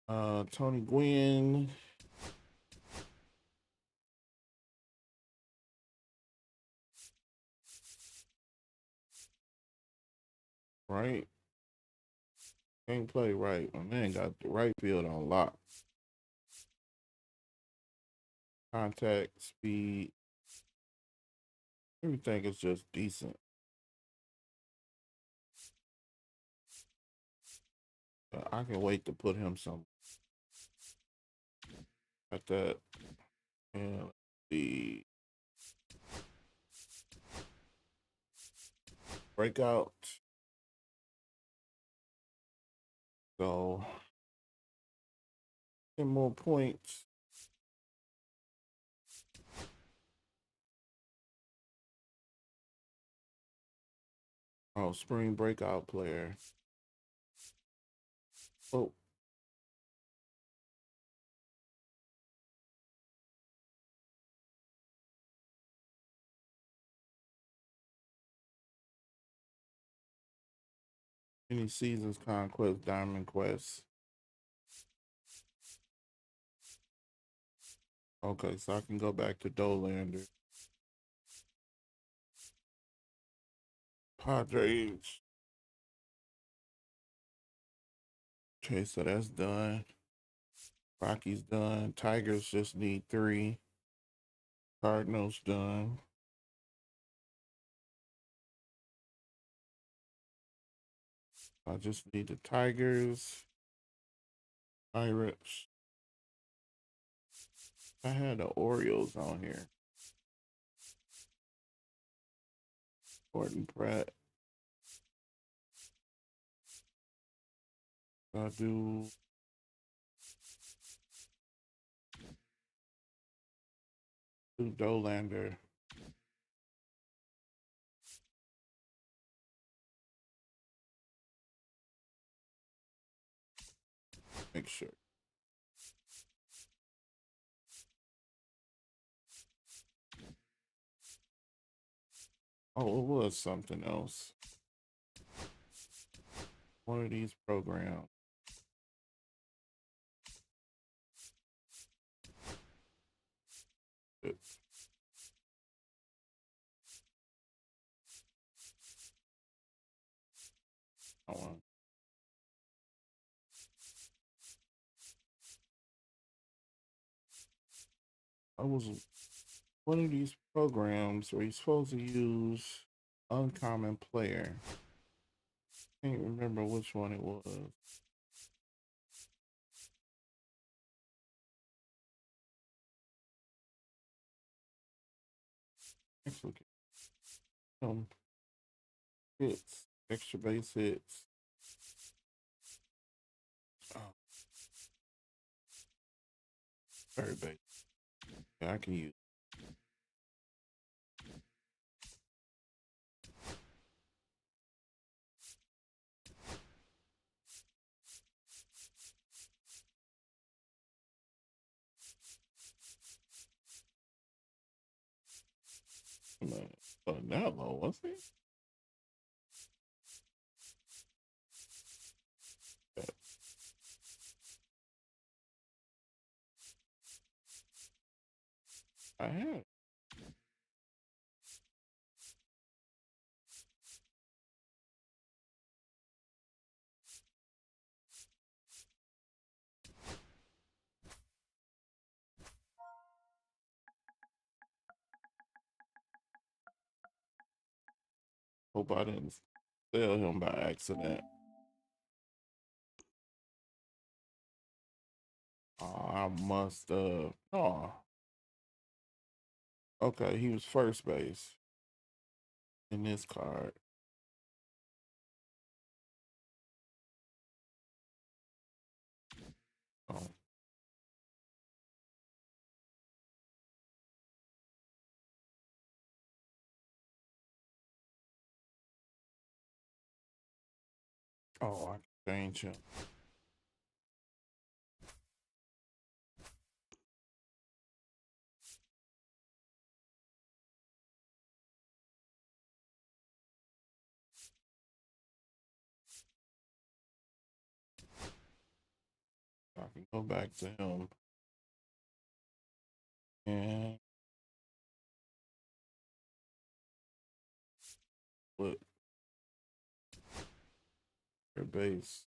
Tony Gwynn. Right. Can't play right. My man got the right field on lock. Contact, speed. Everything is just decent. I can wait to put him some at that. And the breakout. So 10 more points. Oh, spring breakout player. Oh. Any seasons, Conquest, Diamond Quest. Okay, so I can go back to Dolander. Padres. Okay, so that's done. Rockies done. Tigers just need 3. Cardinals done. I just need the Tigers. Pirates. I had the Orioles on here. Gordon Pratt. I do Dolander. Make sure. Oh, it was something else. One of these programs. Oh, I was one of these programs where you're supposed to use uncommon player. Can't remember which one it was. Actually, hits, extra base hits. Oh, third base. Yeah, I can use. That low, was he? I had. Hope I didn't sell him by accident. Oh, I must have. Oh. Okay, he was first base in this card. Oh. Oh, I can change him. I can go back to him. And put your base.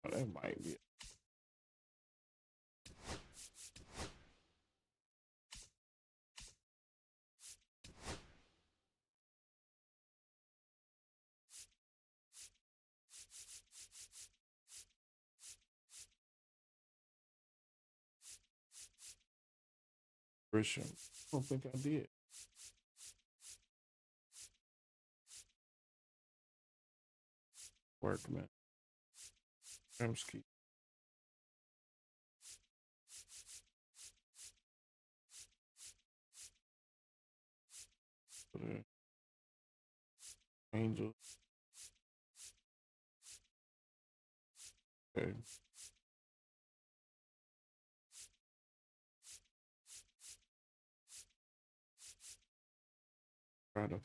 Oh, that might be it. Grisham. I don't think I did. Workman. Kremsky. Angels. Okay. Try to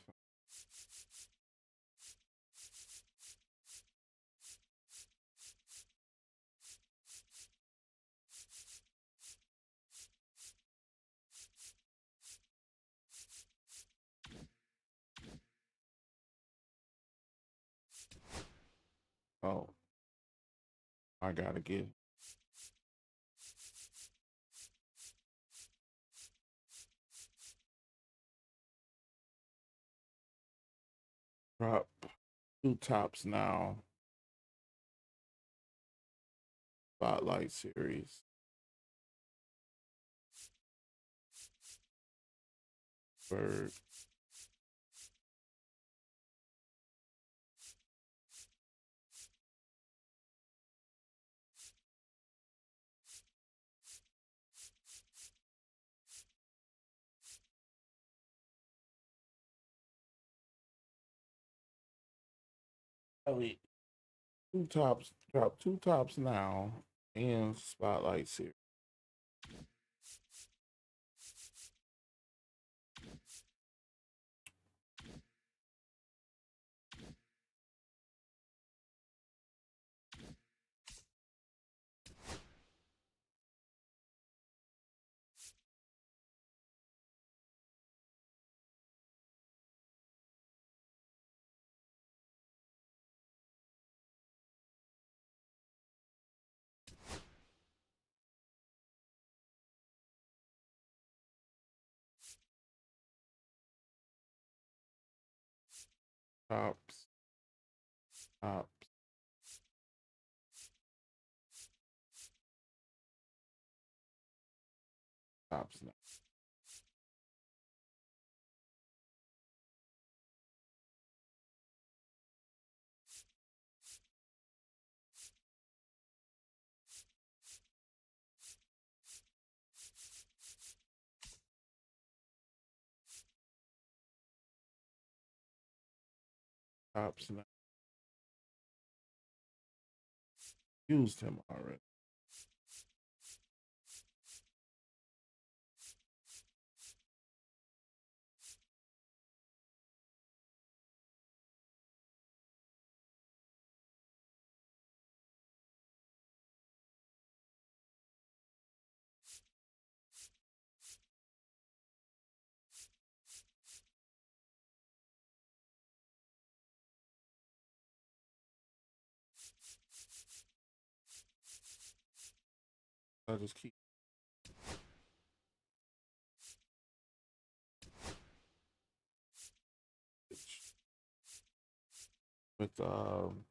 Oh, I gotta get drop 2 tops now. Spotlight series. Bird. Ellie. 2 tops. Drop 2 tops now. And spotlight series. Tops. Tops. Tops now. Tops now. Used him already. I just keep with Allen.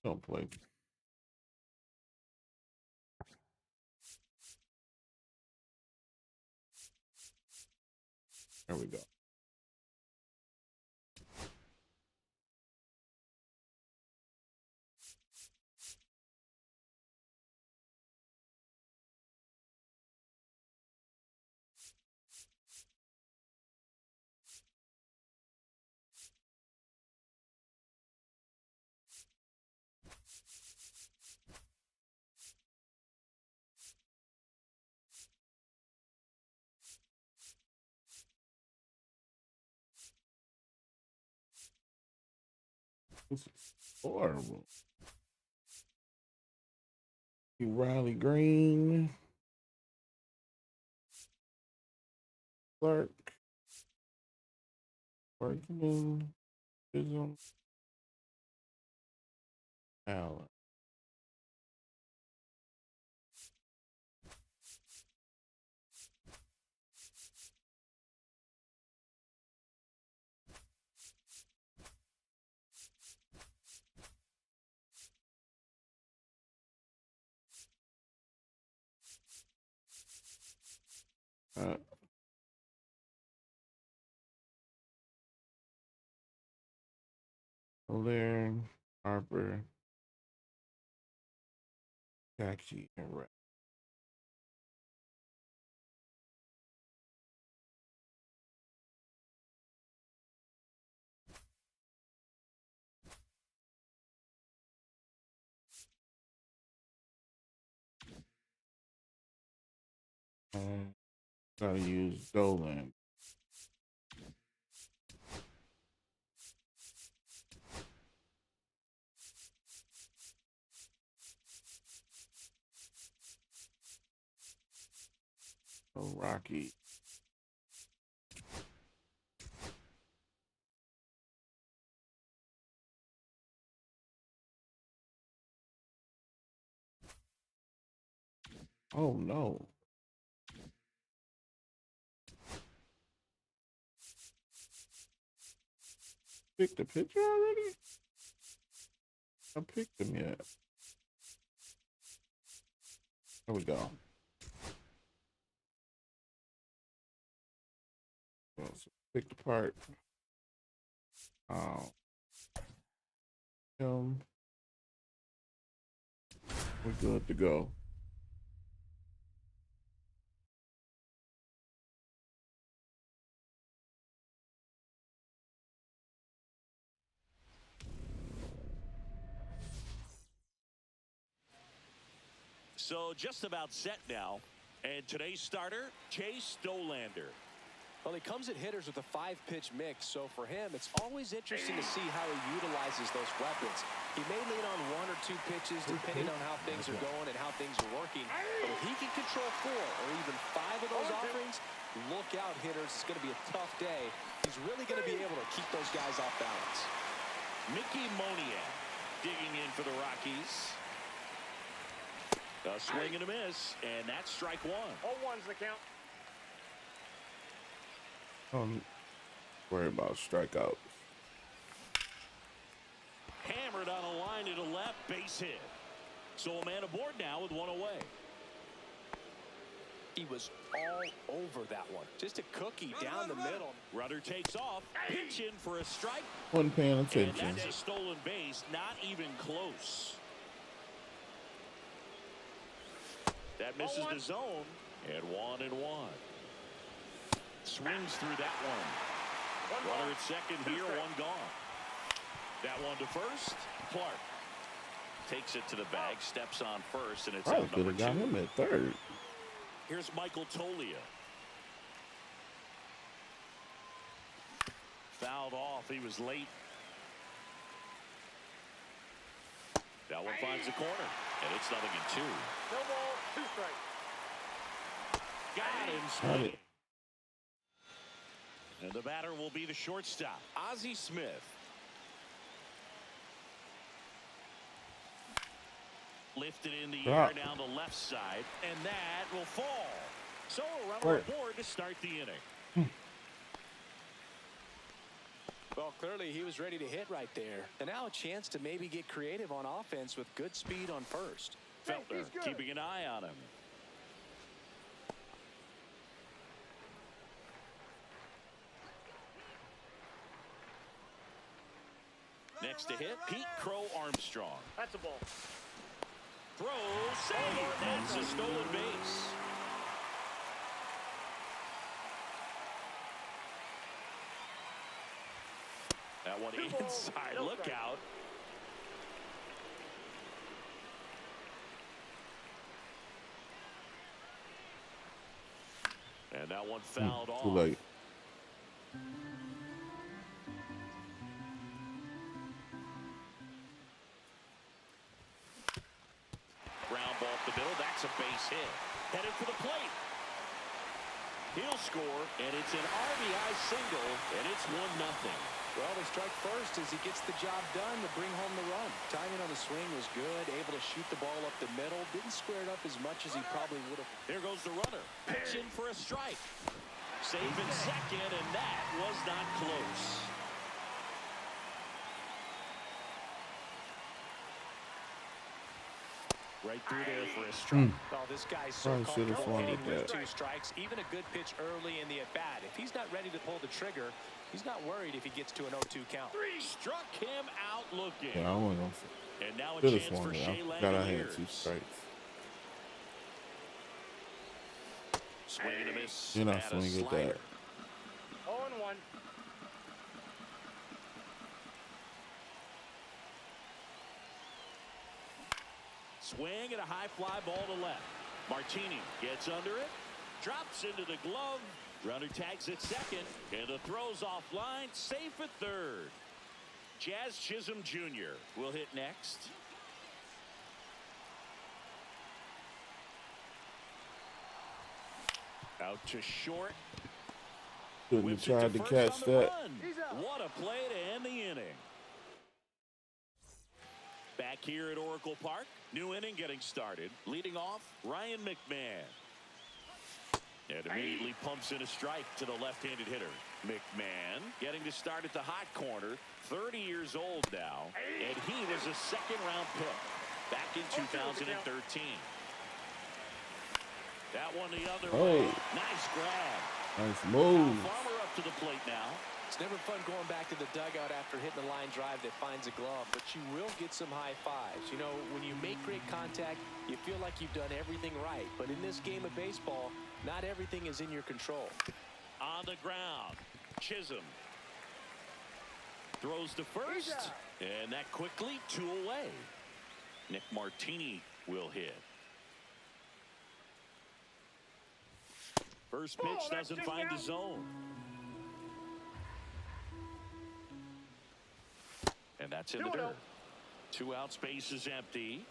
Don't play. There we go. This is horrible. Riley Green, Clark, Berkman, Chisholm, Allen. O'Leary, Harper, Taxi, and Ray. Gotta use Dolan. Rocky. Oh no. Picked the picture already? I picked him yet. There we go. So pick the part. We're good to go. So just about set now. And today's starter, Chase Dollander. Well, he comes at hitters with a 5-pitch mix, so for him, it's always interesting to see how he utilizes those weapons. He may lean on 1 or 2 pitches depending on how things are going and how things are working. But if he can control 4 or even 5 of those offerings, look out, hitters. It's going to be a tough day. He's really going to be able to keep those guys off balance. Mickey Moniak digging in for the Rockies. A swing and a miss, and that's strike 1. 0-1's the count. Worry about strikeouts. Hammered on a line to the left, base hit. So a man aboard now with 1 away. He was all over that one. Just a cookie down the middle. Rudder takes off, pitch in for a strike. Wasn't paying attention. And that's a stolen base, not even close. That misses the zone, and 1-1. Swings through that one. Runner at second here, 1 gone. That one to first. Clark takes it to the bag, steps on first, and it's out number 2. Got him at third. Here's Michael Toglia. Fouled off. He was late. That one finds the corner, and it's 0-2. No ball, 2 strikes. Got him. Got it. And the batter will be the shortstop, Ozzie Smith. Lifted in the air down the left side, and that will fall. So a runner aboard to start the inning. Well, clearly he was ready to hit right there. And now a chance to maybe get creative on offense with good speed on first. Feltner keeping an eye on him. Next to hit, Pete Crow Armstrong. That's a ball. Throw, save. That's a stolen base. That one inside. Look out. And that one fouled off. Too late. Ground ball up the middle. That's a base hit. Headed for the plate. He'll score, and it's an RBI single, and it's 1-0. Well, they strike first as he gets the job done to bring home the run. Timing on the swing was good, able to shoot the ball up the middle. Didn't square it up as much as he probably would have. There goes the runner. Pitching for a strike. Saving second, and that was not close. Right through there for a strike. Oh, this guy's so Probably should've comfortable swung hitting with with that. 2 strikes. Even a good pitch early in the at-bat. If he's not ready to pull the trigger, he's not worried if he gets to an 0-2 count. Struck him out looking. Yeah, I wasn't gonna. And now a Could have chance for swung it. Shea I forgot I had 2 Langeliers. strikes. Swing and a miss. You're not and a swinging at slider. that. 0-1. Swing and a high fly ball to left. Martini gets under it. Drops into the glove. Runner tags at second. And the throw's offline. Safe at third. Jazz Chisholm Jr. will hit next. Out to short. Couldn't have Whips it tried to first catch on the that. run. What a play to end the inning. Back here at Oracle Park, new inning getting started. Leading off, Ryan McMahon. And immediately pumps in a strike to the left-handed hitter. McMahon getting to start at the hot corner. 30 years old now. And he was a second-round pick back in 2013. That one the other way. Nice grab. Nice Now move. Farmer up to the plate now. It's never fun going back to the dugout after hitting a line drive that finds a glove, but you will get some high fives. You know, when you make great contact, you feel like you've done everything right. But in this game of baseball, not everything is in your control. On the ground, Chisholm throws to first, and that quickly 2 away. Nick Martini will hit. First pitch doesn't find the zone. And that's in the dirt. 2 out, space is empty.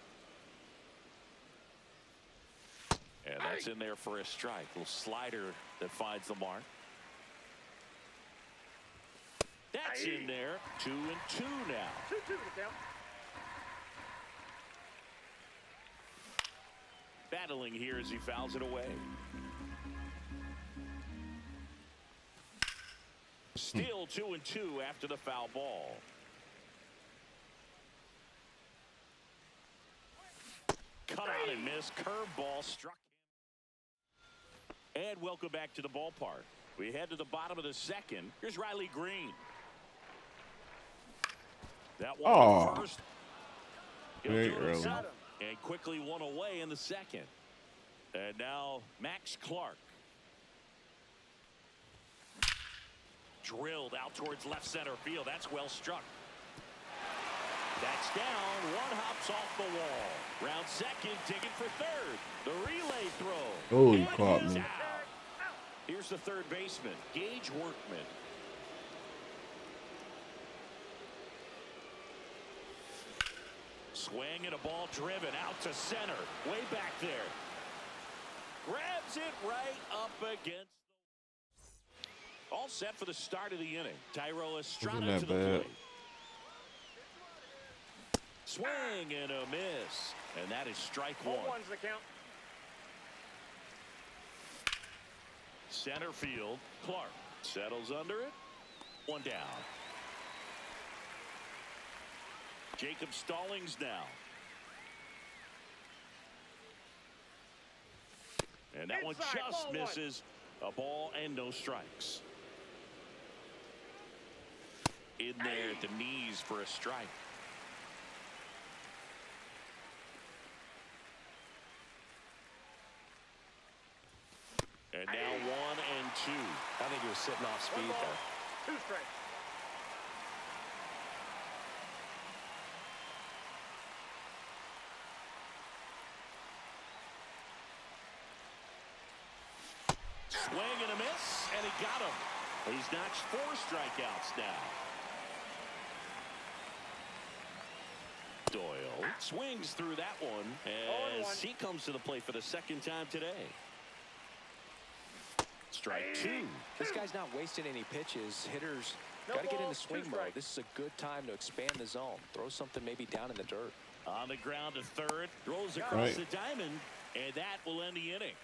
And that's in there for a strike. Little slider that finds the mark. That's in there. 2-2 now. 2-2 to count. Battling here as he fouls it away. Still 2-2 after the foul ball. Cut on and miss. Curveball struck him. And welcome back to the ballpark. We head to the bottom of the second. Here's Riley Green. That one first. Very He'll do it early. himself. And quickly 1 away in the second. And now Max Clark. Drilled out towards left center field. That's well struck. That's down. 1 hops off the wall. Round second, digging for third. The relay throw. Oh, he And caught he's me. out. Here's the third baseman, Gage Workman. Swing and a ball driven out to center. Way back there. Grabs it right up against. All set for the start of the inning. Thairo Estrada that to the bad? plate. Swing and a miss. And that is strike one. 0-1's the count. Center field. Clark settles under it. One down. Jacob Stallings now. And that one Inside, just ball one. misses. A ball and no strikes. In there at the knees for a strike. And now 1 and 2. I think he was sitting off speed 1 ball, there. 2 strikes. Swing and a miss, and he got him. He's notched 4 strikeouts now. Doyle swings through that one as he comes to the plate for the second time today. Strike 2. This guy's not wasting any pitches. Hitters No got to get ball, into swing 2 mode. strikes. This is a good time to expand the zone. Throw something maybe down in the dirt. On the ground to third, rolls across Right. the diamond, and that will end the inning.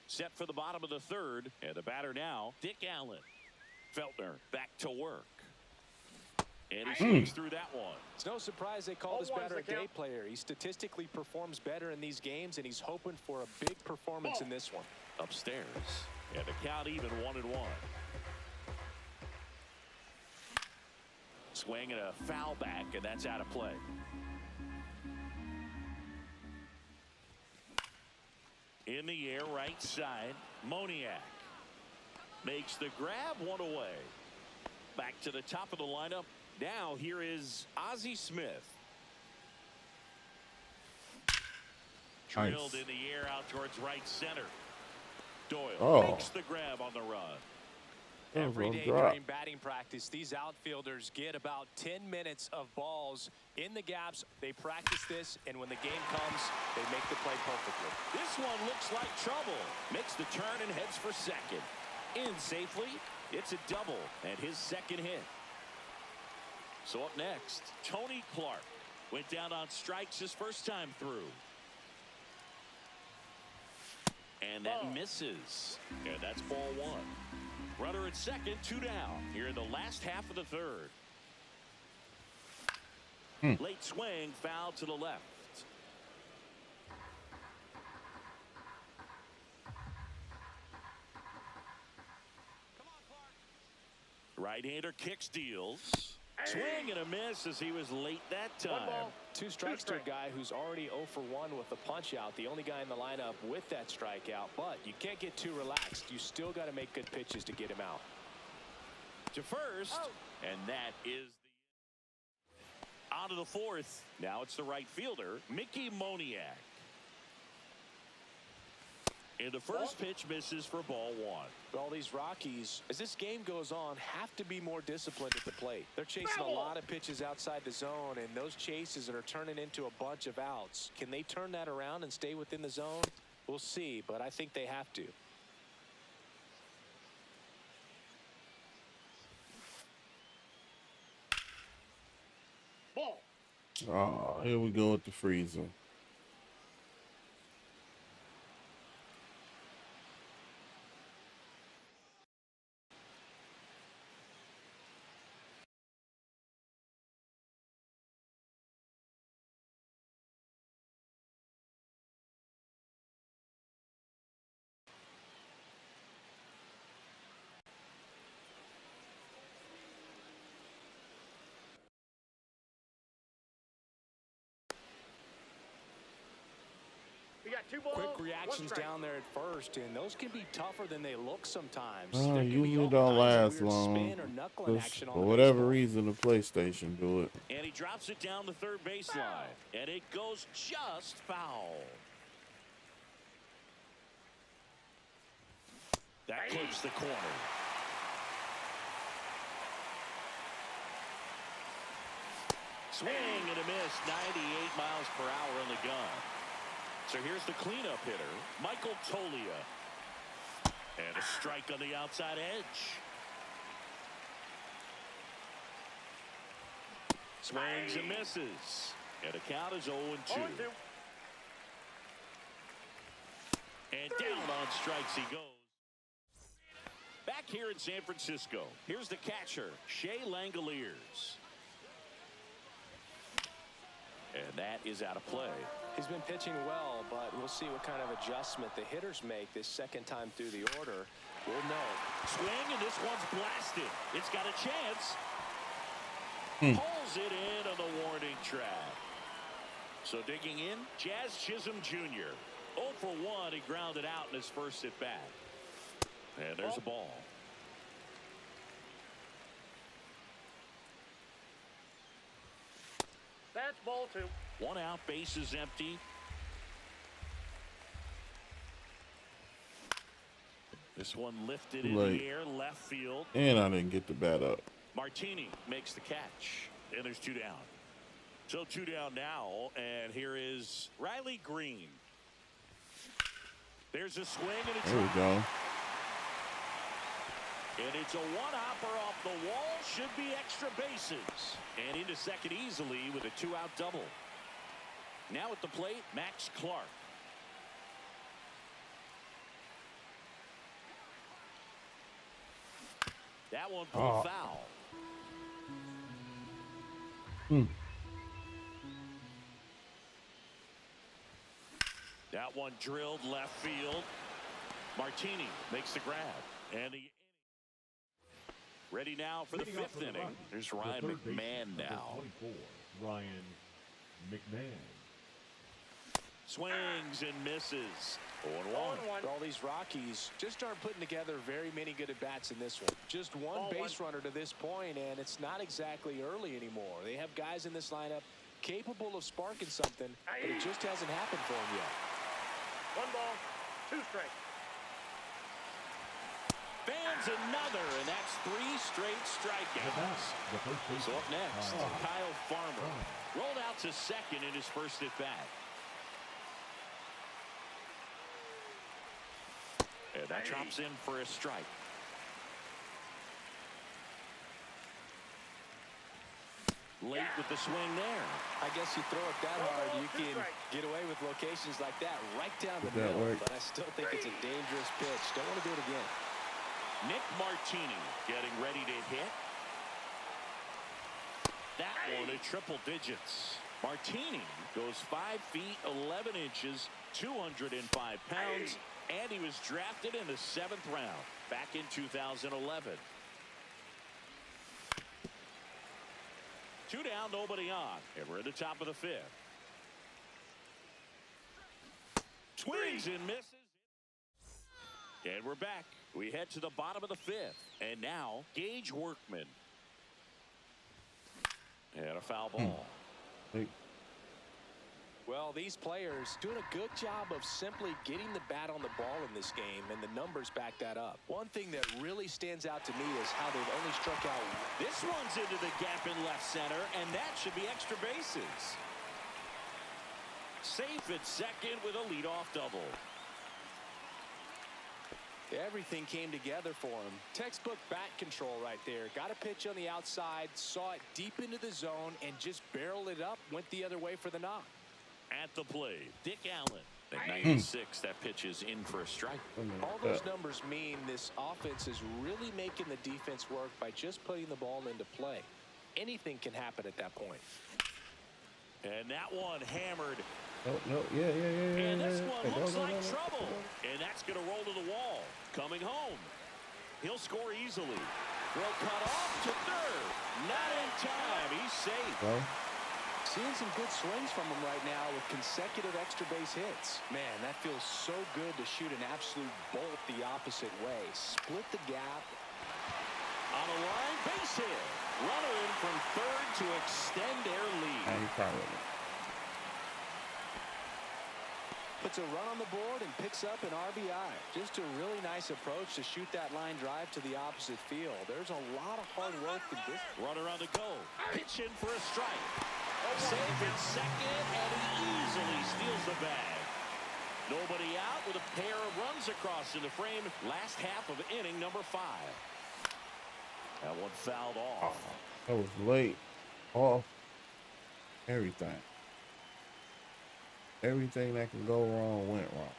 Set for the bottom of the third, and the batter now, Dick Allen. Feltner back to work. And he swings through that one. It's no surprise they call this 0-1's batter the a day count. player. He statistically performs better in these games, and he's hoping for a big performance in this one. Upstairs, and the count even 1-1. Swing and a foul back, and that's out of play. In the air, right side, Moniak makes the grab, 1 away. Back to the top of the lineup. Now here is Ozzie Smith. Nice. Drilled in the air out towards right center. Doyle Oh. makes the grab on the run. That was Every a day drop. during batting practice, these outfielders get about 10 minutes of balls in the gaps. They practice this, and when the game comes, they make the play perfectly. This one looks like trouble. Makes the turn and heads for second. In safely. It's a double and his second hit. So up next, Tony Clark went down on strikes his first time through. And that misses. And that's ball 1. Runner at second, 2 down. Here in the last half of the third. Late swing, foul to the left. Right-hander kicks, deals. Swing and a miss as he was late that 1 time. ball, 2 strikes to a guy who's already 0 for 1 with a punch out. The only guy in the lineup with that strikeout. But you can't get too relaxed. You still got to make good pitches to get him out. To first, and that is the out of the fourth. Now it's the right fielder, Mickey Moniak. And the first pitch misses for ball 1. All these Rockies, as this game goes on, have to be more disciplined at the plate. They're chasing a lot of pitches outside the zone, and those chases that are turning into a bunch of outs. Can they turn that around and stay within the zone? We'll see, but I think they have to. ball. Oh, here we go with the freezer. You got 2 balls. Quick 1 reactions strike. down there at first, and those can be tougher than they look sometimes. Oh, There can be usually all don't kinds of last weird long. spin or knuckling 'Cause action on for the whatever baseball. reason, the PlayStation do it. And he drops it down the third baseline. And it goes just foul. That clips the corner. Swing and a miss, 98 miles per hour on the gun. So here's the cleanup hitter, Michael Toglia. And a strike on the outside edge. Swings and misses. And the count is 0-2. 0-2. And down on strikes he goes. Back here in San Francisco, here's the catcher, Shea Langoliers. And that is out of play. He's been pitching well, but we'll see what kind of adjustment the hitters make this second time through the order. We'll know. Swing, and this one's blasted. It's got a chance. Pulls it in on the warning track. So digging in, Jazz Chisholm Jr. 0 for 1. He grounded out in his first at bat. And there's a ball. That's ball 2. 1 out, base is empty. This one lifted in the air, left field. And I didn't get the bat up. Martini makes the catch. And there's 2 down. So 2 down now, and here is Riley Green. There's a swing and a There we drop. go. And it's a one-hopper off the wall. Should be extra bases. And into second easily with a 2-out double. Now at the plate, Max Clark. That one pulled foul. That one drilled left field. Martini makes the grab. And the ready now for the Leading off 5th for the inning. Rockies, There's the Ryan third baseman, McMahon number now. 24, Ryan McMahon. Swings and misses. 0-1. 0-1. All these Rockies just aren't putting together very many good at-bats in this one. Just one 0-1. base runner to this point, and it's not exactly early anymore. They have guys in this lineup capable of sparking something, but it just hasn't happened for them yet. 1 ball, 2 strikes. Fans another, and that's 3 straight The strikeouts. bat, the first baseman. So up next, Kyle Farmer. Farmer. Rolled out to second in his first at bat. And that drops in for a strike. Late with the swing there. I guess you throw it that hard, you can get away with locations like that right down the Did that middle, work? but I still think it's a dangerous pitch. Don't want to do it again. Nick Martini getting ready to hit. That one at triple digits. Martini goes 5 feet 11 inches, 205 pounds, and he was drafted in the 7th round back in 2011. 2 down, nobody on, and we're at the top of the 5th. Swings and misses. And we're back. We head to the bottom of the 5th. And now, Gage Workman. And a foul ball. Hey, Well, these players doing a good job of simply getting the bat on the ball in this game, and the numbers back that up. One thing that really stands out to me is how they've only struck out. This one's into the gap in left center, and that should be extra bases. Safe at second with a leadoff double. Everything came together for him. Textbook bat control right there. Got a pitch on the outside, saw it deep into the zone, and just barreled it up, went the other way for the knock. At the plate, Dick Allen. At 96, that pitch is in for a strike. All those numbers mean this offense is really making the defense work by just putting the ball into play. Anything can happen at that point. And that one hammered. oh, no, yeah. And this one Hey, looks no, like no, no. trouble. And that's going to roll to the wall. Coming home. He'll score easily. Throw cut off to third. Not in time. He's safe. Go. Seeing some good swings from him right now with consecutive extra base hits. Man, that feels so good to shoot an absolute bolt the opposite way. Split the gap. On a line, base hit. Runner in from third to extend their lead. Now you probably Puts a run on the board and picks up an RBI. Just a really nice approach to shoot that line drive to the opposite field. There's a lot of hard work in this. Runner on the go. Pitch in for a strike. Safe at second, and he easily steals the bag. Nobody out with a pair of runs across in the frame. Last half of inning number 5. That one fouled off. That was late. Off. Everything. Everything that can go wrong went wrong.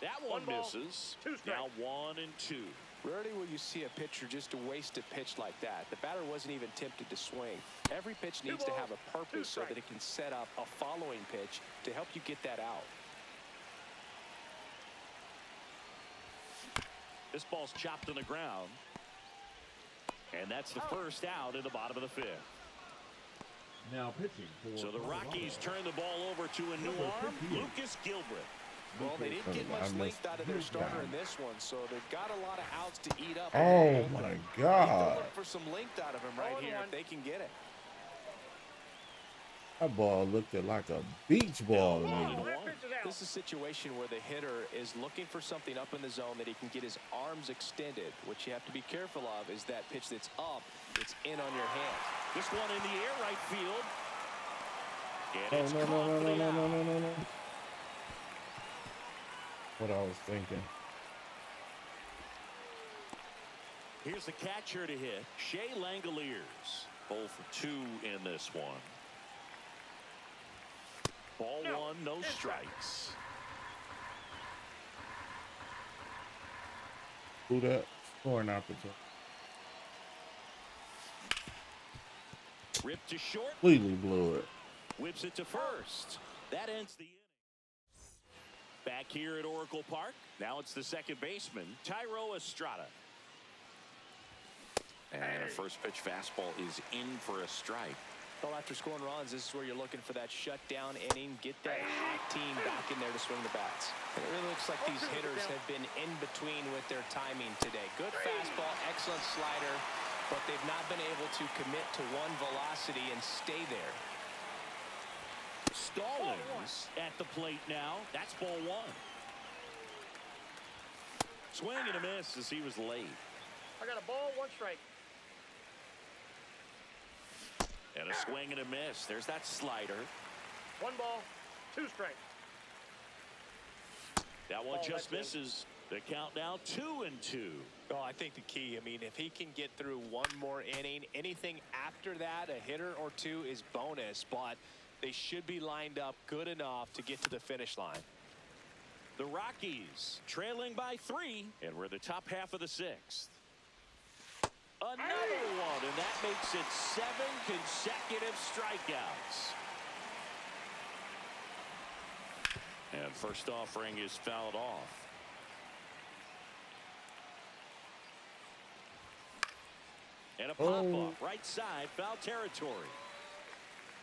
That one misses. Now 1 and 2. Rarely will you see a pitcher just waste a pitch like that. The batter wasn't even tempted to swing. Every pitch needs to have a purpose so that it can set up a following pitch to help you get that out. This ball's chopped on the ground. And that's the first out in the bottom of the 5th. Now pitching for So the Rockies turn the ball over to a new arm, Lucas Gilbreth. Well, they didn't get much length out of their starter in this one, so they've got a lot of outs to eat up. Oh my They God. look for some length out of him right here if they can get it. That ball looked like a beach ball to me. This is a situation where the hitter is looking for something up in the zone that he can get his arms extended. What you have to be careful of is that pitch that's up, it's in on your hand. This one in the air, right field. And Oh, it's no, caught no, for no, the no, out. no, no, no, no. What I was thinking. Here's the catcher to hit, Shea Langoliers. 0 for 2 in this one. Ball 1, no strikes. Who that? Scoring opportunity. Ripped to short, Completely blew it. whips it to first. That ends the inning. Back here at Oracle Park, now it's the second baseman, Thairo Estrada. And a first pitch fastball is in for a strike. Well, after scoring runs, this is where you're looking for that shutdown inning. Get that hot team back in there to swing the bats. And it really looks like these hitters have been in between with their timing today. Good fastball, excellent slider, but they've not been able to commit to one velocity and stay there. Stallings at the plate now. That's ball 1. Swing and a miss as he was late. I got a ball, 1 strike. And a swing and a miss. There's that slider. 1 ball, 2 strikes. That one Oh, just that's misses. The count now 2 and 2. Oh, I think the key, I mean, if he can get through one more inning, anything after that, a hitter or 2 is bonus, but they should be lined up good enough to get to the finish line. The Rockies trailing by 3, and we're the top half of the 6th. Another one, and that makes it 7 consecutive strikeouts. And first offering is fouled off. And a pop-up right side, foul territory.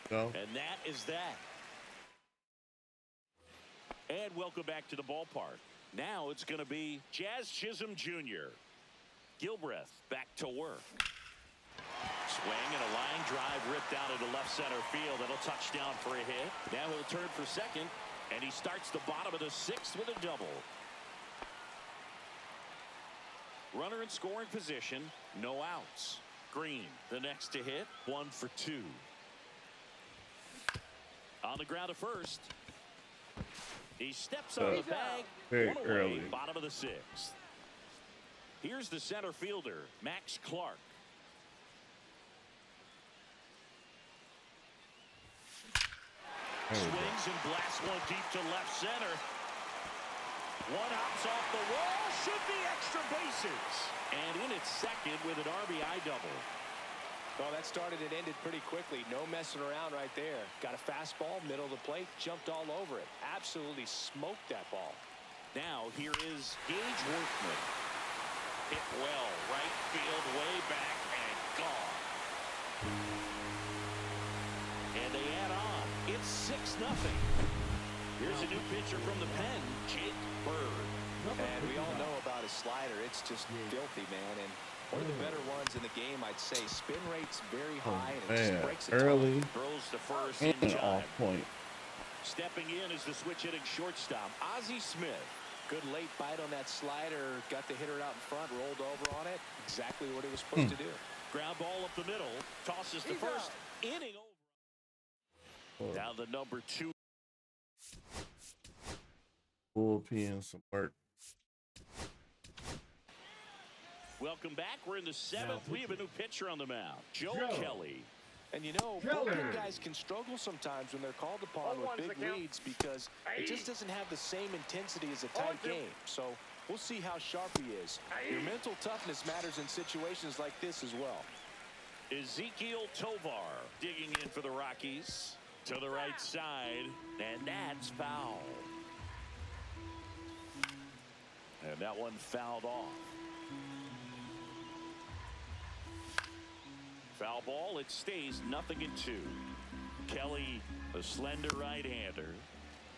Go. And that is that. And welcome back to the ballpark. Now it's going to be Jazz Chisholm Jr. Gilbreth back to work. Swing and a line drive ripped out into left center field. That'll touch down for a hit. Now he'll turn for second, and he starts the bottom of the 6th with a double. Runner in scoring position, no outs. Green, the next to hit, 1 for 2. On the ground to first. He steps on the bag. Very One away, early. bottom of the 6th. Here's the center fielder, Max Clark. Swings and blasts one deep to left center. One hops off the wall, should be extra bases. And in its second with an RBI double. Well, that started and ended pretty quickly. No messing around right there. Got a fastball, middle of the plate, jumped all over it. Absolutely smoked that ball. Now here is Gage Workman. Hit well, right field, way back, and gone. And they add on. It's 6-0. Here's a new pitcher from the pen, Jake Bird. And we all know about his slider. It's just filthy, man. And one of the better ones in the game, I'd say. Spin rate's very high, and it just breaks the early Throws to first and in time. off point. Stepping in is the switch-hitting shortstop, Ozzie Smith. Good late bite on that slider. Got the hitter out in front, rolled over on it. Exactly what he was supposed to do. Ground ball up the middle. Tosses the He's first out. inning over. Now the number 2. Bullpen some work. Welcome back. We're in the 7th. We have a new pitcher on the mound. Joe Kelly. And you know, bullpen guys can struggle sometimes when they're called upon with 0-1's the big count. leads because it just doesn't have the same intensity as a tight 0-2. game. So we'll see how sharp he is. Your mental toughness matters in situations like this as well. Ezekiel Tovar digging in for the Rockies to the right side, and that's foul. And that one fouled off. Foul ball, it stays 0-2. Kelly, a slender right-hander,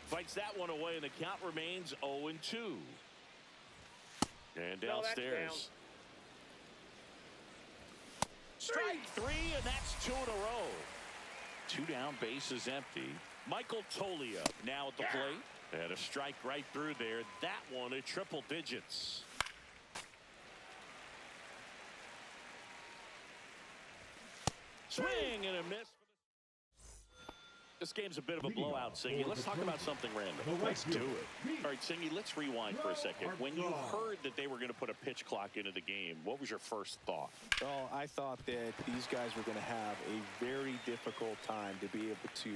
fights that one away, and the count remains 0-2. And No, that's downstairs. Strike 3, and that's 2 in a row. 2 down, bases empty. Michael Toglia now at the plate. And a strike right through there. That one at triple digits. Swing and a miss. This game's a bit of a blowout, Singy. Let's talk about something random. Let's do it. All right, Singy, let's rewind for a second. When you heard that they were going to put a pitch clock into the game, what was your first thought? Oh, I thought that these guys were going to have a very difficult time to be able to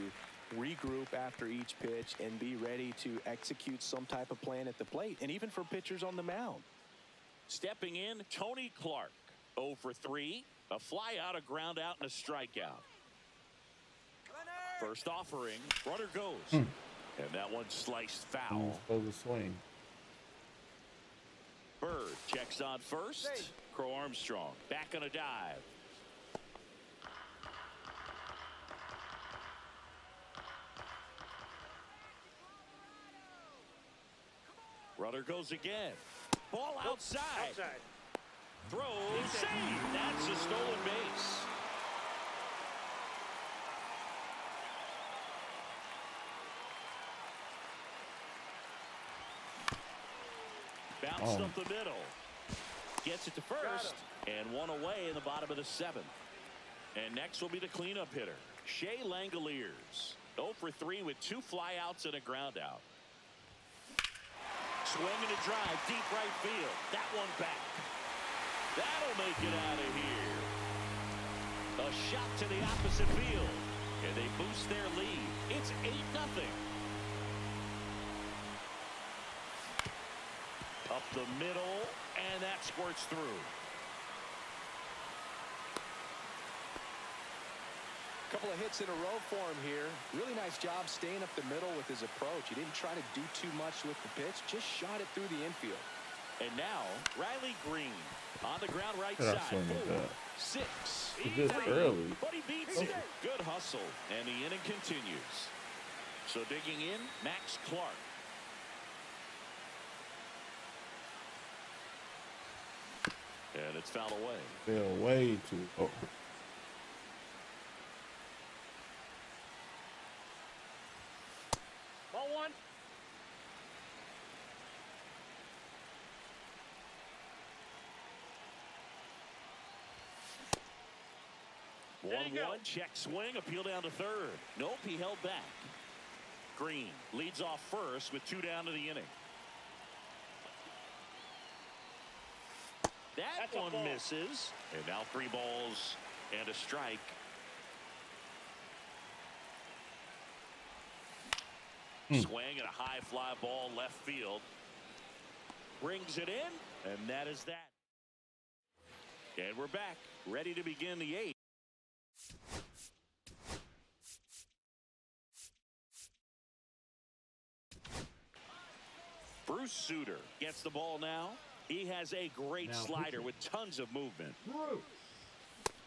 regroup after each pitch and be ready to execute some type of plan at the plate, and even for pitchers on the mound. Stepping in, Tony Clark. 0 for 3. A fly out, a ground out, and a strikeout. First offering, runner goes. And that one sliced foul. Supposed to swing. Bird checks on first. Crow Armstrong back on a dive. Runner goes again. Ball outside. Throw, save. That's a stolen base. Bounced up the middle. Gets it to first. And one away in the bottom of the 7th. And next will be the cleanup hitter, Shea Langoliers. 0 for 3 with 2 flyouts and a ground out. Swing and a drive, deep right field. That one back. That'll make it out of here. A shot to the opposite field. And they boost their lead. It's 8-0. Up the middle, and that squirts through. Couple of hits in a row for him here. Really nice job staying up the middle with his approach. He didn't try to do too much with the pitch, just shot it through the infield. And now Riley Green on the ground right Could I side. swing at 4, that? 6. It's just early. But he beats it. Good hustle, and the inning continues. So digging in, Max Clark. And it's fouled away. Fell way too low. Ball 1. There you go. 1-1, check swing, appeal down to third. Nope, he held back. Green leads off first with 2 down to the inning. That one misses. And now 3 balls and a strike. Swing and a high fly ball left field. Brings it in, and that is that. And we're back, ready to begin the 8th. Bruce Sutter gets the ball now. He has a great slider with tons of movement.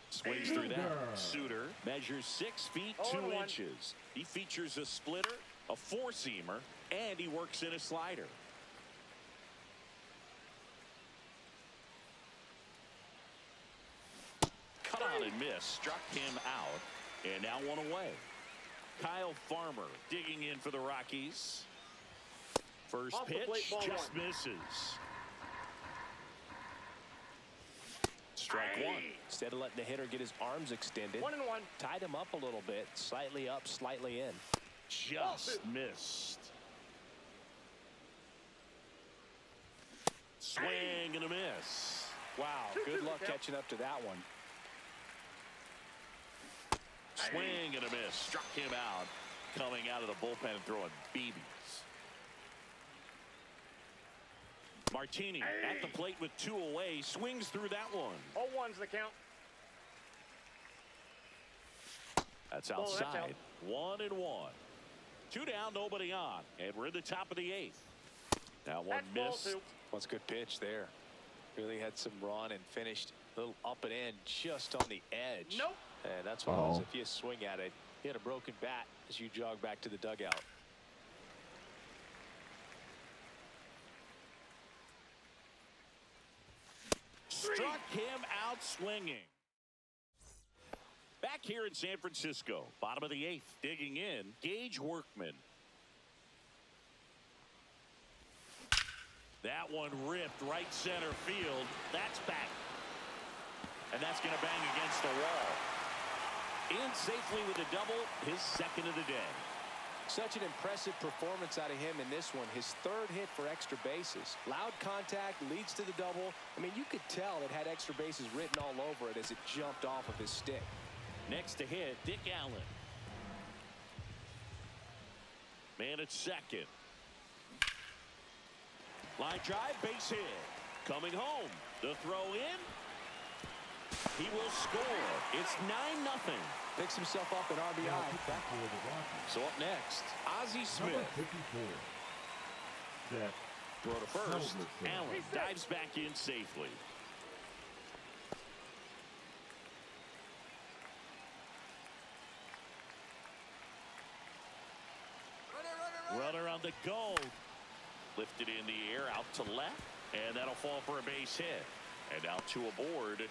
Swings through that. Sutter measures 6 feet 2 inches. He features a splitter, a 4-seamer, and he works in a slider. Cut on and miss. Struck him out. And now 1 away. Kyle Farmer digging in for the Rockies. First pitch just misses. Strike one. Instead of letting the hitter get his arms extended, 1-1. tied him up a little bit, slightly up, slightly in. Just missed. Swing and a miss. Wow, good luck catching up to that one. Swing and a miss. Struck him out. Coming out of the bullpen and throwing BBs. Martini at the plate with 2 away. Swings through that one. 0-1's the count. That's Oh, that's outside. out. 1-1. 2 down, nobody on. And we're in the top of the 8th. That one That's ball missed. 2. What's a good pitch there? Really had some run and finished a little up and in just on the edge. Nope. And that's what happens if you swing at it. You had a broken bat as you jog back to the dugout. Struck him out swinging. Back here in San Francisco, bottom of the 8th, digging in, Gage Workman. That one ripped right center field. That's back. And that's going to bang against the wall. In safely with a double, his second of the day. Such an impressive performance out of him in this one. His 3rd hit for extra bases. Loud contact leads to the double. I mean, you could tell it had extra bases written all over it as it jumped off of his stick. Next to hit, Dick Allen. Man at second. Line drive, base hit. Coming home. The throw in. He will score. It's 9-0. Picks himself up an RBI. Back for the Rockies. So up next, Ozzie Number Smith. 54. Seth Throw to first. Culberson. Allen dives back in safely. Runner on the go. Lifted in the air out to left. And that'll fall for a base hit. And now 2 aboard.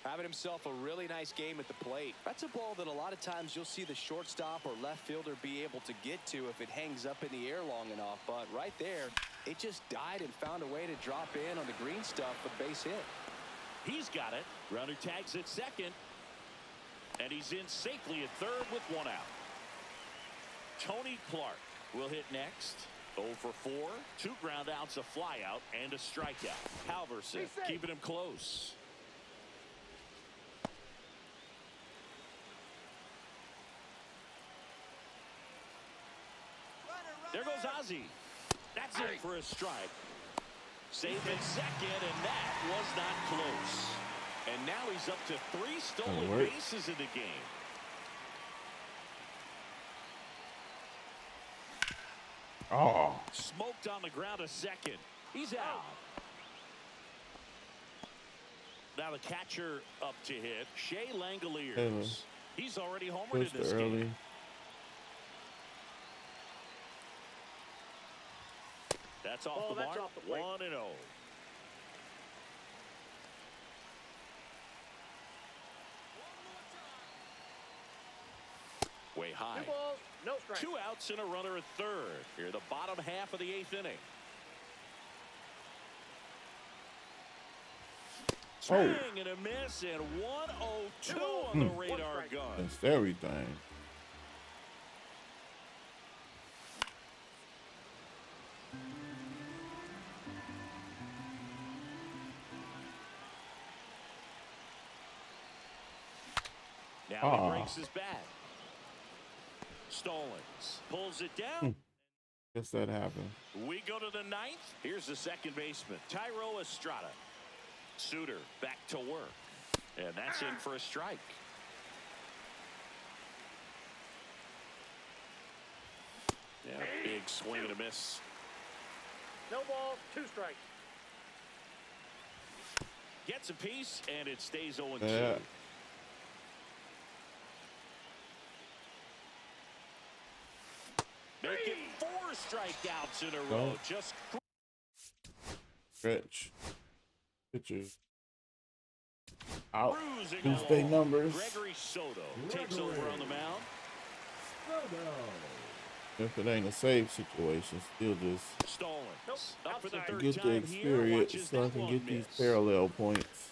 Having himself a really nice game at the plate. That's a ball that a lot of times you'll see the shortstop or left fielder be able to get to if it hangs up in the air long enough. But right there, it just died and found a way to drop in on the green stuff for base hit. He's got it. Runner tags at second. And he's in safely at third with 1 out. Tony Clark will hit next. 0 for 4. 2 ground outs, a fly out, and a strikeout. Halverson keeping him close. There goes Ozzie. That's it for a strike. Safe at second, and that was not close. And now he's up to 3 stolen bases in the game. Oh, Smoked on the ground a second. He's out. Now the catcher up to hit, Shea Langoliers. He's already homered in this early. game. That's off the mark. 1-0. Way high. 2 balls, no strikes. 2 outs and a runner at third. Here, the bottom half of the 8th inning. Swing and a miss, and 1-0-2 on the radar gun. That's everything. Now he breaks his bat. Stallings pulls it down. Guess that happened. We go to the 9th. Here's the second baseman, Tyro Estrada. Suter back to work. And that's in for a strike. Yeah, big swing and a miss. No balls, 2 strikes. Gets a piece, and it stays 0-2. Yeah. Making 4 strikeouts in a row. Just Stretch. Pitchers. Out. cruising Tuesday along. numbers. Gregory Soto takes over on the mound. If it ain't a save situation, still just Stolen. Nope, Up for the outside. third get the time here. experience Watches so I that can one get these miss. parallel points.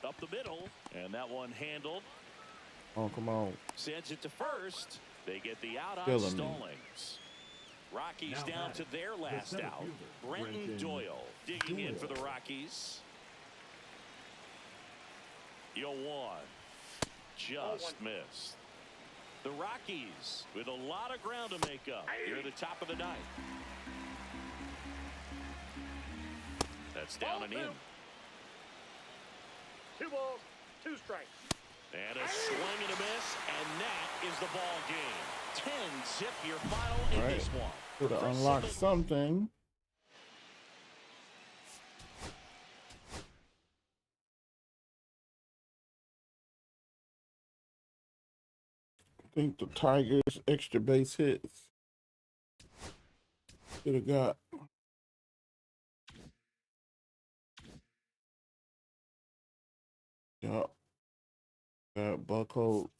Up the middle, and that one handled. Oh, come on. Sends it to first. They get the out on Killing me. Stallings. Rockies Now down batting, to their the last center out. fielder, Brenton Brenton Doyle digging in for the Doyle. Rockies. 0-1. Just missed. The Rockies with a lot of ground to make up here at the top of the ninth. That's down and in. 2 balls, 2 strikes. And a swing and a miss, and that is the ball game. 10-zip your final in Right. this one. Could have Chris unlocked Simmons. something. I think the Tigers extra base hits should have got. Yup. Got Buckholz.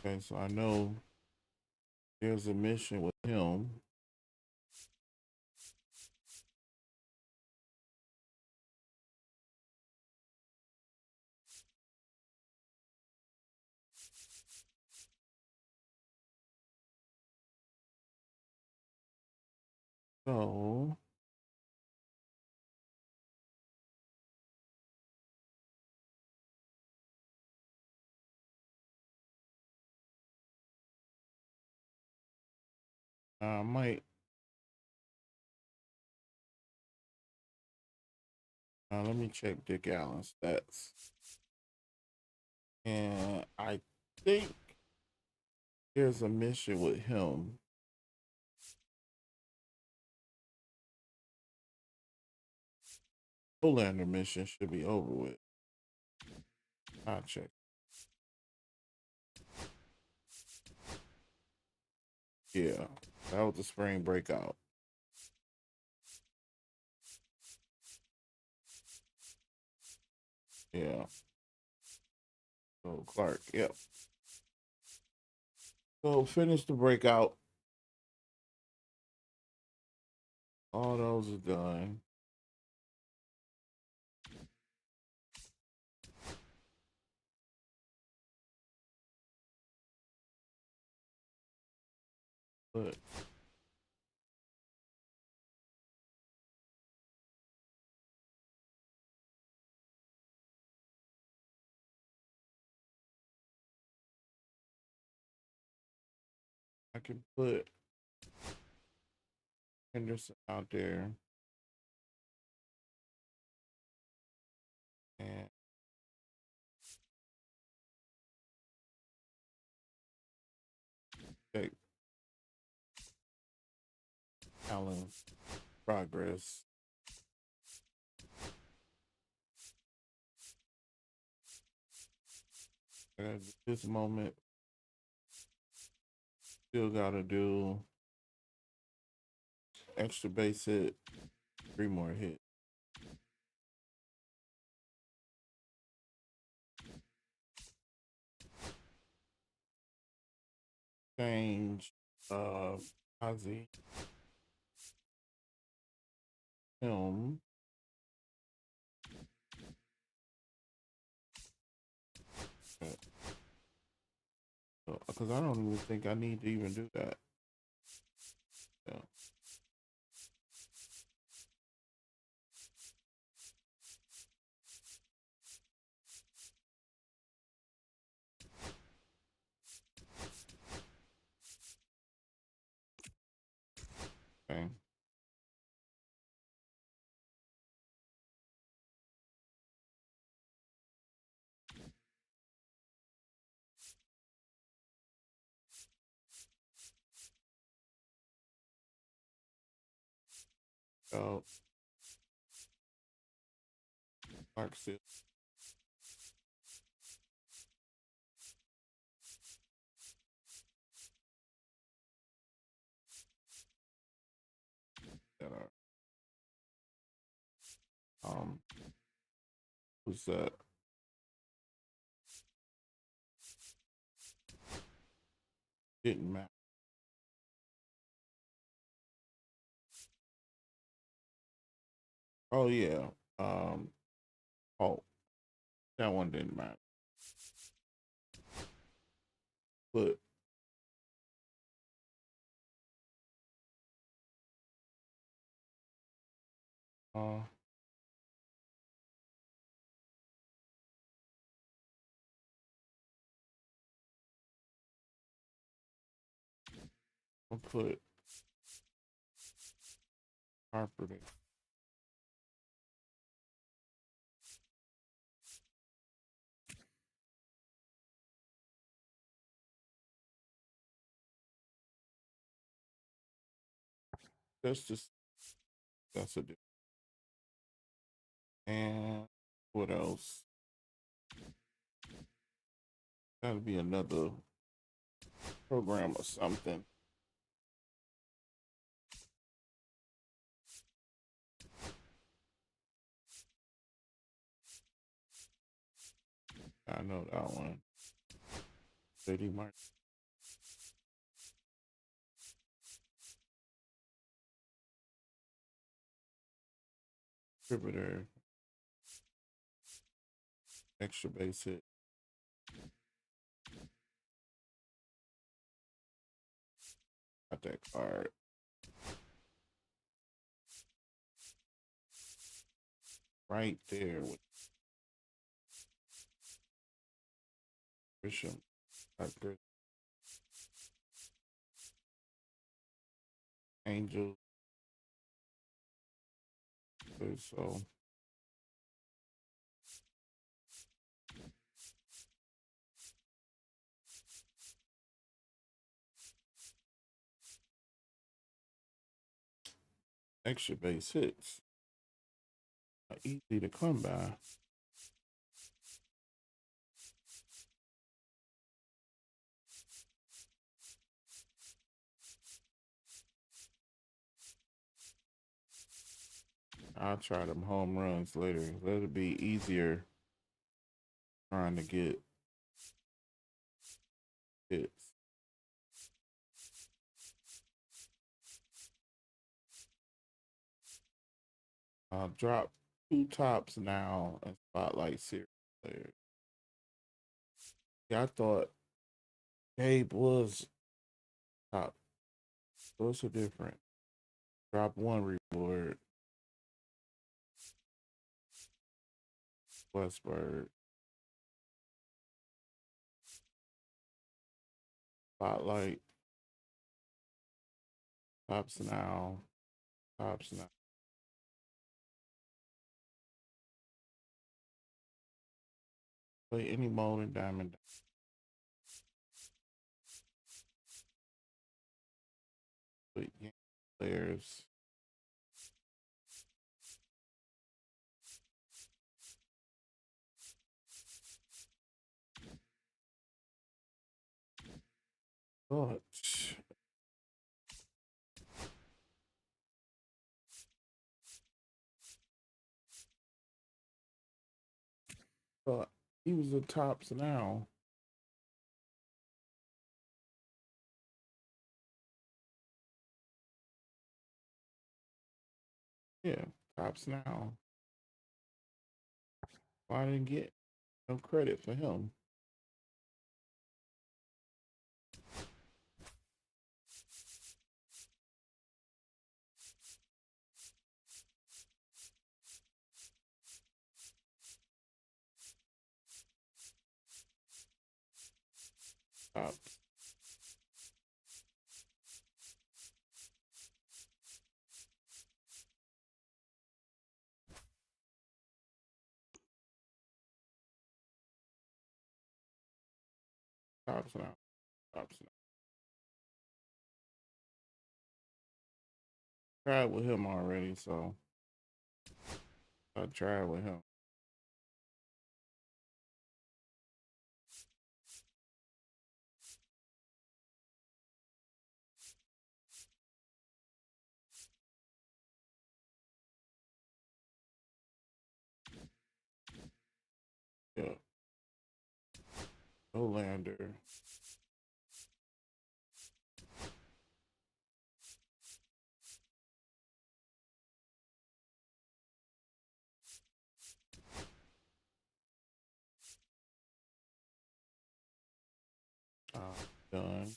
Okay, so I know there's a mission with him. So I might let me check Dick Allen's stats. And I think there's a mission with him. Olander mission should be over with. I'll check. Yeah, that was the spring breakout. Yeah. So Clark, yep. So finish the breakout. All those are done. But I can put Henderson out there. And check Allen's progress. At this moment, still gotta do extra base hit, 3 more hits. Change Ozzy film. Because I don't even think I need to even do that. Yeah. Okay. So Clark still. That are What's that? Didn't matter. Oh yeah. Oh, that one didn't matter. But uh, I'll put carpeting. That's a different. And what else? Gotta be another program or something. I know that one. City Mark. Contributor. Extra base hit. Got that card. Right there with Grisham. Angel. So extra base hits are easy to come by. I'll try them home runs later. Let it be easier trying to get hits. I'll drop 2 tops now and spotlight series players. Yeah, I thought Gabe was top. What's the difference? Drop 1 reward. Westberg. Spotlight. Tops now. Tops now. Play any mode in Diamond. Put game players. But but he was the tops now. Yeah, tops now. Why didn't get no credit for him? Tops. Tops now. Tops now. Tried with him already, so I tried with him. Yeah. Olander. Done.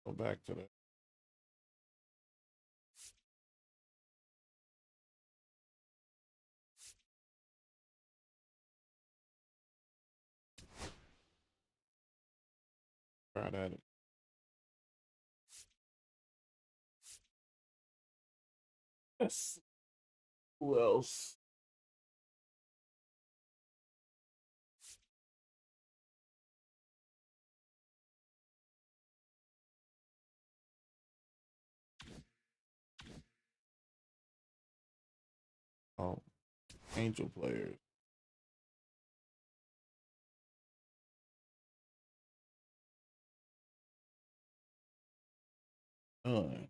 Go back to that. Try that. Yes. Who else? Oh, Angel players. Done.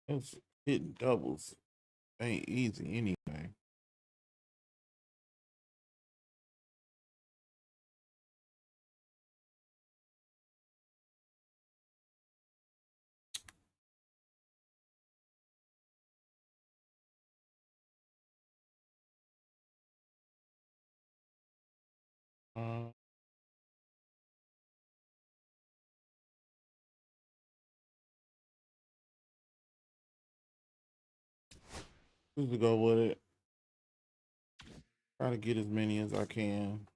It's hitting doubles. Ain't easy anyway. Uh, just to go with it. Try to get as many as I can.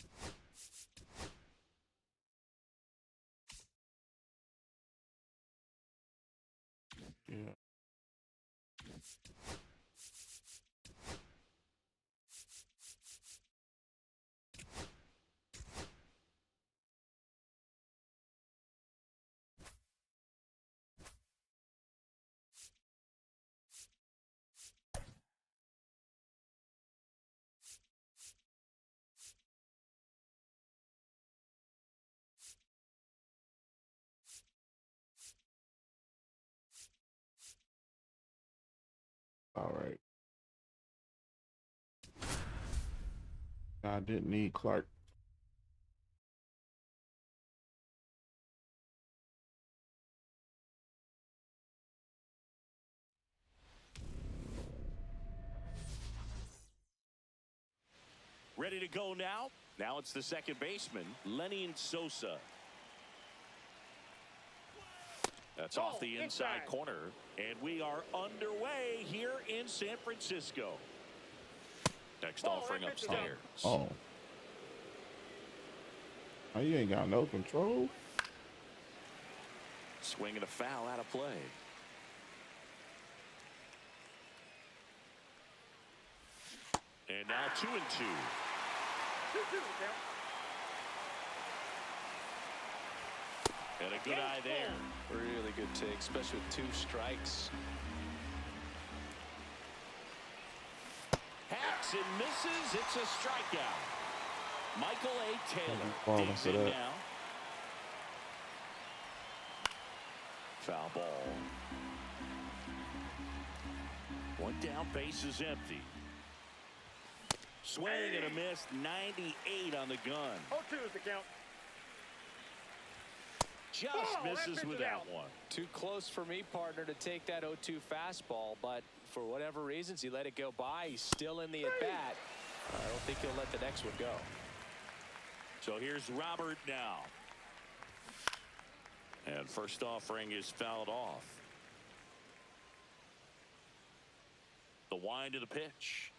Yeah. All right. I didn't need Clark. Ready to go now? Now it's the second baseman, Lenny Sosa. That's off the inside corner, and we are underway here in San Francisco. Next offering upstairs. Oh. Oh, you ain't got no control? Swing and a foul out of play. And now 2-2. 2-2 count. And a good eye there. Really good take, especially with 2 strikes. Hacks and misses. It's a strikeout. Michael A. Taylor Falling digs for in that. now. Foul ball. One down, base is empty. Swing and a miss, 98 on the gun. 0-2 is the count. Just that misses pitch with is that out. one. Too close for me, partner, to take that 0-2 fastball, but for whatever reasons, he let it go by. He's still in the at-bat. I don't think he'll let the next one go. So here's Robert now. And first offering is fouled off. The wind of the pitch.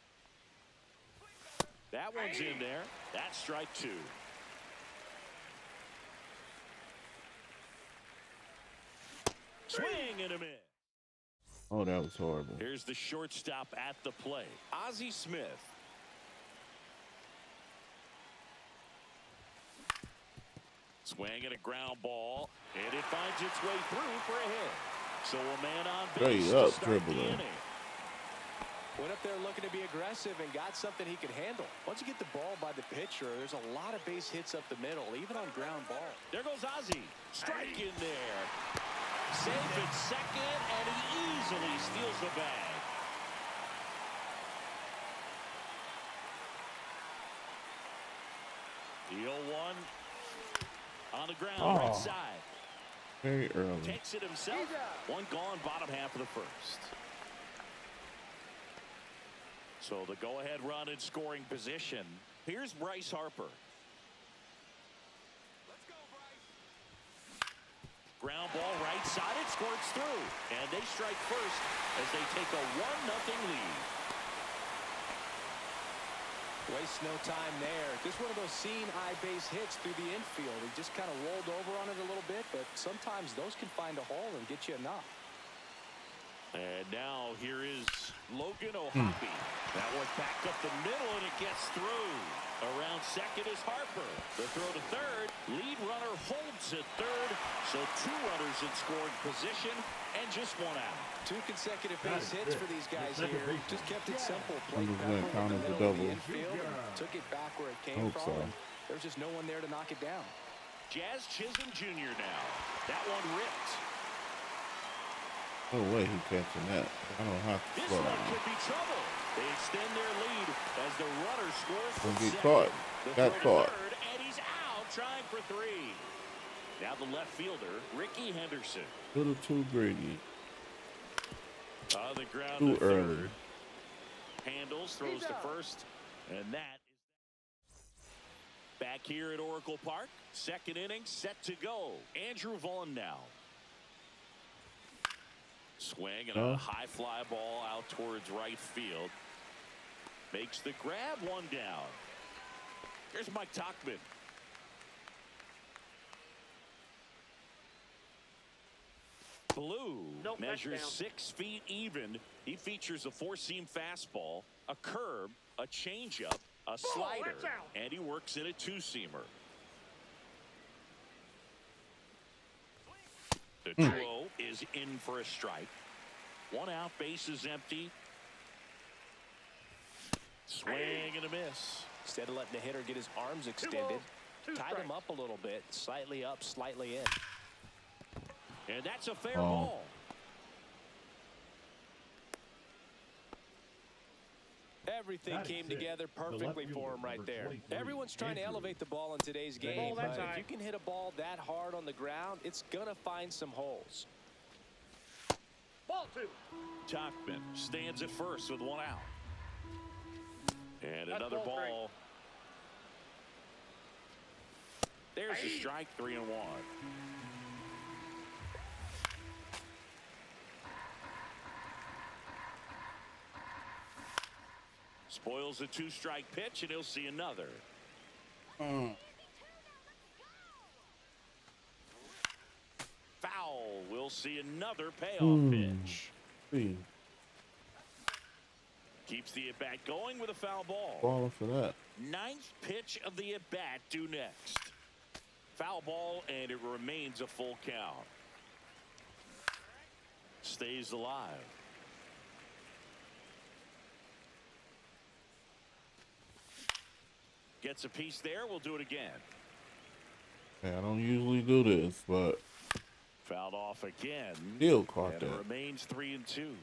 That one's in there. That's strike 2. Swing and a miss. Oh, that was horrible. Here's the shortstop at the plate, Ozzie Smith. Swing and a ground ball, and it finds its way through for a hit. So a man on Straight base up to start the dribbler. inning. Went up there looking to be aggressive and got something he could handle. Once you get the ball by the pitcher, there's a lot of base hits up the middle, even on ground ball. There goes Ozzie. Strike in there. Safe at second, and he easily steals the bag. The 0-1 on the ground, right Oh. side. Very early. Takes it himself. One gone, bottom half of the first. So the go-ahead run in scoring position. Here's Bryce Harper. Let's go, Bryce. Ground ball right side, it squirts through. And they strike first as they take a 1-0 lead. Waste no time there. Just one of those seeing eye base hits through the infield. He just kind of rolled over on it a little bit, but sometimes those can find a hole and get you enough. And now here is Logan O'Hoppe. That one backed up the middle, and it gets through. Around second is Harper. The throw to third. Lead runner holds at third. So two runners in scoring position and just one out. Two consecutive Got base it. hits Good. for these guys Second here. baseman. Just kept it simple. Played Who's pepper gonna in count the as a middle of the double? infield and Yeah. took it back where it came Hope from. so. And there was just no one there to knock it down. Jazz Chisholm Jr. now. That one ripped. No way he catching that. I don't have to This slow one down. could be trouble. They extend their lead as the runner scores from Don't get second. caught. The Got throw to caught. third, and he's out trying for three. Now the left fielder, Ricky Henderson. Little too greedy. On the ground Too to early. third. Handles, throws to first, and that is back here at Oracle Park. Second inning set to go. Andrew Vaughn now. Swing and a high fly ball out towards right field. Makes the grab, one down. Here's Mike Tauchman. Blue Nope, that's measures down. 6 feet even. He features a four-seam fastball, a curve, a changeup, a slider, that's out. and he works in a two-seamer. The 2-0 is in for a strike. One out, base is empty. Swing and a miss. Instead of letting the hitter get his arms 2 extended, balls, 2 tied strikes. him up a little bit, slightly up, slightly in. And that's a fair Oh. ball. Everything That is came it. together The left perfectly for fielder, him right number there. 23, Everyone's trying to Andrew. elevate the ball in today's game, that but side. if you can hit a ball that hard on the ground, it's going to find some holes. Ball 2. Tauchman stands at first with one out. And That's another ball ball. There's a strike, 3-1. Spoils a 2-strike pitch, and he'll see another. Foul. We'll see another payoff pitch. See, Keeps the at-bat going with a foul ball. balling for that. Ninth pitch of the at-bat due next. Foul ball, and it remains a full count. Stays alive. Gets a piece there. We'll do it again. Yeah, I don't usually do this, but Fouled off again. still caught And it that. remains 3-2.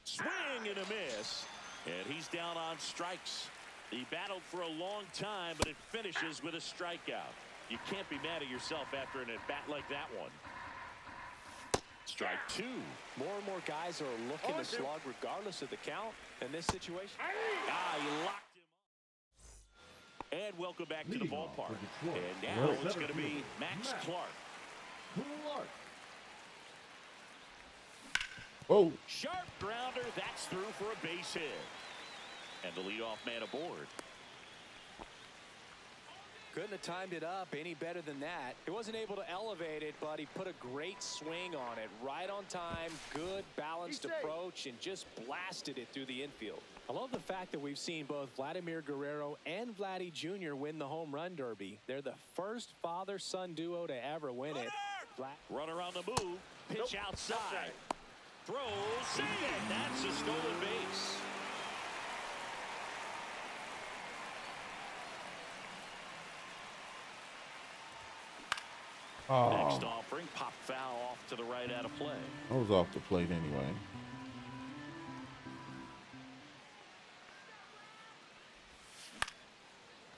Swing and a miss. And he's down on strikes. He battled for a long time, but it finishes with a strikeout. You can't be mad at yourself after an at-bat like that one. Strike 2. More and more guys are looking to 0-2. slug regardless of the count in this situation. Ah, he locked him up. And welcome back to the Leading off ballpark. for Detroit, And now right it's center going to be fielder, Max Max Clark. Clark. Oh, Sharp grounder. That's through for a base hit. And the leadoff man aboard. Couldn't have timed it up any better than that. He wasn't able to elevate it, but he put a great swing on it. Right on time, good balanced approach, and just blasted it through the infield. I love the fact that we've seen both Vladimir Guerrero and Vladdy Jr. win the home run derby. They're the first father-son duo to ever win it. Runner on the move. Pitch outside. Throws. See it. That's a stolen base. Next offering, pop foul off to the right out of play. I was off the plate anyway.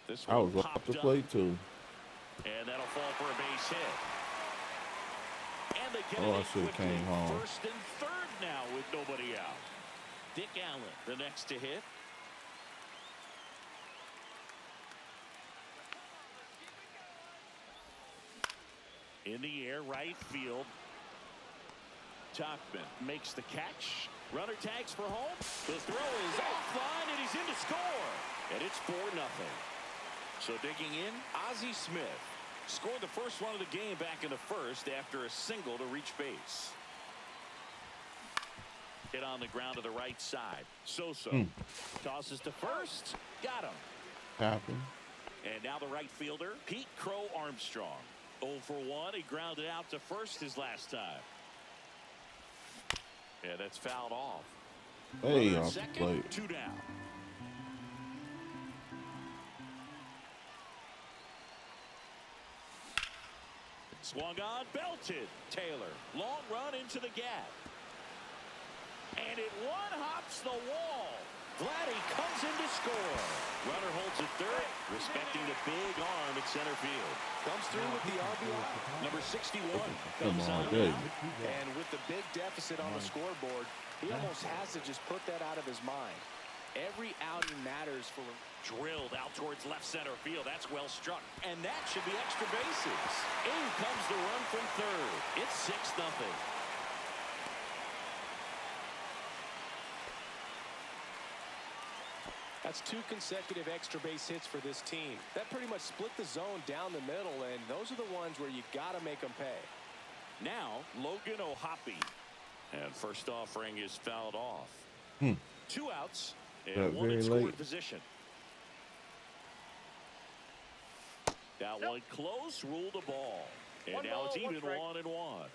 This I one was off popped the up, plate too. and that'll fall for a base hit. And they get Oh, it I in should've quickly. came home. First and third now with nobody out. Dick Allen, the next to hit. In the air, right field. Tauchman makes the catch. Runner tags for home. The throw is offline, and he's in to score. And it's 4-0. So digging in, Ozzie Smith scored the first run of the game back in the first after a single to reach base. Hit on the ground to the right side. Sosa tosses to first. Got him. Happened. And now the right fielder, Pete Crow Armstrong. 0 for 1. He grounded out to first his last time. Yeah, that's fouled off. Hey, Runner at off the second, plate. 2 down. Swung on, belted. Taylor, long run into the gap. And it one-hops the wall. Vladdy comes in to score. Runner holds it third, respecting the big arm at center field. Comes through with the RBI. Number 61 Come comes on, on dude. out. And with the big deficit on the scoreboard, he almost has to just put that out of his mind. Every outing matters for him. Drilled out towards left center field. That's well struck. And that should be extra bases. In comes the run from third. It's 6-0. That's 2 consecutive extra base hits for this team. That pretty much split the zone down the middle, and those are the ones where you got to make them pay. Now, Logan O'Hoppe. And first offering is fouled off. 2 outs and But 1 in very scoring late. position. That one close, rule the ball. And One now ball, it's one even strike. 1-1.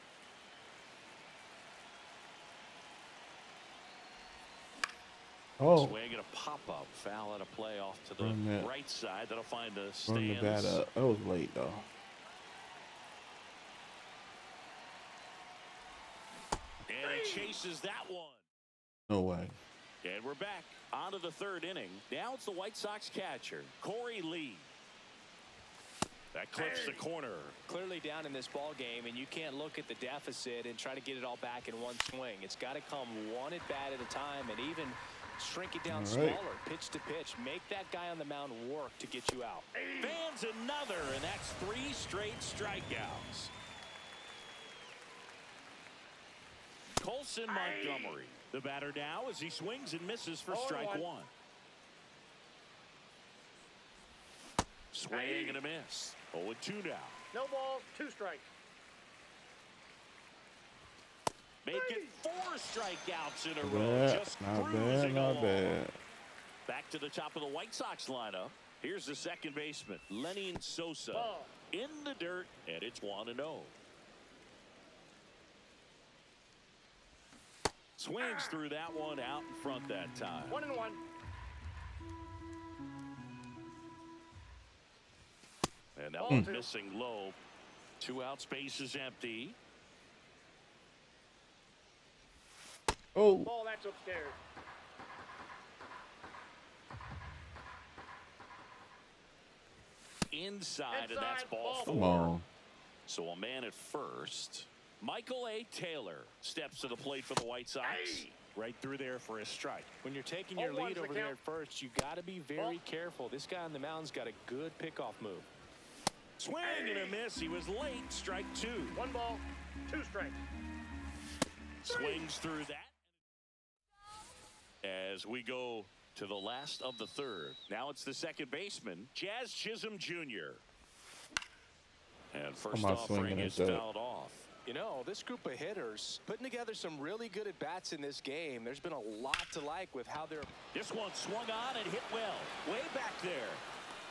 Oh, Swing and a pop-up. Foul at a play off to the Run that. right side. That'll find the run the stands. bat up. That was late though. And he chases that one. No way. And we're back on to the third inning. Now it's the White Sox catcher, Corey Lee. That clips the corner. Clearly down in this ball game, and you can't look at the deficit and try to get it all back in one swing. It's got to come one at bat at a time, and even shrink it down All right. smaller, pitch to pitch. Make that guy on the mound work to get you out. Fans another, and that's 3 straight strikeouts. Colson Montgomery, the batter now as he swings and misses for strike 1. Swing and a miss. 0-2 now. No ball, 2 strikes. Make it 4 strikeouts in a Not row. bad. Just Not bad. cruising Not along. bad. Back to the top of the White Sox lineup. Here's the second baseman, Lenyn Sosa. Ball. In the dirt, and it's 1-0. Swings through that one out in front that time. 1-1. And that Ball one 2. missing low. 2 out, space is empty. Oh, Ball, that's upstairs. Inside, and that's Inside, ball ball 4. come on. So a man at first. Michael A. Taylor steps to the plate for the White Sox. Right through there for a strike. When you're taking your 0-1's lead the over there count. at first, you got to be very careful. This guy on the mound's got a good pickoff move. Swing and a miss. He was late. Strike 2. 1 ball, 2 strikes. Swings through that. As we go to the last of the third. Now it's the second baseman, Jazz Chisholm Jr. And first Am I swinging offering at is that? fouled off. You know, this group of hitters putting together some really good at-bats in this game. There's been a lot to like with how they're... This one swung on and hit well. Way back there.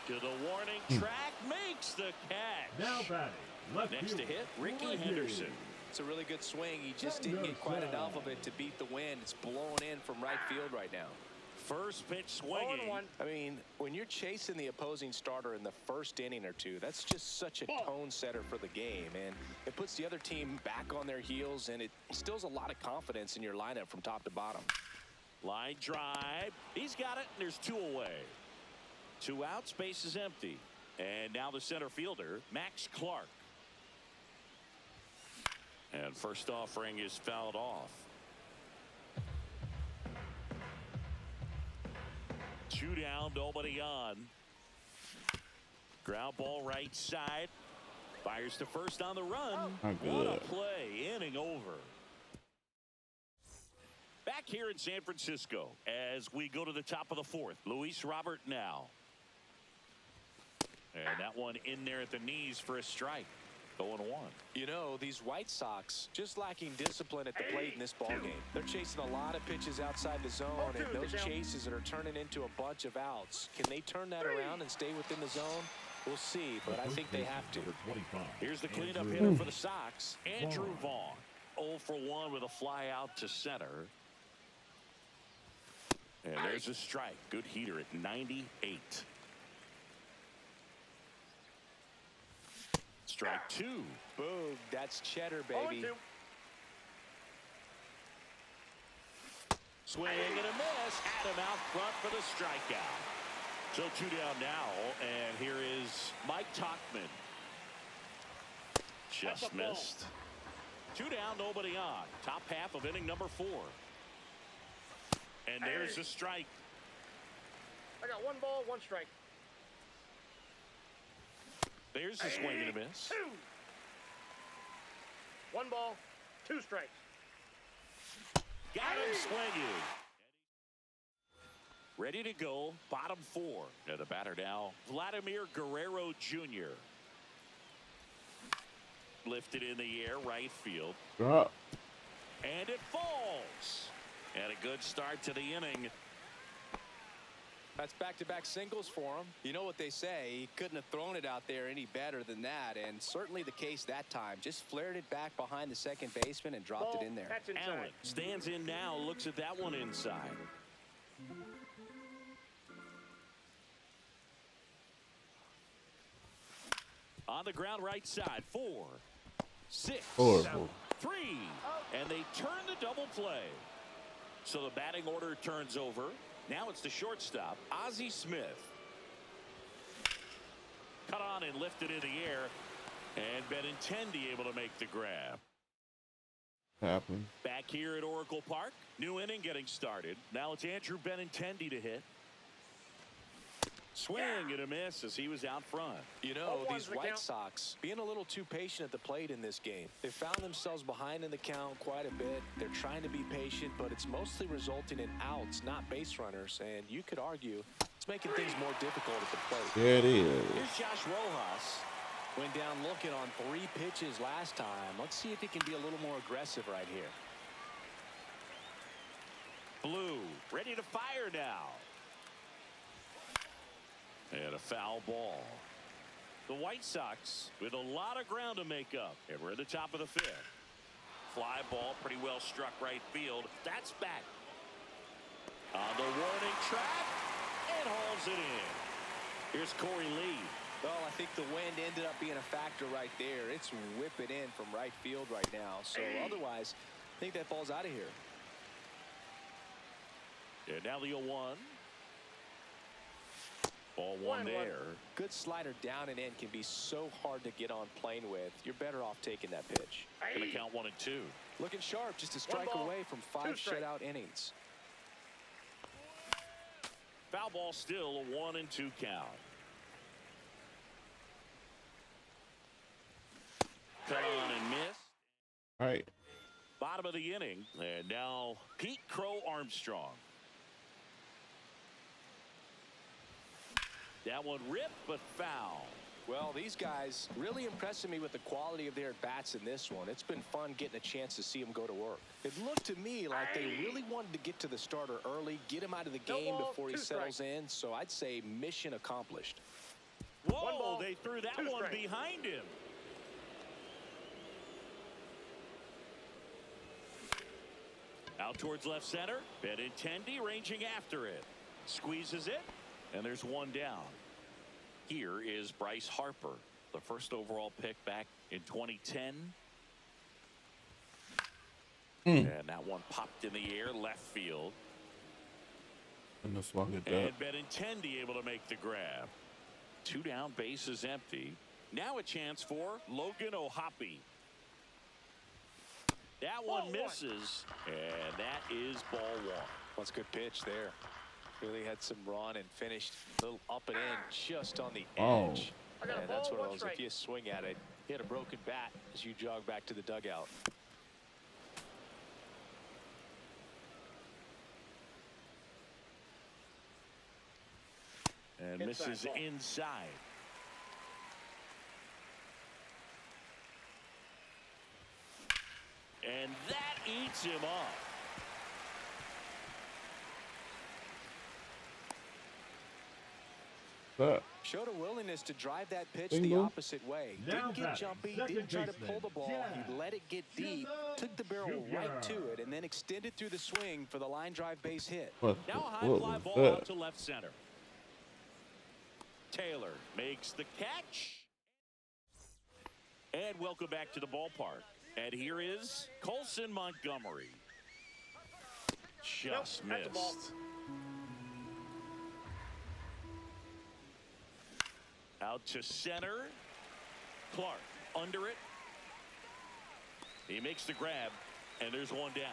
To the warning track. Makes the catch. Now batting. Left Next to fielder, hit, Ricky Ricky. Henderson. It's a really good swing. He just didn't get quite enough of it to beat the wind. It's blowing in from right field right now. First pitch 0-1. swinging. I mean, when you're chasing the opposing starter in the first inning or two, that's just such a tone setter for the game, and it puts the other team back on their heels, and it instills a lot of confidence in your lineup from top to bottom. Line drive. He's got it, and there's 2 away. 2 out, space is empty. And now the center fielder, Max Clark. And first offering is fouled off. 2 down, nobody on. Ground ball right side. Fires to first on the run. Not What a good. play. Inning over. Back here in San Francisco as we go to the top of the 4th. Luis Robert now. And that one in there at the knees for a strike. 0-1. You know, these White Sox just lacking discipline at the plate in this ballgame. They're chasing a lot of pitches outside the zone, and those chases that are turning into a bunch of outs. Can they turn that around and stay within the zone? We'll see, but I think they have to. Here's the cleanup hitter for the Sox, Andrew Vaughn. 0 for 1 with a fly out to center. And there's a strike. Good heater at 98. Strike 2. Boom, that's cheddar, baby. 0-2. Swing and a miss. Had him out front for the strikeout. So 2 down now, and here is Mike Tauchman. Just That's a ball. missed. 2 down, nobody on. Top half of inning number 4. And there's a strike. I got 1 ball, 1 strike. There's a swing and a miss. 2. 1 ball, 2 strikes. Got him swinging. Ready to go, bottom 4. And the batter now, Vladimir Guerrero Jr. Lifted in the air, right field. Drop. And it falls. And a good start to the inning. That's back-to-back singles for him. You know what they say, he couldn't have thrown it out there any better than that, and certainly the case that time. Just flared it back behind the second baseman and dropped Ball, it in there. that's inside. Allen stands in now, looks at that one inside. On the ground right side, 4, 6, Horrible. 3, and they turn the double play. So the batting order turns over. Now it's the shortstop, Ozzie Smith. Cut on and lifted in the air, and Benintendi able to make the grab. Happened. Back here at Oracle Park, new inning getting started. Now it's Andrew Benintendi to hit. Swing and a miss as he was out front. You know, 0-1's these the White count. Sox being a little too patient at the plate in this game. They found themselves behind in the count quite a bit. They're trying to be patient, but it's mostly resulting in outs, not base runners. And you could argue it's making things more difficult at the plate. There it is. Here's Josh Rojas. Went down looking on 3 pitches last time. Let's see if he can be a little more aggressive right here. Blue ready to fire now. And a foul ball. The White Sox with a lot of ground to make up. And we're at the top of the 5th. Fly ball pretty well struck right field. That's back. On the warning track. And hauls it in. Here's Corey Lee. Well, I think the wind ended up being a factor right there. It's whipping in from right field right now. So otherwise, I think that ball's out of here. And now the 0-1. Ball 1 there. Good slider down and in can be so hard to get on plane with. You're better off taking that pitch. Gonna count 1 and 2. Looking sharp, just a strike ball, away from 2 5 strikes. shutout innings. Foul ball still a 1 and 2 count. Cut on and missed. All right. Bottom of the inning. And now Pete Crow Armstrong. That one ripped but foul. Well, these guys really impressing me with the quality of their at-bats in this one. It's been fun getting a chance to see them go to work. It looked to me like they really wanted to get to the starter early, get him out of the game before he settles in. So I'd say mission accomplished. Whoa, they threw that one behind him. Out towards left center. Benintendi ranging after it. Squeezes it, and there's one down. Here is Bryce Harper, the first overall pick back in 2010. And that one popped in the air, left field. And this one get And that. Benintendi able to make the grab. 2 down, bases empty. Now a chance for Logan O'Hoppe. That one misses, and that is ball 1. That's a good pitch there. Really had some run and finished a little up and in just on the edge. I got a And that's ball, one of one those, if strike. you swing at it, hit a broken bat as you jog back to the dugout. And Inside misses ball. inside. And that eats him up. That. Showed a willingness to drive that pitch Bingo. the opposite way. Now Didn't get batting, jumpy, second didn't try to baseman, pull the ball. He Jack let it get deep, took the barrel right to it, and then extended through the swing for the line drive base hit. What, Now a high what fly was ball that? out to left center. Taylor makes the catch. And welcome back to the ballpark. And here is Colson Montgomery. Just Nope, that's a ball. missed. Out to center. Clark under it. He makes the grab, and there's one down.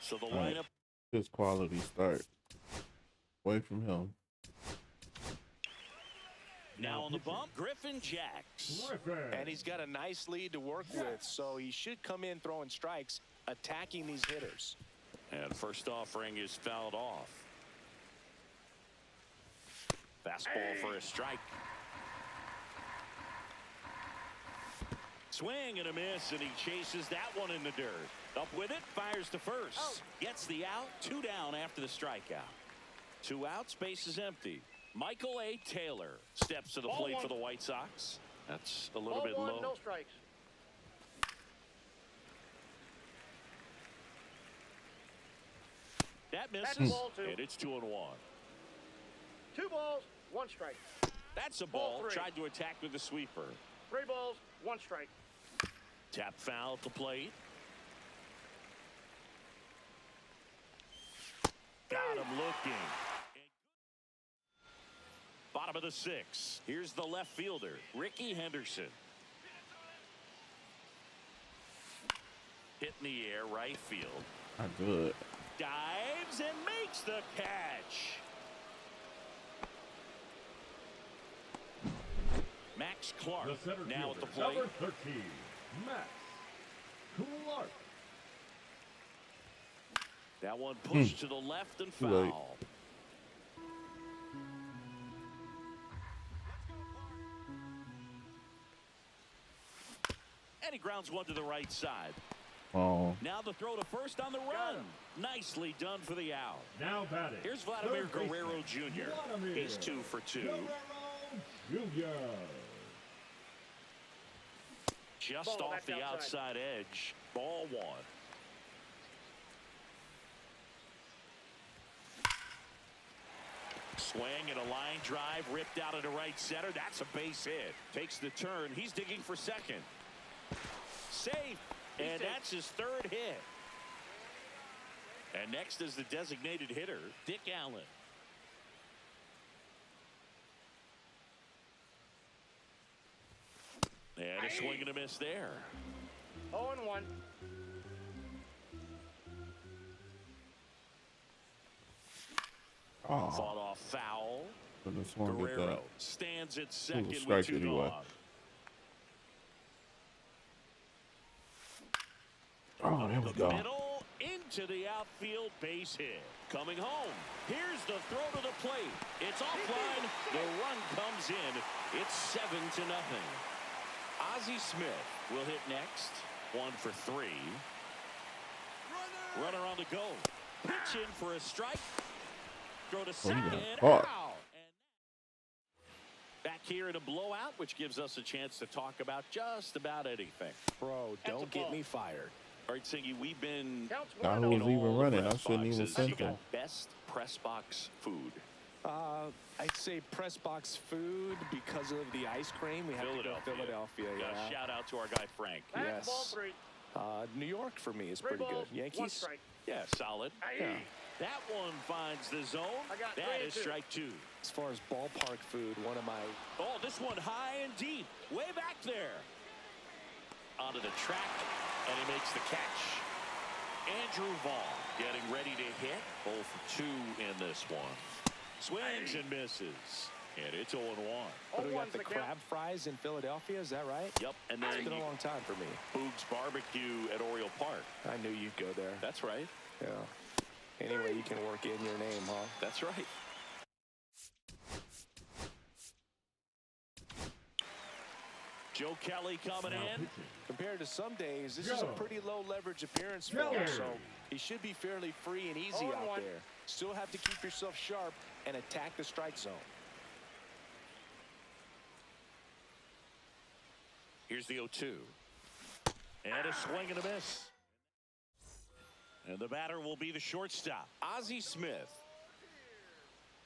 So the right. lineup. His quality start. Away from him. Now on the bump, Griffin Jacks. Griffin. And he's got a nice lead to work with, so he should come in throwing strikes, attacking these hitters. And first offering is fouled off. Fastball for a strike. Swing and a miss, and he chases that one in the dirt. Up with it, fires to first. Gets the out, 2 down after the strikeout. 2 outs, base is empty. Michael A. Taylor steps to the Ball plate 1. for the White Sox. That's a little Ball bit 1, low. no strikes. That That's misses, ball 2. and it's 2-1. 2 balls, 1 strike. That's a Ball ball. 3. Tried to attack with the sweeper. 3 balls, 1 strike. Tap foul at the plate. Got him looking. Bottom of the 6th. Here's the left fielder, Ricky Henderson. Hit in the air, right field. Not good. Dives and makes the catch. Max Clark The center now at the fielder, plate. number 13, Max Clark. That one pushed to the left and Too late. foul. And he grounds one to the right side. Oh, Now the throw to first on the run. Nicely done for the out. Now batting. Here's Vladimir third baseman, Guerrero Jr. Vladimir He's 2 for 2. Guerrero Jr. Just Ball off back the outside. outside edge. Ball 1. Swing and a line drive ripped out into right center. That's a base hit. Takes the turn. He's digging for second. Safe. And that's his 3rd hit. And next is the designated hitter, Dick Allen. And a swing and a miss there. 0-1. oh. Fought off foul. But this one get Guerrero that. stands at second with strike 2 anyway. gone. Oh, there we The go. middle into into the outfield, base hit. Coming home. Here's the throw to the plate. It's offline. The run comes in. It's 7-0. Ozzie Smith will hit next. 1 for 3. Runner on the go. Pitch in for a strike. Throw to second. caught. Out. And back here in a blowout, which gives us a chance to talk about just about anything. Bro, don't get me fired. All right, Singy, we've been Counts Now one. who was in all even the running? I press shouldn't even boxes. send You him. got best press box food. I'd say press box food because of the ice cream. We have to go Philadelphia. Yeah. Shout out to our guy Frank. Back, Yes. ball 3. New York for me is 3 pretty balls, good. 1 Yankees. strike. Yeah, solid. Aye. Yeah. That one finds the zone. I got That 3 and is 2. strike 2. As far as ballpark food, one of my Oh, this one high and deep. Way back there. Onto the track, and he makes the catch. Andrew Vaughn getting ready to hit. 0 for 2 in this one. Swings and misses. And it's 0-1. What do we got? 0-1's The the count. crab fries in Philadelphia, is that right? Yep, and It's then been a long time for me. Boog's Barbecue at Oriole Park. I knew you'd go there. That's right. Yeah. Anyway, you can work in your name, huh? That's right. Joe Kelly coming in. Compared to some days, this is a pretty low leverage appearance for him, so he should be fairly free and easy 0-1. out there. Still have to keep yourself sharp and attack the strike zone. Here's the 0-2. And a swing and a miss. And the batter will be the shortstop, Ozzie Smith.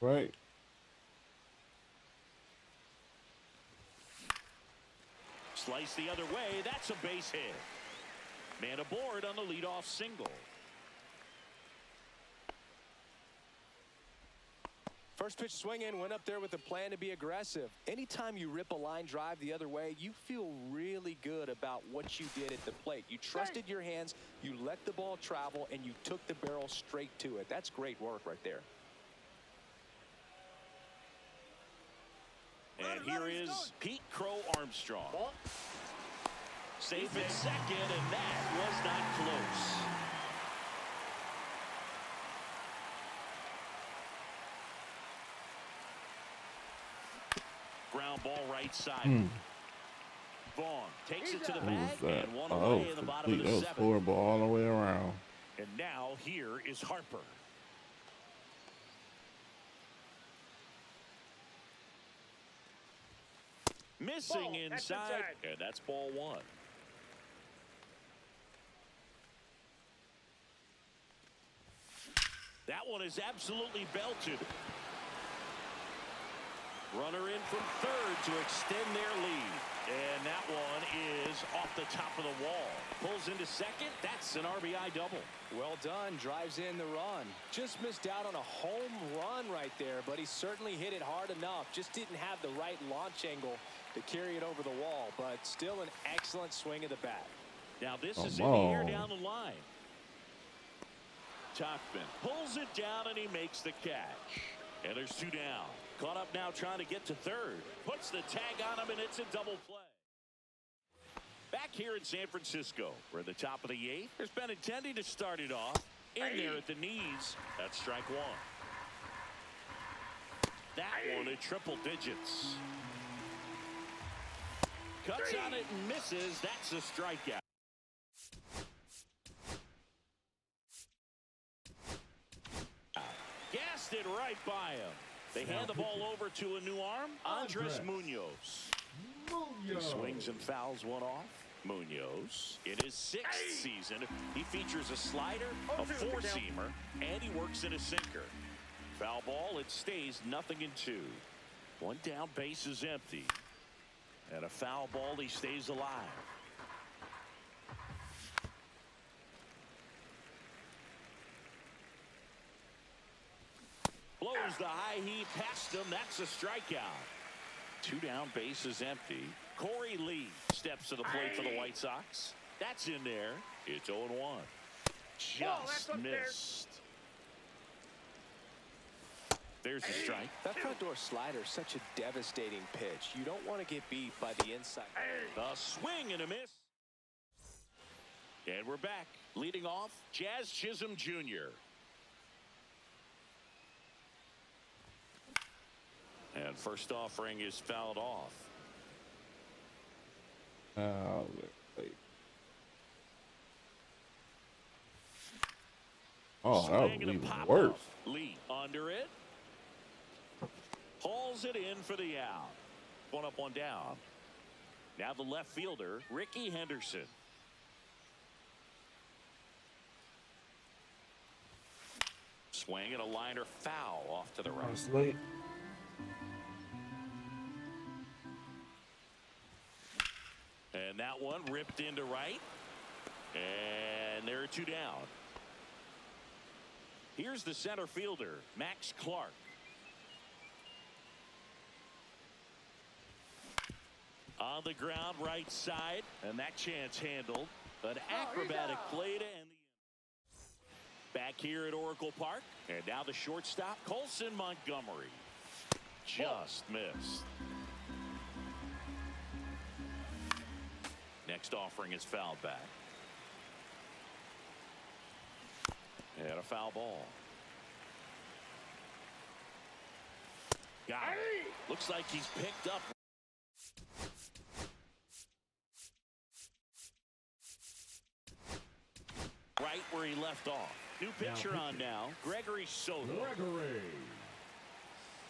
Right. Slice the other way. That's a base hit. Man aboard on the leadoff single. First pitch swinging, went up there with a plan to be aggressive. Anytime you rip a line drive the other way, you feel really good about what you did at the plate. You trusted your hands, you let the ball travel, and you took the barrel straight to it. That's great work right there. And here is Pete Crow Armstrong. Ball. Safe at second, and that was not close. Ground ball right side. Vaughn takes it to the What bag, was that? and one Oh, away in the bottom of complete. the That was 7th. horrible all the way around. And now here is Harper. Missing Ball. That's inside, inside. and that's ball 1. That one is absolutely belted. Runner in from third to extend their lead. And that one is off the top of the wall. Pulls into second. That's an RBI double. Well done, drives in the run. Just missed out on a home run right there, but he certainly hit it hard enough. Just didn't have the right launch angle to carry it over the wall, but still an excellent swing of the bat. Now this Come is in the air on. down the line. Tuchman pulls it down and he makes the catch. And there's 2 down. Caught up now trying to get to third. Puts the tag on him and it's a double play. Back here in San Francisco, we're at the top of the 8th. There's been intending to start it off. In there at the knees. That's strike 1. That one at triple digits. Cuts on it and misses. That's a strikeout. Gassed it right by him. They hand the ball over to a new arm, Andres Munoz. He swings and fouls one off. Munoz, in his 6th season, he features a slider, a 4-seamer, and he works in a sinker. Foul ball, it stays 0-2. 1 down, base is empty. And a foul ball, he stays alive. Blows the high heat past him. That's a strikeout. 2 down, base is empty. Corey Lee steps to the plate for the White Sox. That's in there. It's 0-1. Just missed. There's the strike. That front door slider is such a devastating pitch. You don't want to get beat by the inside. The swing and a miss. And we're back. Leading off, Jazz Chisholm Jr. And first offering is fouled off. Wait. Oh, that was Swing and a even pop worse. up. Lee under it. Hauls it in for the out. One up, one down. Now the left fielder, Ricky Henderson. Swing and a liner foul off to the right. That's late. And that one ripped into right. And there are two down. Here's the center fielder, Max Clark. On the ground, right side, and that chance handled. An acrobatic play to end the back here at Oracle Park. And now the shortstop, Colson Montgomery. Just missed. Next offering is fouled back. And a foul ball. Got it. Looks like he's picked up. Right where he left off. New pitcher on now, Gregory Soto. Gregory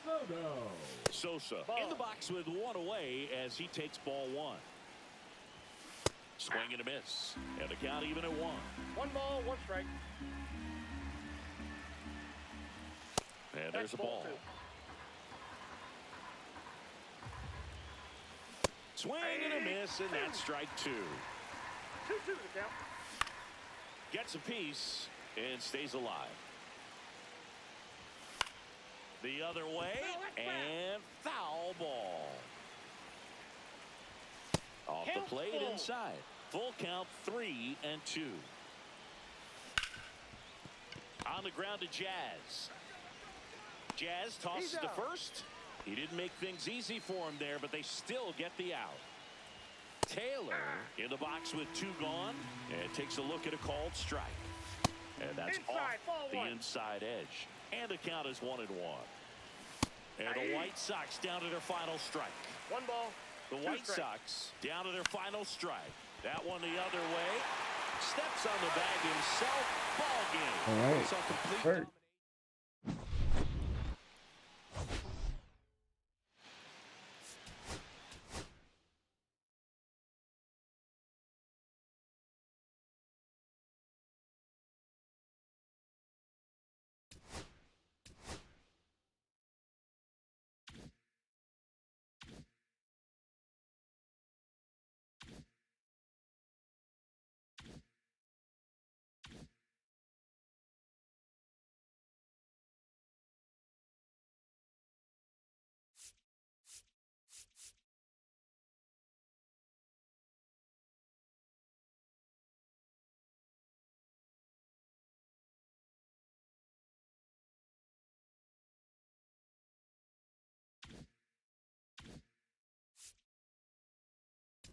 Soto. Sosa in the box with one away as he takes ball one. Swing and a miss. And the count even at one. 1 ball, 1 strike. And there's a ball. 2. Swing and a miss, and that's strike 2. 2-2 the count. Gets a piece and stays alive. The other way, and foul ball. Off the plate inside. Full count 3-2. On the ground to Jazz. Jazz tosses to first. He didn't make things easy for him there, but they still get the out. Taylor in the box with 2 gone and takes a look at a called strike. And that's Inside, off the 1. inside edge. And the count is 1-1. And the White Sox down to their final strike. 1 ball. The 2 White strikes. Sox down to their final strike. That one the other way. Steps on the bag himself. Ball game. All right. Saw complete Hurt. domination.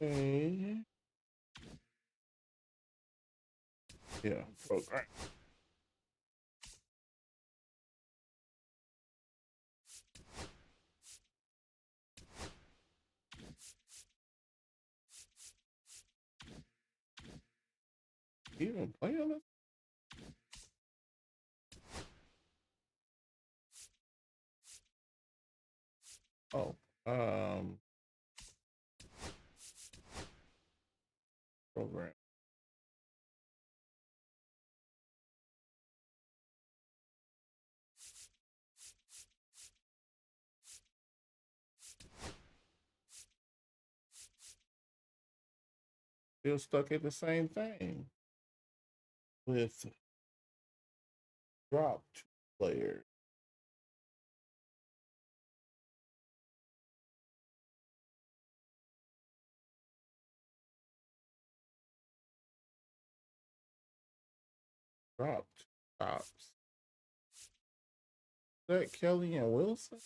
Okay. Yeah. Okay. You even play on it? Oh, program. Still stuck at the same thing with dropped players. Dropped tops. Is that Kelly and Wilson?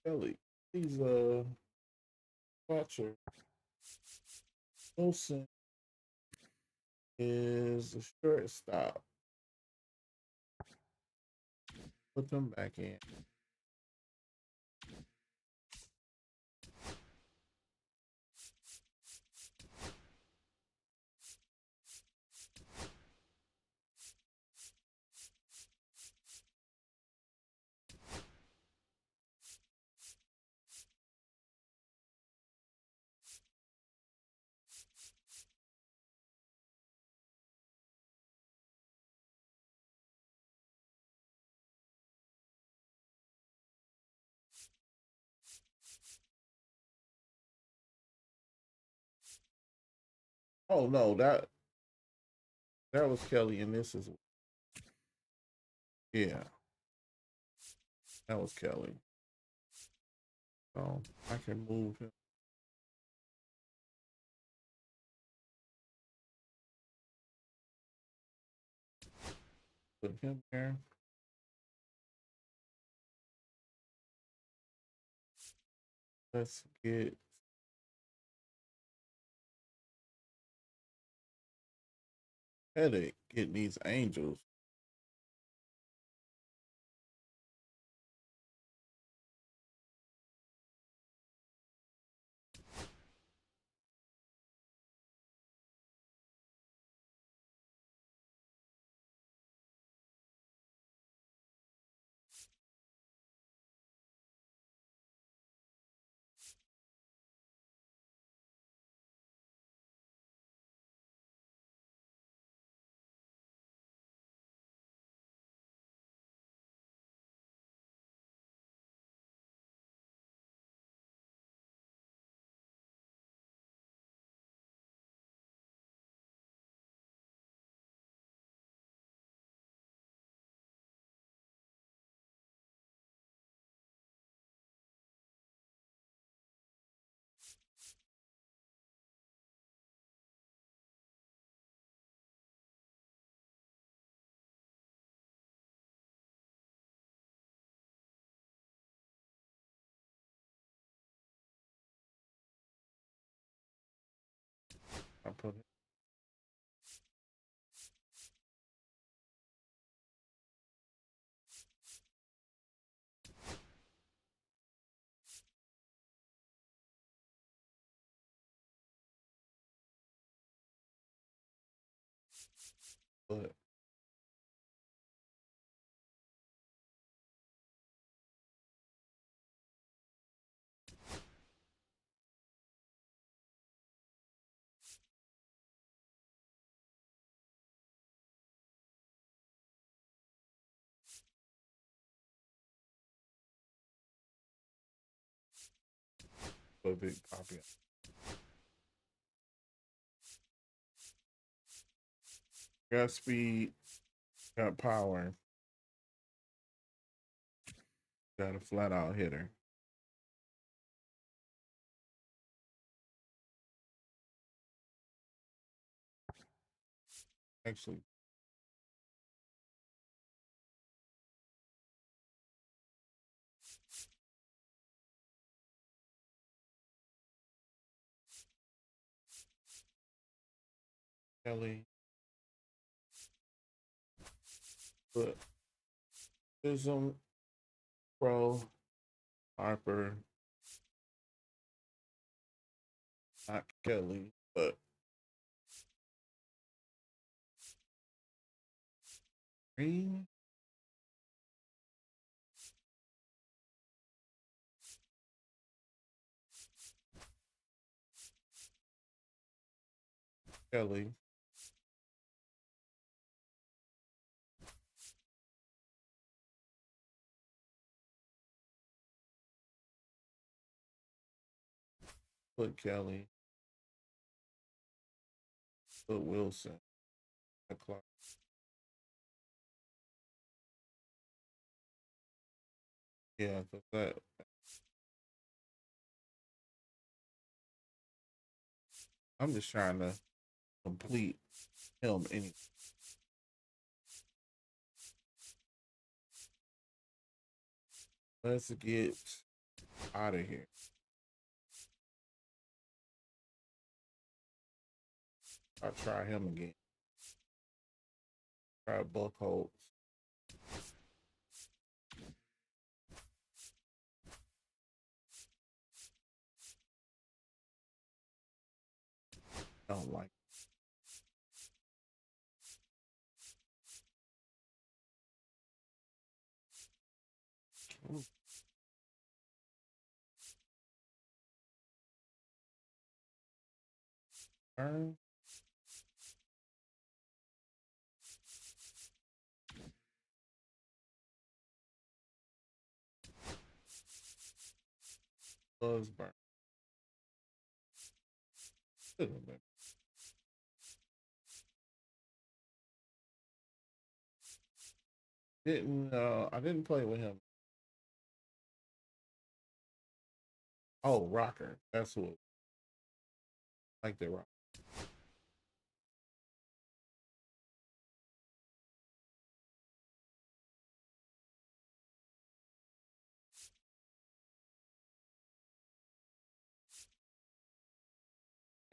Kelly. He's catcher. Wilson is a shortstop. Put them back in. Oh no, that was Kelly, and this is yeah, that was Kelly. So I can move him. Put him there. Let's get headache getting these angels. I put it. But a big copy. Got speed, got power, got a flat out hitter. Actually, Kelly, but Chisholm, Pro, Harper, not Kelly, but Green. Kelly, put Kelly, put Wilson, Clark. Yeah, because that I'm just trying to complete him any. Let's get out of here. I'll try him again. Try Buckholz. Don't like. Ooh. Burn. Buzz burn. Should have been. I didn't play with him. Oh, Rocker. That's who. Like the Rock.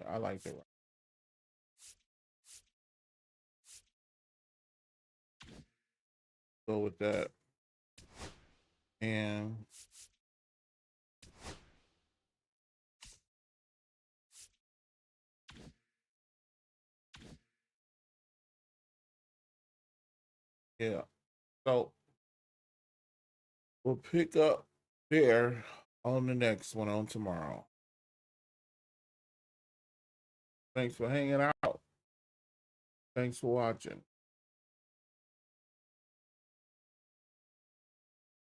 I like the Rock. Go with that. And yeah. So we'll pick up there on the next one on tomorrow. Thanks for hanging out. Thanks for watching.